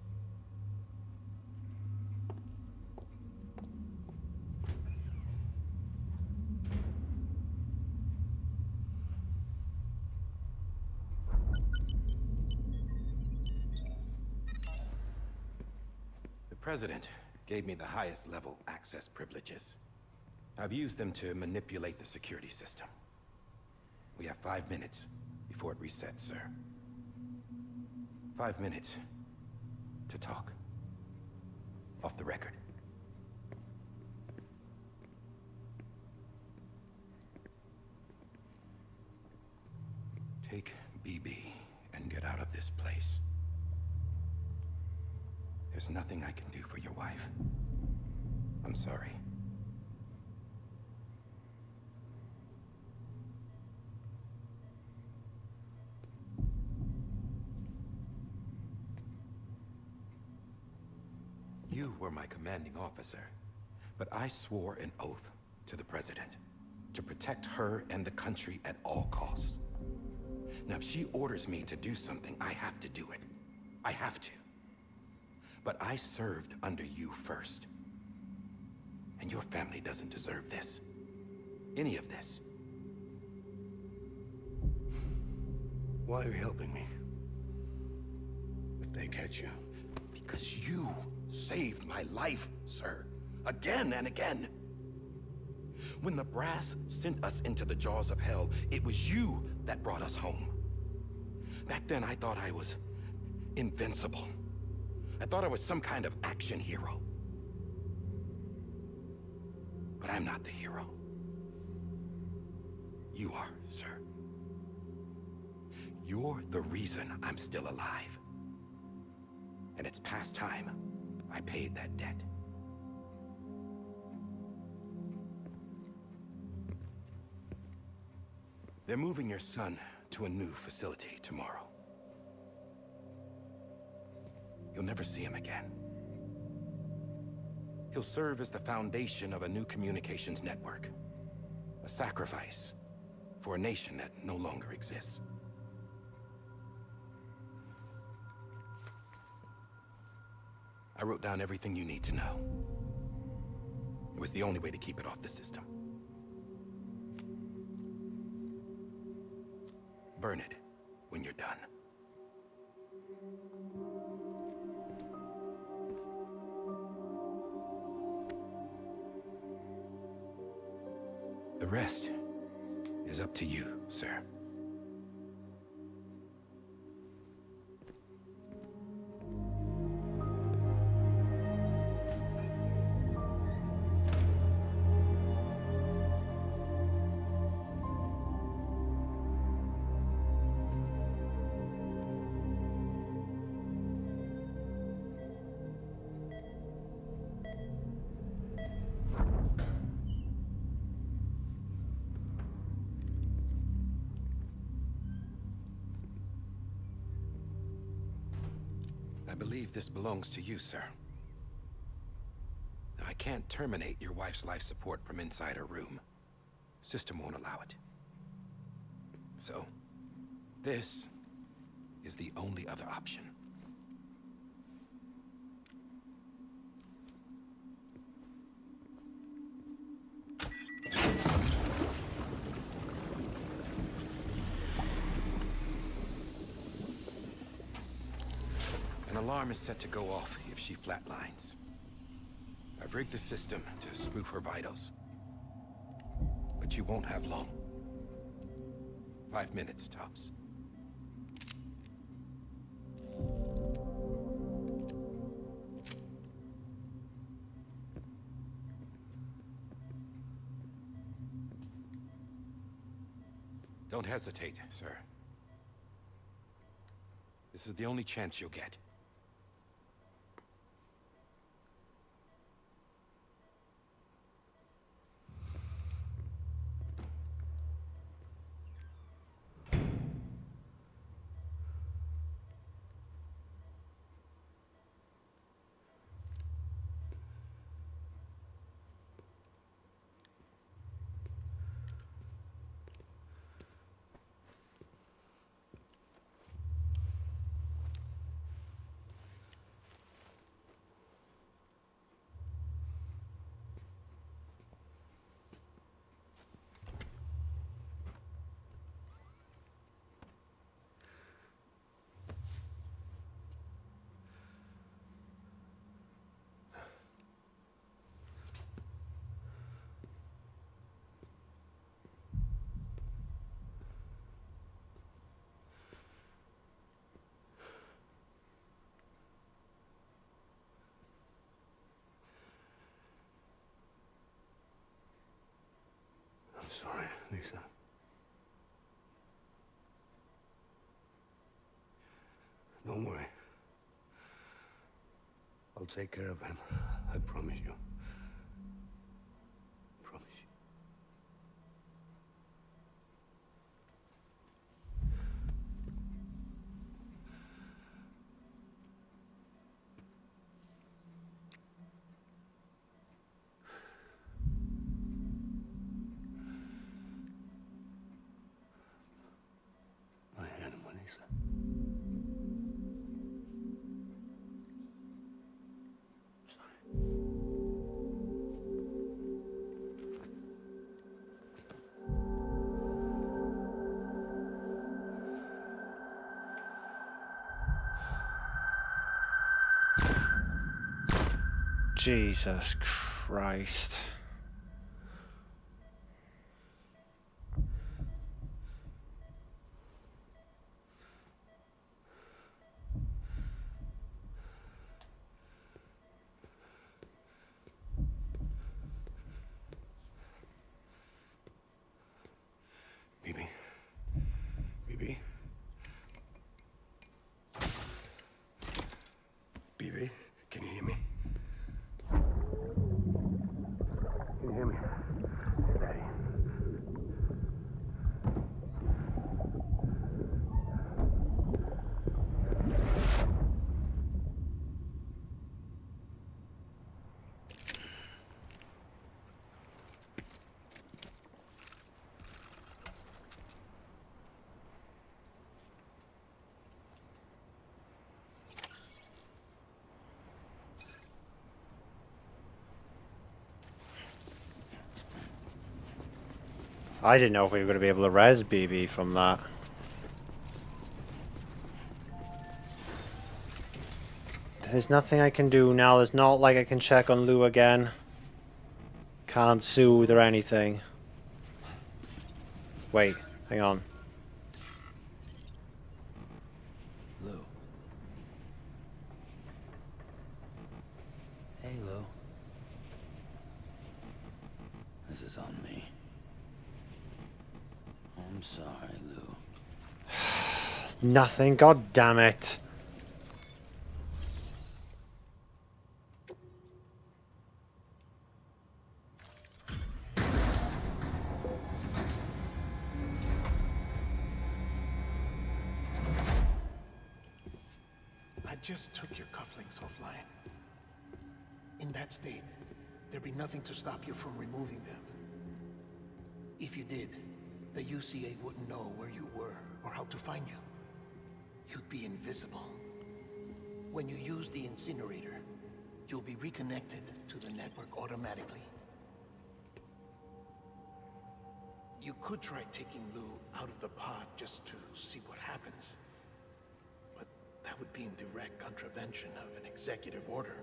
President gave me the highest level access privileges. I've used them to manipulate the security system. We have 5 minutes before it resets, sir. 5 minutes to talk. Off the record. Take BB and get out of this place. There's nothing I can do for your wife. I'm sorry. You were my commanding officer, but I swore an oath to the President to protect her and the country at all costs. Now, if she orders me to do something, I have to do it. I have to. But I served under you first. And your family doesn't deserve this. Any of this. Why are you helping me? If they catch you. Because you saved my life, sir. Again and again. When the brass sent us into the jaws of hell, it was you that brought us home. Back then, I thought I was invincible. I thought I was some kind of action hero. But I'm not the hero. You are, sir. You're the reason I'm still alive. And it's past time I paid that debt. They're moving your son to a new facility tomorrow. You'll never see him again. He'll serve as the foundation of a new communications network. A sacrifice for a nation that no longer exists. I wrote down everything you need to know. It was the only way to keep it off the system. Burn it when you're done. The rest is up to you, sir. I believe this belongs to you, sir. Now, I can't terminate your wife's life support from inside her room. System won't allow it. So, this is the only other option. An alarm is set to go off if she flatlines. I've rigged the system to spoof her vitals. But you won't have long. 5 minutes, tops. Don't hesitate, sir. This is the only chance you'll get. sorry, Lisa. Don't worry. I'll take care of him. I promise you. Promise you. My animal, Lisa. Jesus Christ. Bibi. Bibi. Bibi, can you hear me? Can you hear me? Steady. I didn't know if we were going to be able to res BB from that. There's nothing I can do now. There's not like I can check on Lou again. Can't soothe or anything. Wait, hang on. Lou. Hey, Lou. This is on me. I'm sorry, Lou. Nothing, god damn it. I just took your cufflinks offline. In that state, there'd be nothing to stop you from removing them. If you did, the UCA wouldn't know where you were or how to find you. You'd be invisible. When you use the incinerator, you'll be reconnected to the network automatically. You could try taking Lou out of the pod just to see what happens. But that would be in direct contravention of an executive order.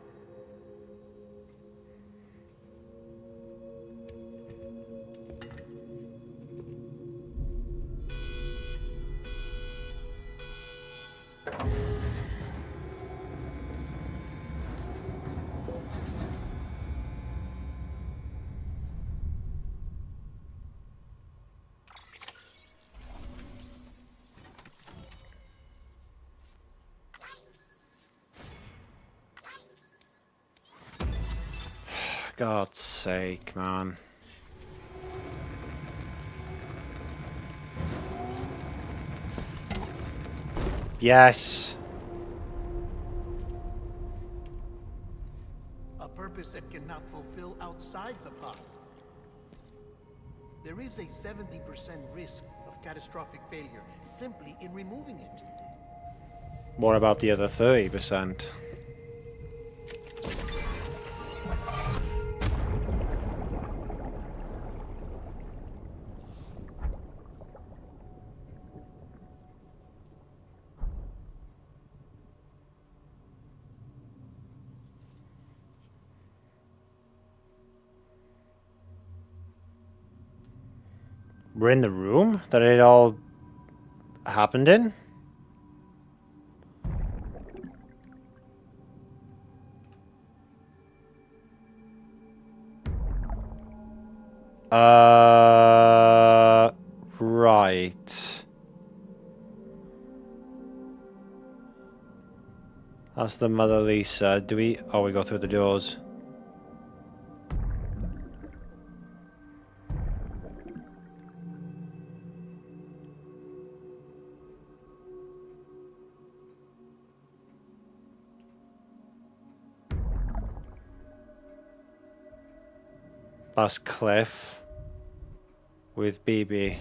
God's sake, man. Yes. A purpose that cannot fulfill outside the pod. There is a 70% risk of catastrophic failure simply in removing it. What about the other 30%? We're in the room that it all happened in? That's the Mother Lisa. Do we... Oh, we go through the doors. That's Cliff with BB.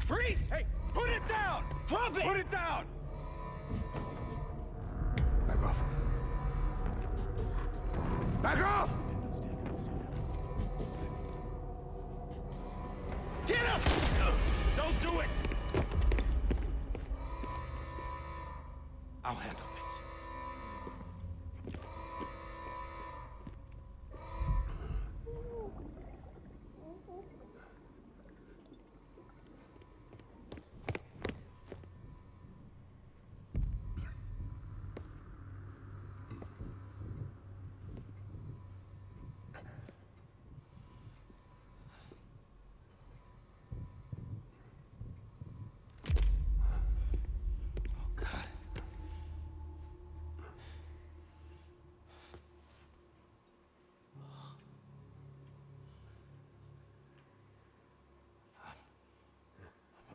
Freeze! Hey, put it down! Drop it! Put it down! Back off. Back off! Get him! Don't do it! I'll handle this.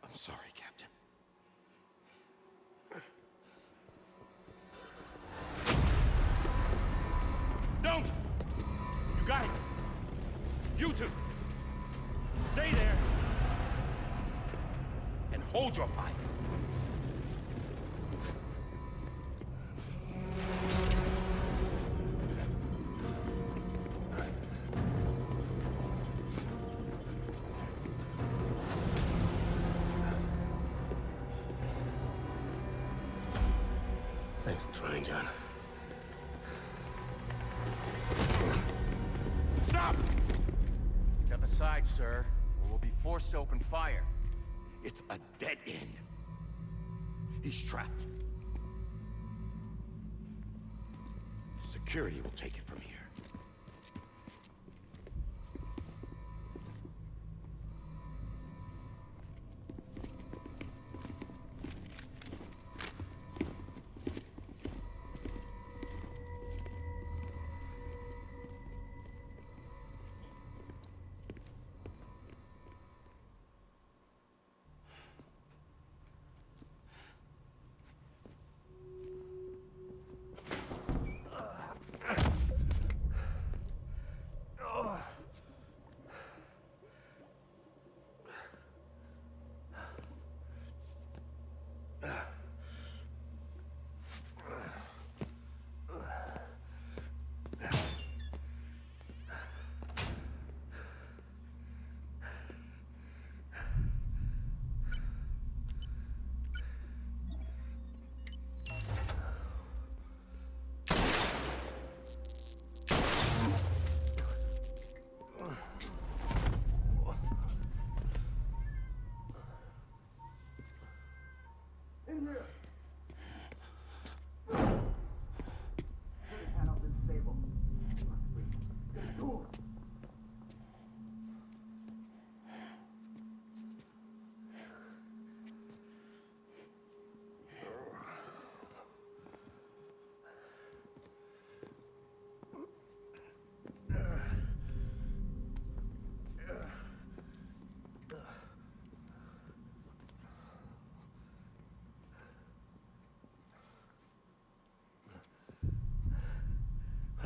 I'm sorry, Captain. Don't! You got it! You two! Stay there! And hold your fire! Thanks for trying, John. Stop! Step aside, sir, or we'll be forced to open fire. It's a dead end. He's trapped. Security will take it from here.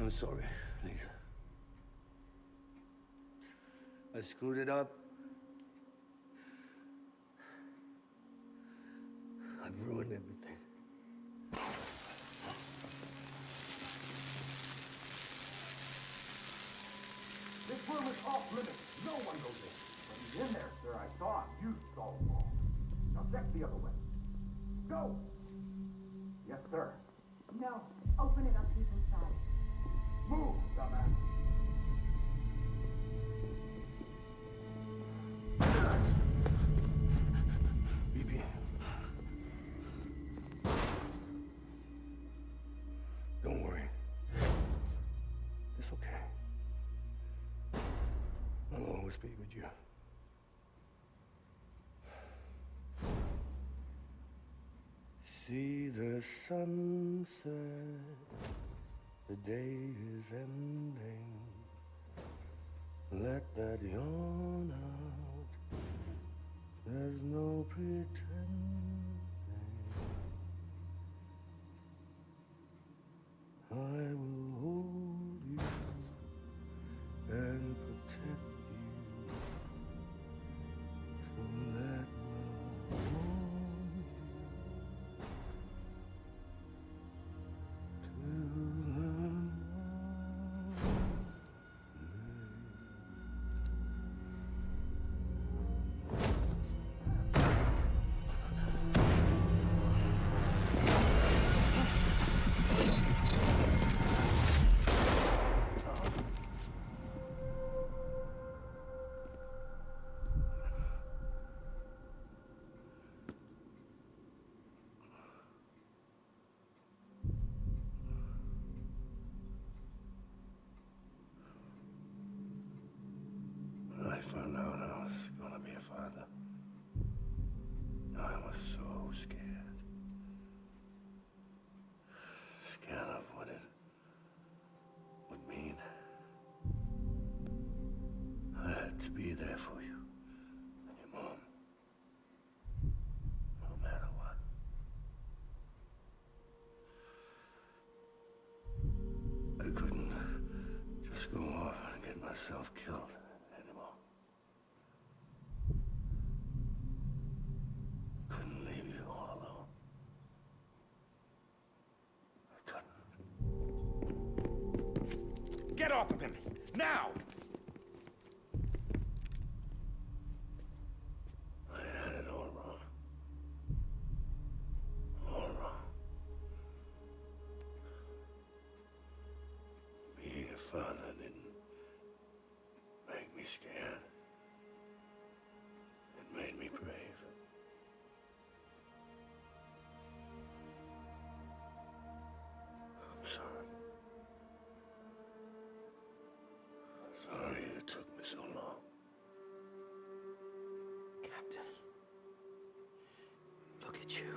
I'm sorry, Lisa. I screwed it up. I've ruined everything. This room is off limits. No one goes in. But he's in there, sir. I saw him. You saw him all. Now check the other way. Go! Yes, sir. No. Open it up. He's inside. Move, dumbass. BB. Don't worry. It's okay. I'll always be with you. See the sunset, the day is ending. Let that yawn out, there's no pretending. I will hold you and protect you. So let love warm you till the When I found out I was gonna be a father, I was so scared. Scared of what it would mean. I had to be there for you and your mom, no matter what. I couldn't just go off and get myself killed anymore. Couldn't leave you all alone. I couldn't. Get off of him! Now! I had it all wrong. All wrong. Being a father didn't make me scared. It made me brave. I'm sorry. Sorry it took me so long. Captain, look at you.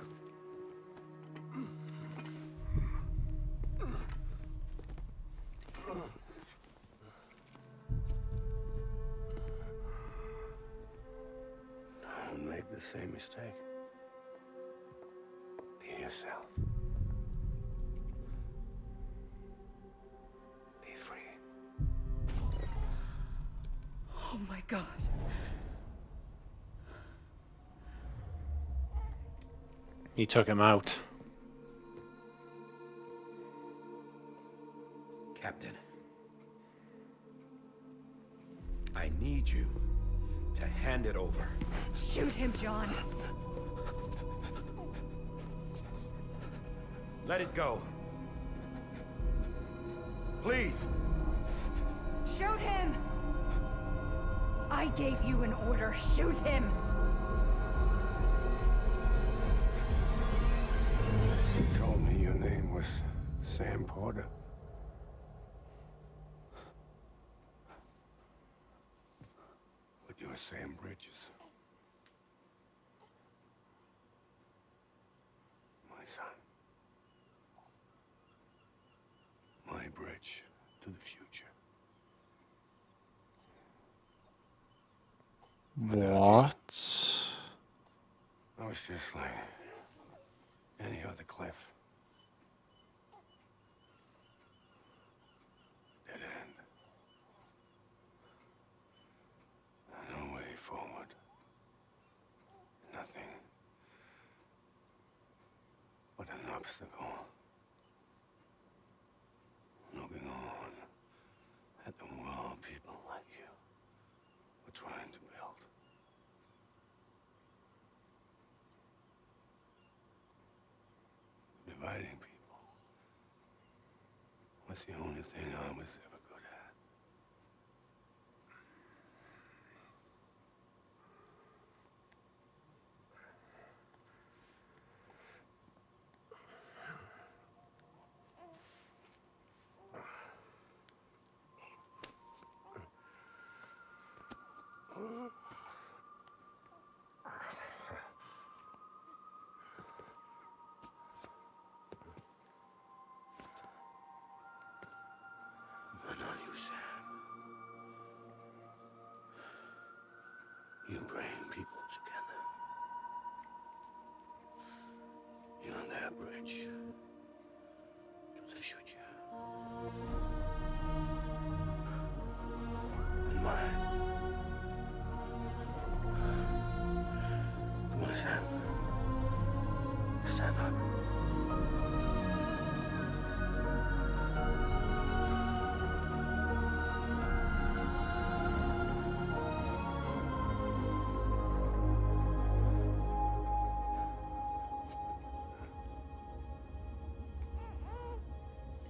Don't make the same mistake. Be yourself. Be free. Oh my God. He took him out. Captain, I need you to hand it over. Shoot him, John. Let it go. Please! Shoot him! I gave you an order. Shoot him! You told me your name was Sam Porter. But you're Sam Bridges. My son. My bridge to the future. What? I was just like any other Cliff. obstacle. Looking on at the world people like you were trying to build. Dividing people was the only thing I was ever good at. But not you, Sam. You bring people together. You're their bridge to the future. And mine. Come on, Sam. Stand up.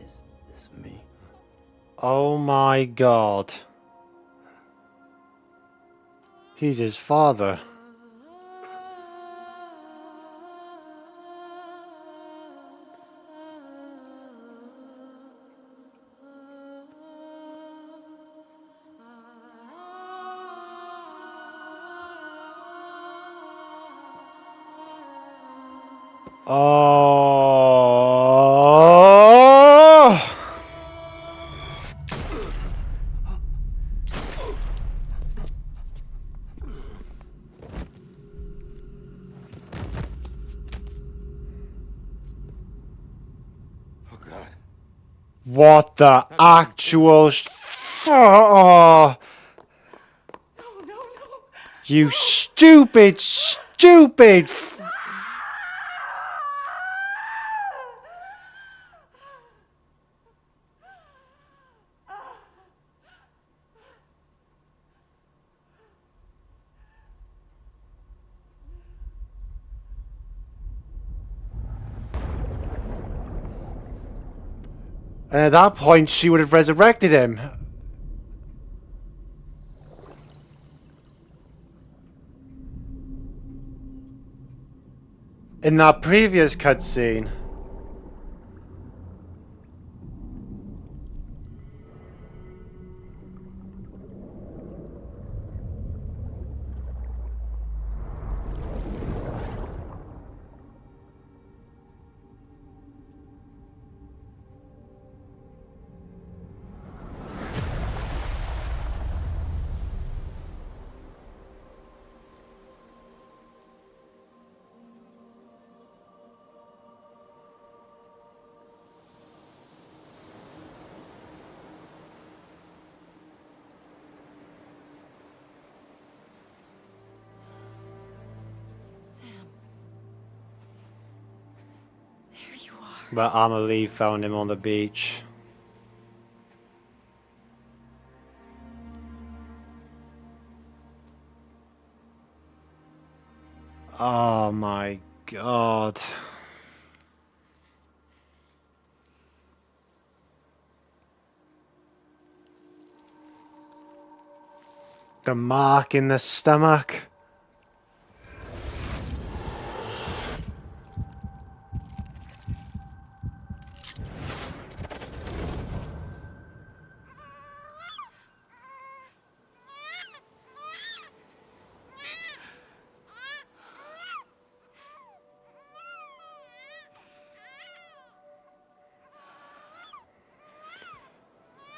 Is this me? Oh my god. He's his father. Oh. Oh, God. What the actual oh. You stupid, stupid And at that point, she would have resurrected him. In that previous cutscene. But Amelie found him on the beach. Oh my god. The mark in the stomach.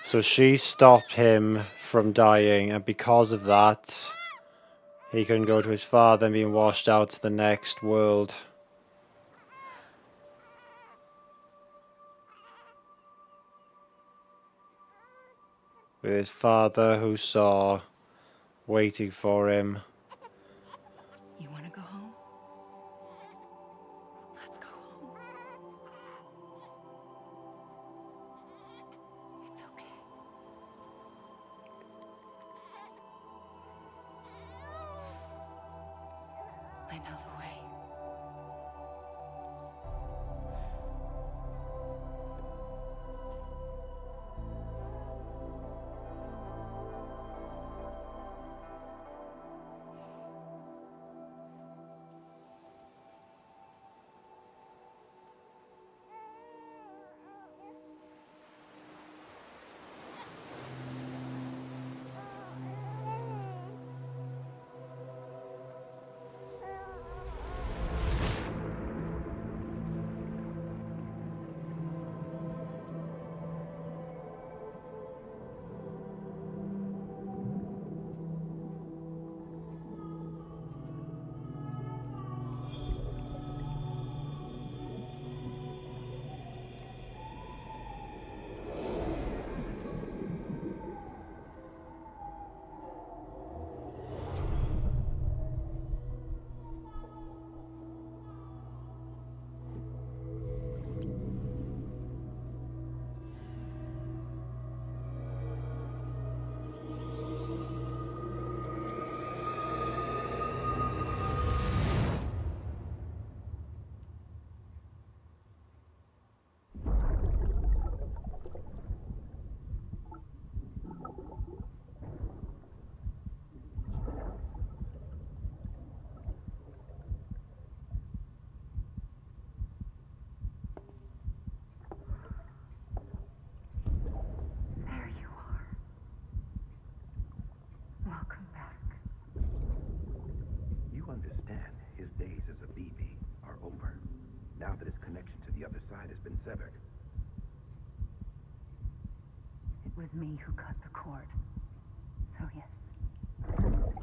So she stopped him from dying, and because of that, he couldn't go to his father and being washed out to the next world. With his father, who saw, waiting for him. You want to go home? Let's go home. understand, his days as a BB are over, now that his connection to the other side has been severed. It was me who cut the cord. So yes.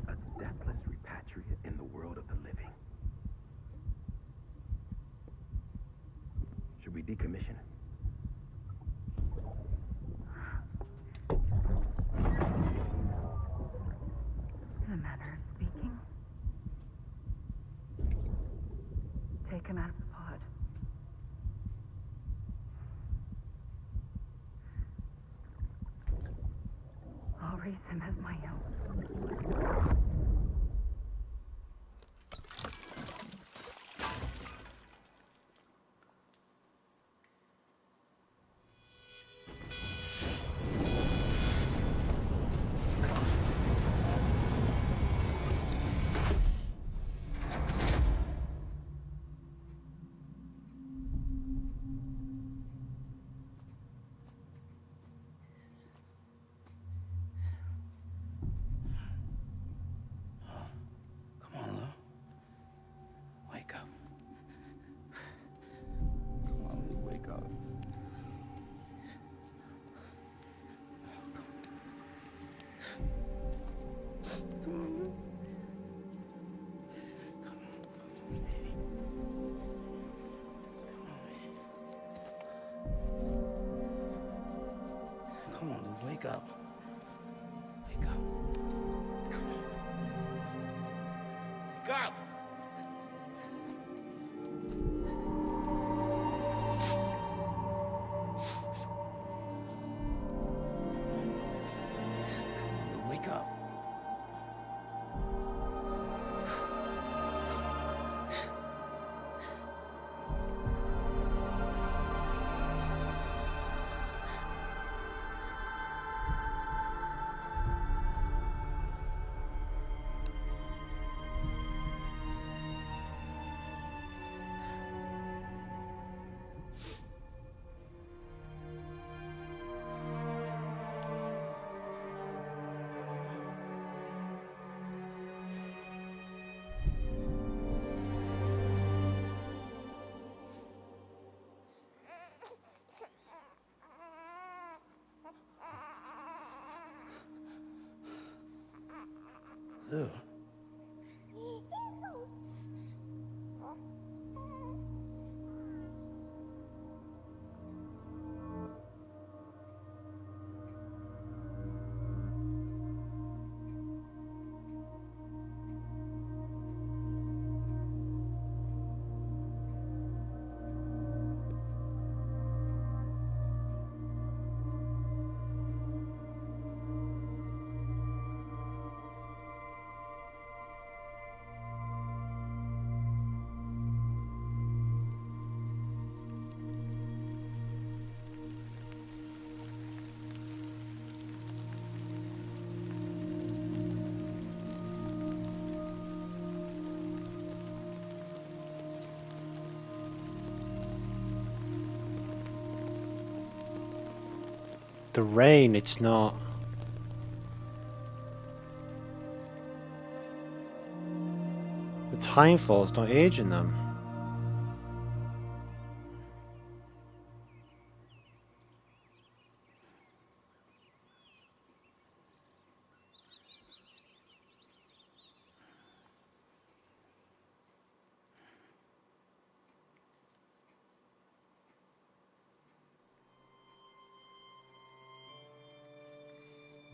A deathless repatriate in the world of the living. Should we decommission it? In a manner of speaking. Take him out of the pod. I'll raise him as my own. Come on, Lou. Wake up. Come on, Lou, wake up. Come on, Lou. Come on, Lou, wake up. Wake up. Come on. Wake up! Come on, Lou, wake up. Lou. The rain, it's not. The time fall's not aging them.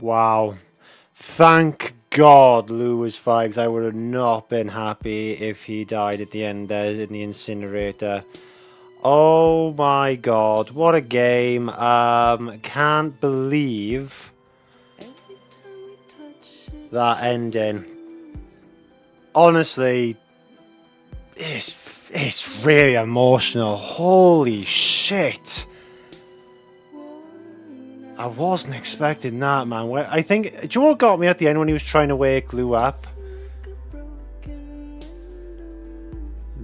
Wow. Thank God Lou was fine, because I would have not been happy if he died at the end there in the incinerator. Oh my God, what a game. Can't believe that ending. Honestly, it's really emotional. Holy shit. I wasn't expecting that, man. I think, do you know what got me at the end when he was trying to wake Lou up?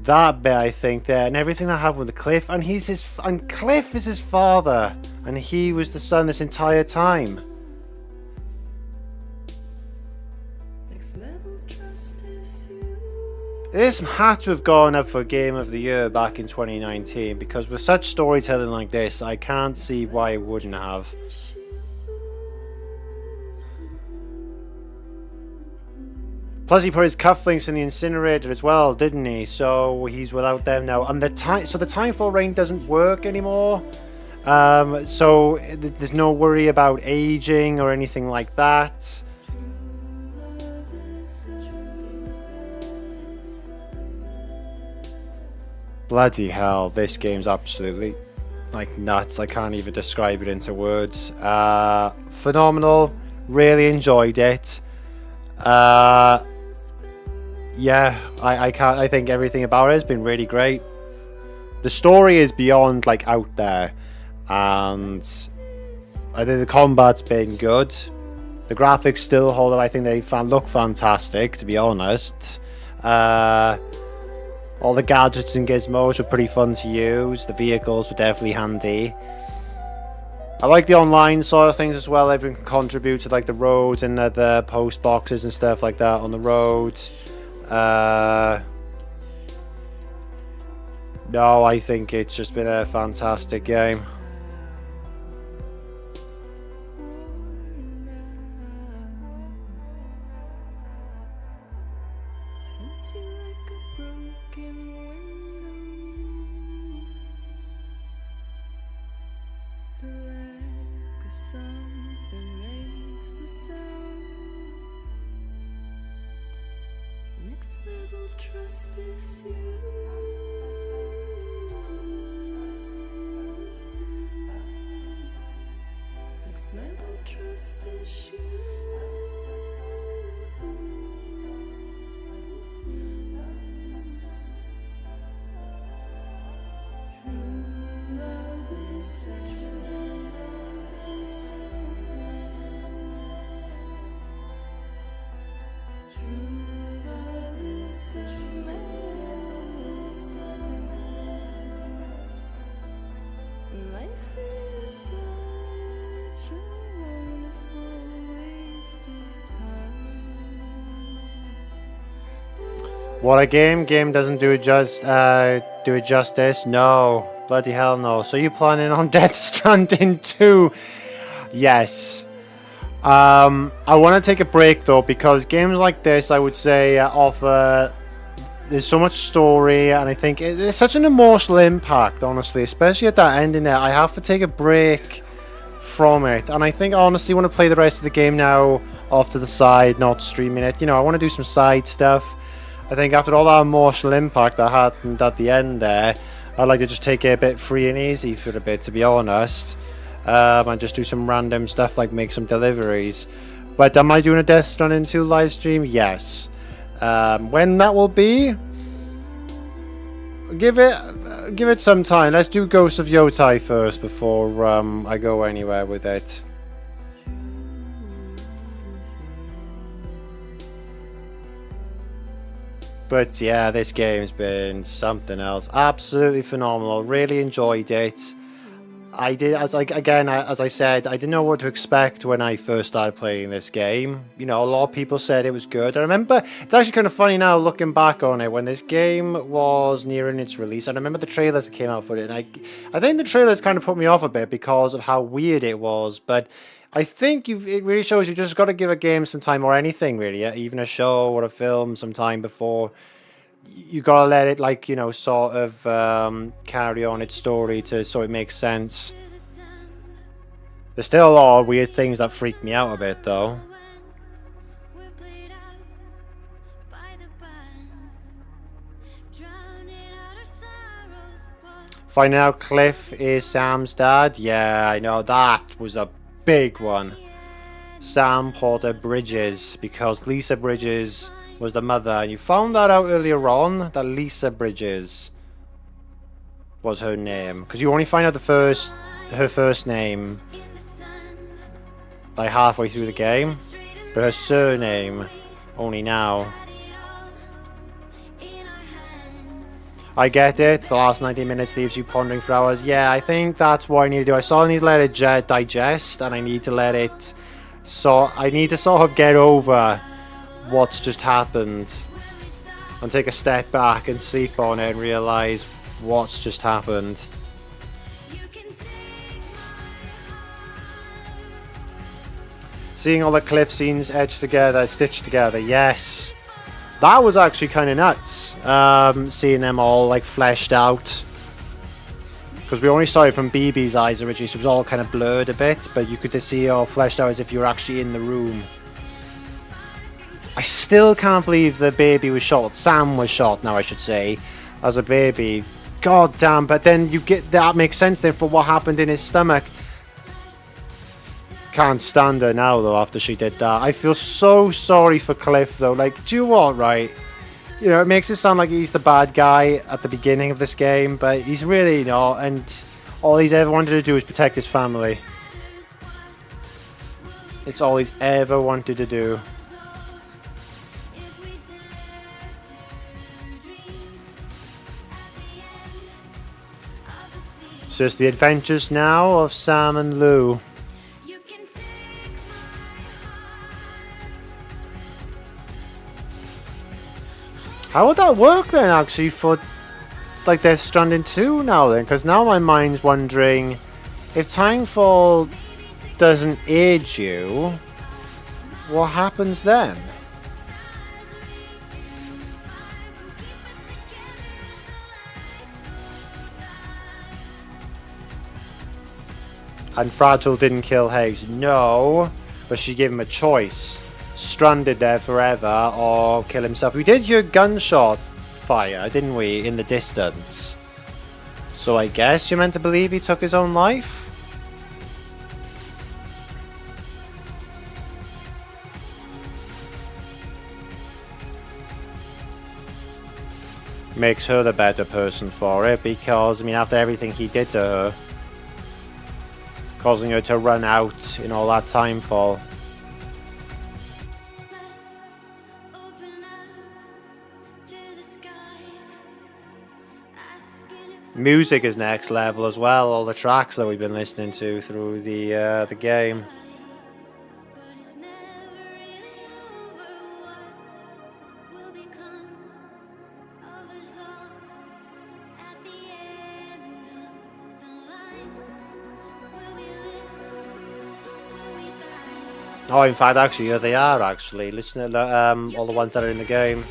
That bit, I think, there, and everything that happened with Cliff, and Cliff is his father, and he was the son this entire time. This had to have gone up for Game of the Year back in 2019, because with such storytelling like this, I can't see why it wouldn't have. Plus, he put his cufflinks in the incinerator as well, didn't he? So he's without them now. And the Timefall ring doesn't work anymore. So there's no worry about aging or anything like that. Bloody hell, this game's absolutely like nuts. I can't even describe it into words. Phenomenal. Really enjoyed it. Yeah, I think everything about it has been really great. The story is beyond like out there, and I think the combat's been good. The graphics still hold up. I think they look fantastic, to be honest. All the gadgets and gizmos were pretty fun to use. The vehicles were definitely handy. I like the online sort of things as well. Everyone can contribute to like the roads and the post boxes and stuff like that on the road. No, I think it's just been a fantastic game. What a game! Game doesn't do it justice. No, bloody hell no. So you planning on Death Stranding 2? Yes. I want to take a break though, because games like this, I would say, offer. There's so much story, and I think it's such an emotional impact, honestly, especially at that ending there. I have to take a break from it, and I think I honestly want to play the rest of the game now off to the side, not streaming it. You know, I want to do some side stuff. I think after all that emotional impact that happened at the end there, I'd like to just take it a bit free and easy for a bit, to be honest. And just do some random stuff like make some deliveries. But am I doing a Death Stranding 2 live stream? Yes. When that will be, give it some time. Let's do Ghost of Yotai first before I go anywhere with it. But yeah, this game's been something else. Absolutely phenomenal. Really enjoyed it. I did, as I said, I didn't know what to expect when I first started playing this game. You know, a lot of people said it was good. I remember, it's actually kind of funny now looking back on it, when this game was nearing its release. And I remember the trailers that came out for it. And I think the trailers kind of put me off a bit because of how weird it was. But I think it really shows you just got to give a game some time, or anything really, even a show or a film, some time before you got to let it, like, you know, sort of carry on its story so it makes sense. There's still a lot of weird things that freak me out a bit though. Finding out Cliff is Sam's dad. Yeah, I know, that was a big one. Sam Porter Bridges, because Lisa Bridges was the mother, and you found that out earlier on, that Lisa Bridges was her name, because you only find out her first name like halfway through the game, but her surname only now. I get it, the last 90 minutes leaves you pondering for hours. Yeah, I think that's what I need to do. I sort of need to let it digest, and I need to let it, I need to sort of get over what's just happened. and take a step back and sleep on it and realize what's just happened. Seeing all the clip scenes etched together, stitched together, yes. That was actually kind of nuts. Seeing them all like fleshed out. Because we only saw it from BB's eyes originally, so it was all kind of blurred a bit, but you could just see it all fleshed out as if you were actually in the room. I still can't believe the baby was shot. Sam was shot now, I should say, as a baby. God damn, but then you get that makes sense then for what happened in his stomach. Can't stand her now though after she did that. I feel so sorry for Cliff though. Like, do you know what, right? You know, it makes it sound like he's the bad guy at the beginning of this game, but he's really not, and all he's ever wanted to do is protect his family. It's all he's ever wanted to do. So it's the adventures now of Sam and Lou. How would that work then, actually, for like Death Stranding 2 now then? Because now my mind's wondering, if Timefall doesn't age you, what happens then? And Fragile didn't kill Hayes. No, but she gave him a choice. Stranded there forever or kill himself. We did hear gunshot fire, didn't we, in the distance? So I guess you're meant to believe he took his own life? Makes her the better person for it because, I mean, after everything he did to her, causing her to run out in all that Timefall. Music is next level as well. All the tracks that we've been listening to through the game. Oh, in fact, actually, yeah, they are actually. Listen to all the ones that are in the game.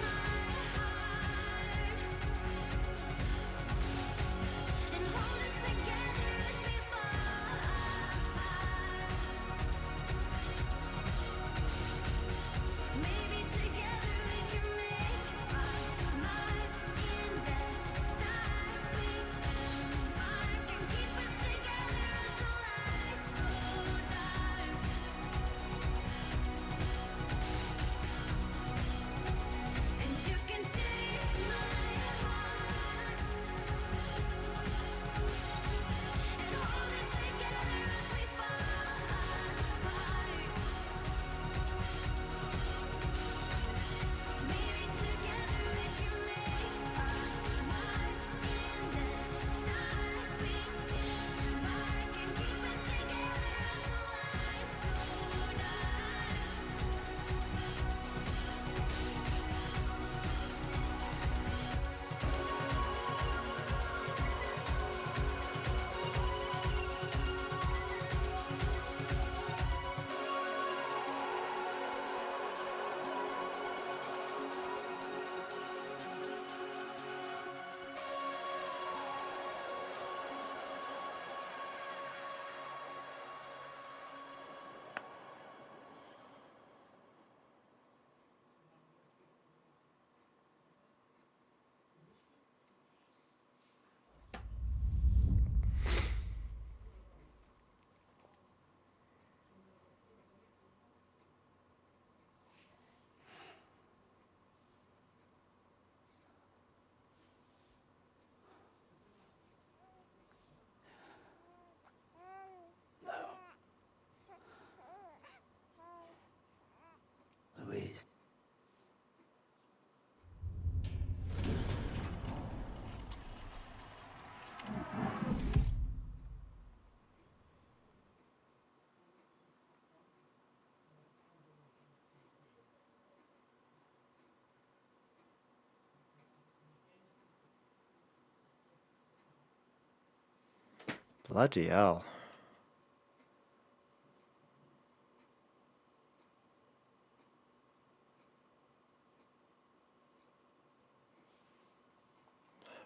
Bloody hell.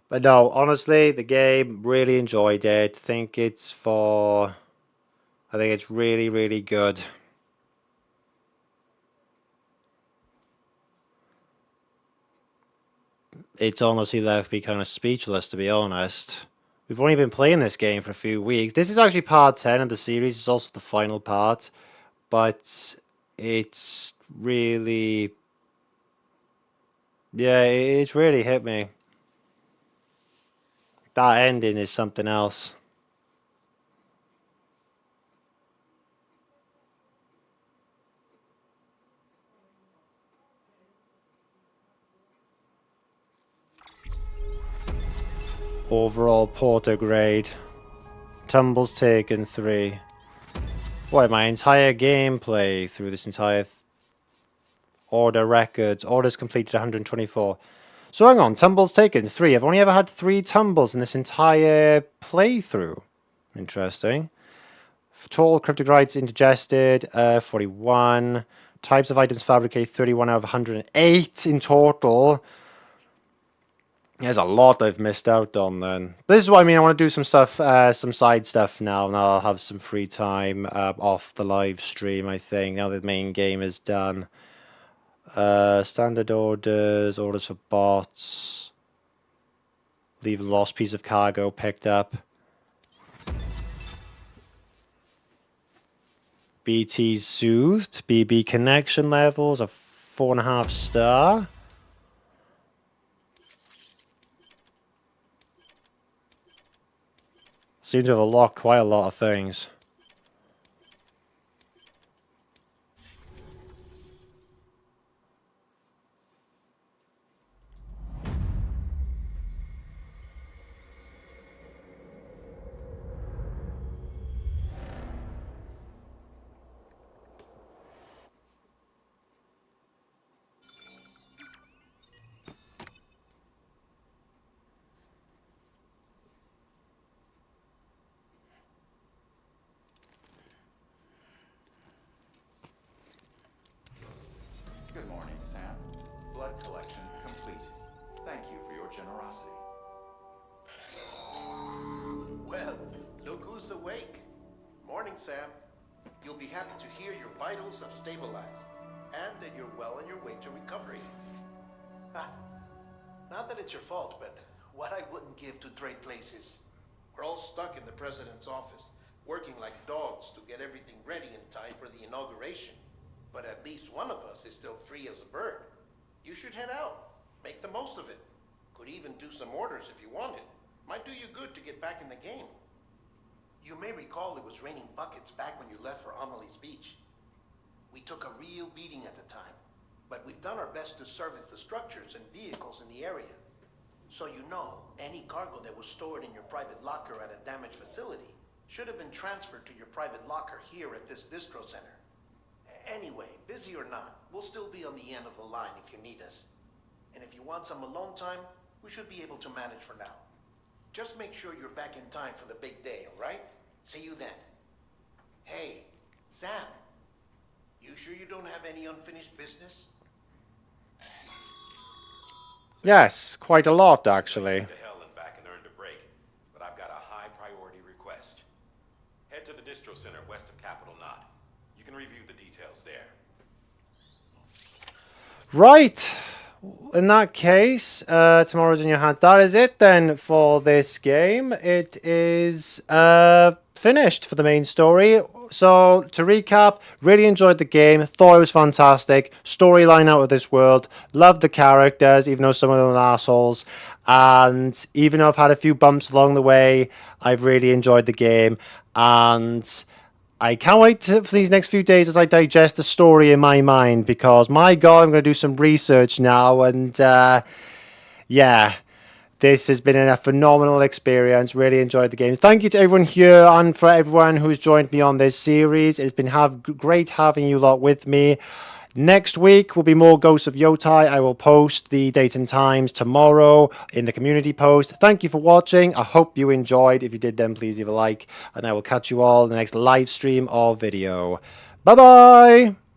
But no, honestly, the game, really enjoyed it. I think it's really, really good. It's honestly left me kind of speechless, to be honest. We've only been playing this game for a few weeks. This is actually part 10 of the series. It's also the final part. But it's really... yeah, it's really hit me. That ending is something else. Overall Porter grade. Tumbles taken 3. What, my entire gameplay through this entire order records. Orders completed 124. So hang on, tumbles taken 3. I've only ever had 3 tumbles in this entire playthrough. Interesting. Total cryptic rights indigested, 41. Types of items fabricated, 31 out of 108 in total. There's a lot I've missed out on then. This is what I mean. I want to do some stuff, some side stuff now. Now I'll have some free time off the live stream, I think. Now the main game is done. Standard orders, orders for bots. Leave lost piece of cargo picked up. BT's soothed. BB connection levels, a 4.5 star. Seems to have unlocked quite a lot of things. Good morning, Sam. Blood collection complete. Thank you for your generosity. Well, look who's awake. Morning, Sam. You'll be happy to hear your vitals have stabilized, and that you're well on your way to recovery. Not that it's your fault, but what I wouldn't give to trade places. We're all stuck in the president's office, working like dogs to get everything ready in time for the inauguration. But at least one of us is still free as a bird. You should head out. Make the most of it. Could even do some orders if you wanted. Might do you good to get back in the game. You may recall it was raining buckets back when you left for Amelie's Beach. We took a real beating at the time, but we've done our best to service the structures and vehicles in the area. So you know, any cargo that was stored in your private locker at a damaged facility should have been transferred to your private locker here at this distro center. Anyway, busy or not, we'll still be on the end of the line if you need us. And if you want some alone time, we should be able to manage for now. Just make sure you're back in time for the big day, all right? See you then. Hey, Sam, you sure you don't have any unfinished business? Yes, quite a lot, actually. To hell and back and earned a break, but I've got a high priority request. Head to the distro center west of Capitol Knot. You can review the details there. Right. In that case, tomorrow's in your hands. That is it then for this game. It is finished for the main story. So, to recap, really enjoyed the game. Thought it was fantastic. Storyline out of this world. Loved the characters, even though some of them are assholes. And even though I've had a few bumps along the way, I've really enjoyed the game. And I can't wait for these next few days as I digest the story in my mind, because my god, I'm going to do some research now, and yeah, this has been a phenomenal experience. Really enjoyed the game. Thank you to everyone here and for everyone who's joined me on this series. It's been great having you lot with me. Next week will be more Ghosts of Yotai. I will post the date and times tomorrow in the community post. Thank you for watching. I hope you enjoyed. If you did, then please leave a like. And I will catch you all in the next live stream or video. Bye-bye!